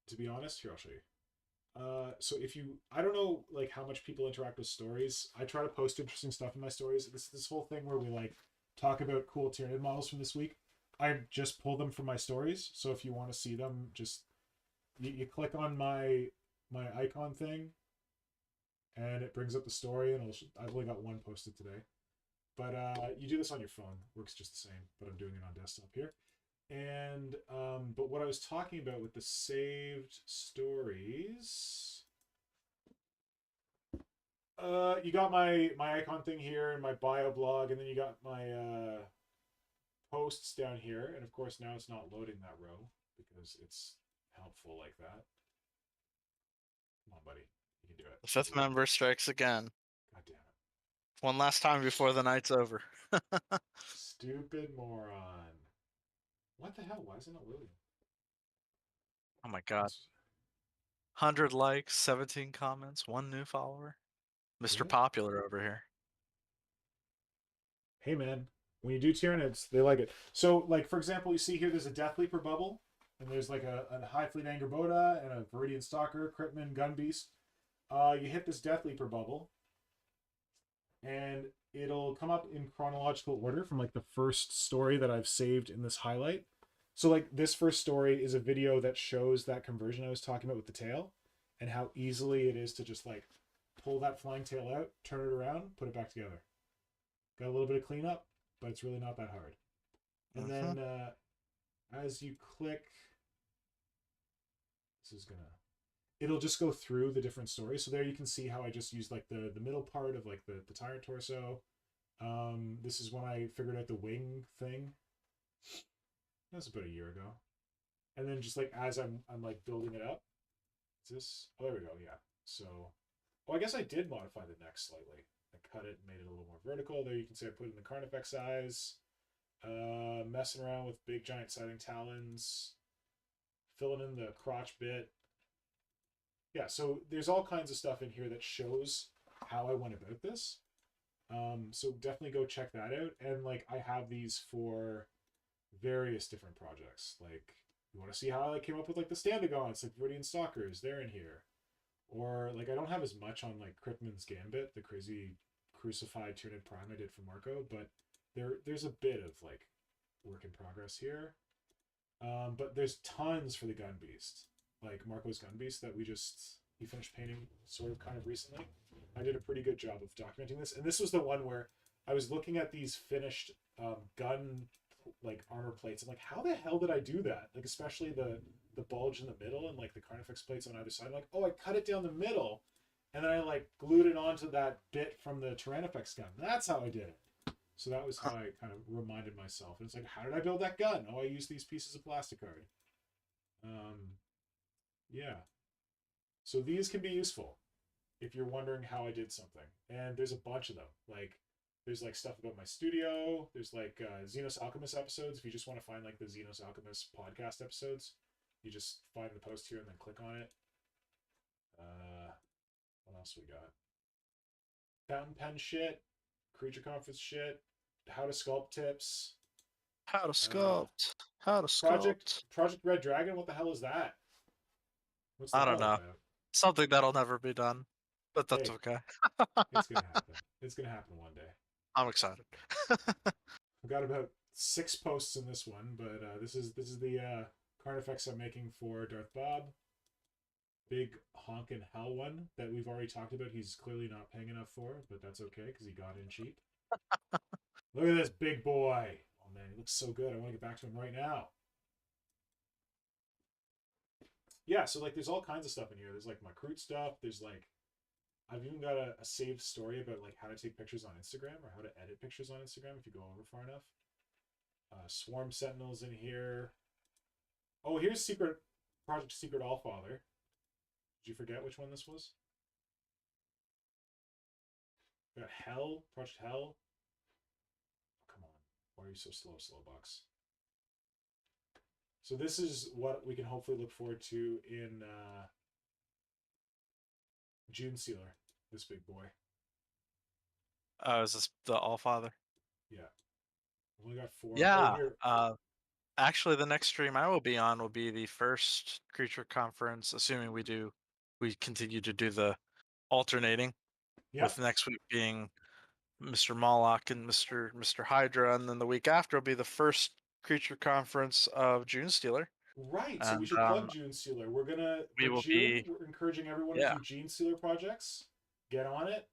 To be honest, here I'll show you. So if you, I don't know like how much people interact with stories. I try to post interesting stuff in my stories. This whole thing where we like talk about cool Tyranid models from this week. I just pull them from my stories. So if you want to see them, just you click on my icon thing, and it brings up the story. And I've only got one posted today, but you do this on your phone. Works just the same. But I'm doing it on desktop here. And but what I was talking about with the saved stories, you got my icon thing here and my bio blog, and then you got my posts down here, and of course now it's not loading that row because it's helpful like that. Come on, buddy, you can do it. The 5th member strikes again. God damn it! One last time before the night's over. Stupid moron. What the hell? Why is it not loading? Oh my god. 100 likes, 17 comments, 1 new follower. Mr. Popular over here. Hey man, when you do Tyranids, they like it. So, like for example, you see here there's a Deathleaper bubble, and there's like a High Fleet Angerboda and a Viridian Stalker, Critman, Gun Beast. You hit this Deathleaper bubble, and it'll come up in chronological order from like the first story that I've saved in this highlight. So like this first story is a video that shows that conversion I was talking about with the tail, and how easily it is to just like pull that flying tail out, turn it around, put it back together. Got a little bit of cleanup, but it's really not that hard. And then as you click, it'll just go through the different stories. So there you can see how I just used like the middle part of like the tyrant torso. This is when I figured out the wing thing. That's about a year ago. And then just like as I'm like building it up. Is this? Oh, there we go. Yeah. So, I guess I did modify the neck slightly. I cut it and made it a little more vertical. There you can see I put in the Carnifex eyes. Messing around with big giant Siping Talons. Filling in the crotch bit. Yeah, so there's all kinds of stuff in here that shows how I went about this. So definitely go check that out. And like I have these for various different projects. Like you want to see how I came up with like the Standagons, like Viridian Stalkers, they're in here. Or like I don't have as much on like Cryptman's Gambit, the crazy crucified Tyranid Prime I did for Marco, but there's a bit of like work in progress here. But there's tons for the Gun Beast, like Marco's Gun Beast that he finished painting sort of kind of recently. I did a pretty good job of documenting this, and this was the one where I was looking at these finished gun like armor plates. I'm like, how the hell did I do that? Like especially the bulge in the middle and like the Carnifex plates on either side. I'm like, oh, I cut it down the middle, and then I like glued it onto that bit from the Tyrannifex gun. That's how I did it. So that was how I kind of reminded myself. And it's like, how did I build that gun? Oh, I used these pieces of plastic card. Yeah. So these can be useful if you're wondering how I did something. And there's a bunch of them. Like, there's like stuff about my studio. There's like Xenos Alchemist episodes. If you just want to find like the Xenos Alchemist podcast episodes, you just find the post here and then click on it. What else we got? Fountain pen shit, creature conference shit, how to sculpt tips. How to sculpt. How to Project sculpt. Project Red Dragon. What the hell is that? What's I that don't all know. about? Something that'll never be done, but that's Hey, okay. it's gonna happen. It's gonna happen one day. I'm excited. I've got about 6 posts in this one, but this is the Carnifex I'm making for Darth Bob. Big honkin' hell one that we've already talked about. He's clearly not paying enough for, but that's okay because he got in cheap. Look at this big boy. Oh man, he looks so good. I want to get back to him right now. Yeah, so like there's all kinds of stuff in here. There's like my Kroot stuff. There's like I've even got a saved story about like how to take pictures on Instagram or how to edit pictures on Instagram if you go over far enough. Swarm Sentinels in here. Oh, here's Project Secret Allfather. Did you forget which one this was? We got Hell, Project Hell. Oh, come on, why are you so slow, Slowbox? So this is what we can hopefully look forward to in June Sealer. This big boy. Is this the Allfather? Yeah, we only got 4. Oh, Yeah. here. Actually, the next stream I will be on will be the first creature conference, assuming we continue to do the alternating, Yeah, with next week being Mr. Moloch and Mr. Hydra, and then the week after will be the first creature conference of June Stealer. right. So we And should plug June Sealer. We're gonna we for will June. be, We're encouraging everyone to yeah, do June Sealer projects. Get on it,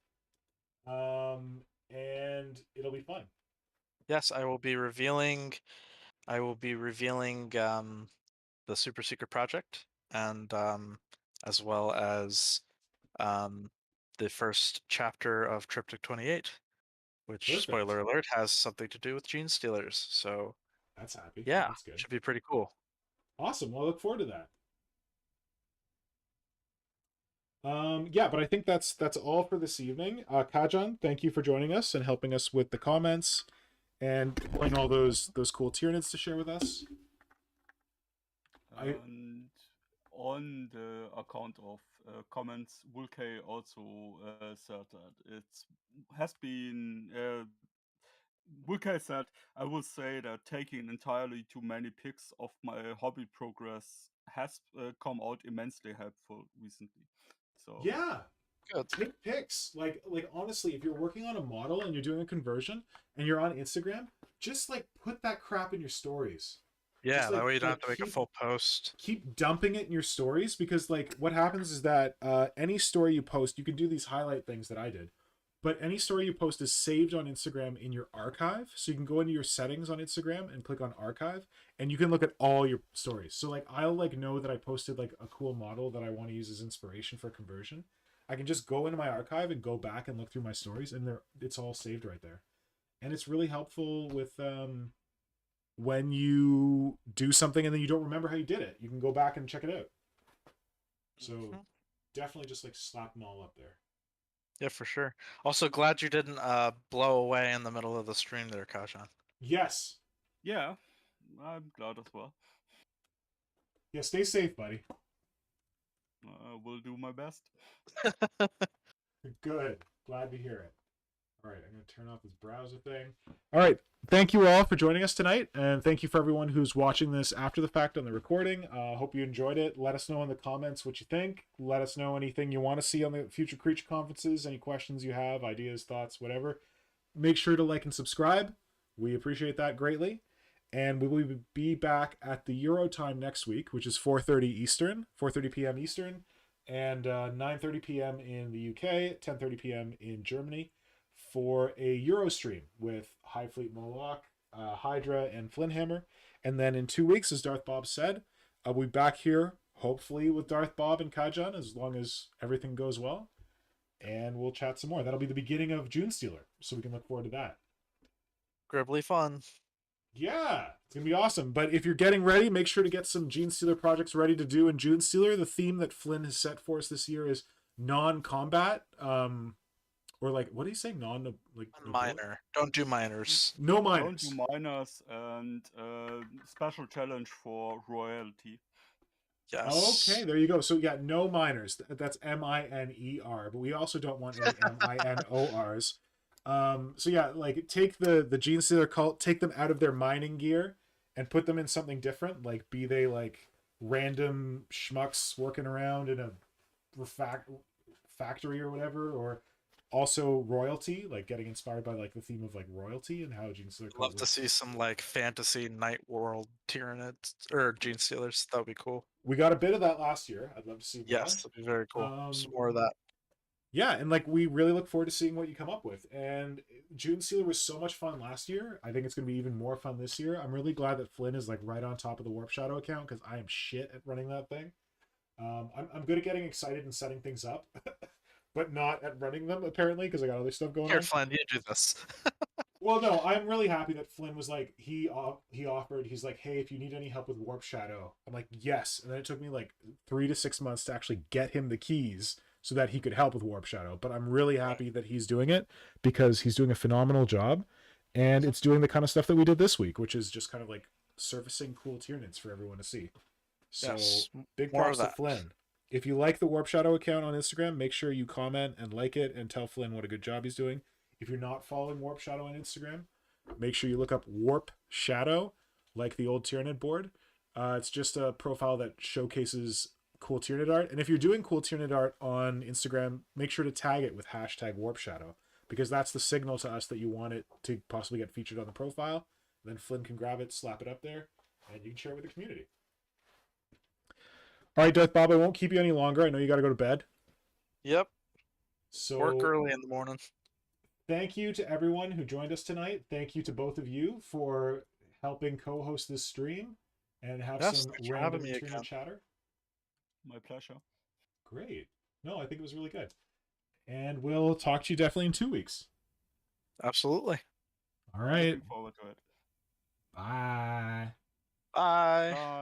and it'll be fun. yes, I will be revealing the super secret project, and as well as the first chapter of Triptych 28, which, Perfect. spoiler alert, has something to do with Gene Stealers. So That's happy. yeah, That's good. should be pretty cool. Awesome. Well, I look forward to that. Yeah, but I think that's all for this evening. Kajan, thank you for joining us and helping us with the comments and playing all those cool Tyranids to share with us. And on the account of comments, Vulke also said that it has been. Vulke said, I will say that taking entirely too many pics of my hobby progress has come out immensely helpful recently. So Yeah, Good. take pics. Like honestly, if you're working on a model and you're doing a conversion and you're on Instagram, just like put that crap in your stories. Yeah, Just that way you don't have to make a keep full post. keep dumping it in your stories because like what happens is that any story you post, you can do these highlight things that I did, but any story you post is saved on Instagram in your archive. So you can go into your settings on Instagram and click on archive, and you can look at all your stories. So like I'll like know that I posted like a cool model that I want to use as inspiration for conversion. I can just go into my archive and go back and look through my stories, and it's all saved right there, and it's really helpful with when you do something and then you don't remember how you did it. You can go back and check it out. So definitely just like slap them all up there. Yeah, for sure. Also, glad you didn't blow away in the middle of the stream there, Kajan. Yes. yeah, I'm glad as well. Yeah, stay safe, buddy. Will do my best. Good. Glad to hear it. All right, I'm going to turn off this browser thing. All right, thank you all for joining us tonight, and thank you for everyone who's watching this after the fact on the recording. Hope you enjoyed it. Let us know in the comments what you think. Let us know anything you want to see on the future Creature conferences, any questions you have, ideas, thoughts, whatever. Make sure to like and subscribe. We appreciate that greatly. And we will be back at the Euro time next week, which is 4:30 Eastern, 4:30 p.m. Eastern, and 9:30 p.m. in the UK, 10:30 p.m. in Germany, for a Euro stream with Hive Fleet Moloch, Hydra, and Flinhammer. And then in 2 weeks, as Darth Bob said, we'll be back here, hopefully with Darth Bob and Kajan, as long as everything goes well. And we'll chat some more. That'll be the beginning of June Stealer, so we can look forward to that. Gribbly fun. Yeah, it's gonna be awesome. But if you're getting ready, make sure to get some Gene Stealer projects ready to do in June Stealer. The theme that Flynn has set for us this year is non-combat, or like, what do you say? Minor. Don't do minors. No Don't minors. do minors and special challenge for royalty. Yes. Okay, there you go. So yeah, no minors. That's MINER, but we also don't want any MINORs. So yeah, like take the Gene Stealer cult, take them out of their mining gear and put them in something different. Like, be they like random schmucks working around in a factory or whatever, or also royalty, like getting inspired by like the theme of like royalty and how Gene Stealer cult Love to see some like fantasy night world Tyranids or Gene Stealers. That would be cool. We got a bit of that last year. I'd love to see more. Yes, that'd be very cool. Some more of that. Yeah, and like we really look forward to seeing what you come up with. And June Stealer was so much fun last year. I think it's going to be even more fun this year. I'm really glad that Flynn is like right on top of the Warp Shadow account, because I am shit at running that thing. I'm good at getting excited and setting things up, but not at running them apparently, because I got other stuff going Here, on. Flynn, you do this. Well, no, I'm really happy that Flynn was like, he offered, he's like, hey, if you need any help with Warp Shadow, I'm like, yes. And then it took me like 3 to 6 months to actually get him the keys so that he could help with Warp Shadow. But I'm really happy that he's doing it, because he's doing a phenomenal job, and it's doing the kind of stuff that we did this week, which is just kind of like surfacing cool Tyranids for everyone to see. So Yes, big more props of to that. Flynn. If you like the Warp Shadow account on Instagram, make sure you comment and like it and tell Flynn what a good job he's doing. If you're not following Warp Shadow on Instagram, make sure you look up Warp Shadow, like the old Tyranid board. It's just a profile that showcases cool Tyranid art. And if you're doing cool Tyranid art on Instagram, make sure to tag it with hashtag Warp Shadow, because that's the signal to us that you want it to possibly get featured on the profile. Then Flynn can grab it, slap it up there, and you can share it with the community. All right, Darth Bob, I won't keep you any longer. I know you got to go to bed. Yep. So Work early in the morning. thank you to everyone who joined us tonight. Thank you to both of you for helping co-host this stream and have Yes, some thanks for having random me Tyraniid again. chatter. My pleasure. Great. No, I think it was really good. And we'll talk to you definitely in 2 weeks. Absolutely. All right. Looking forward to it. Bye. Bye. Bye.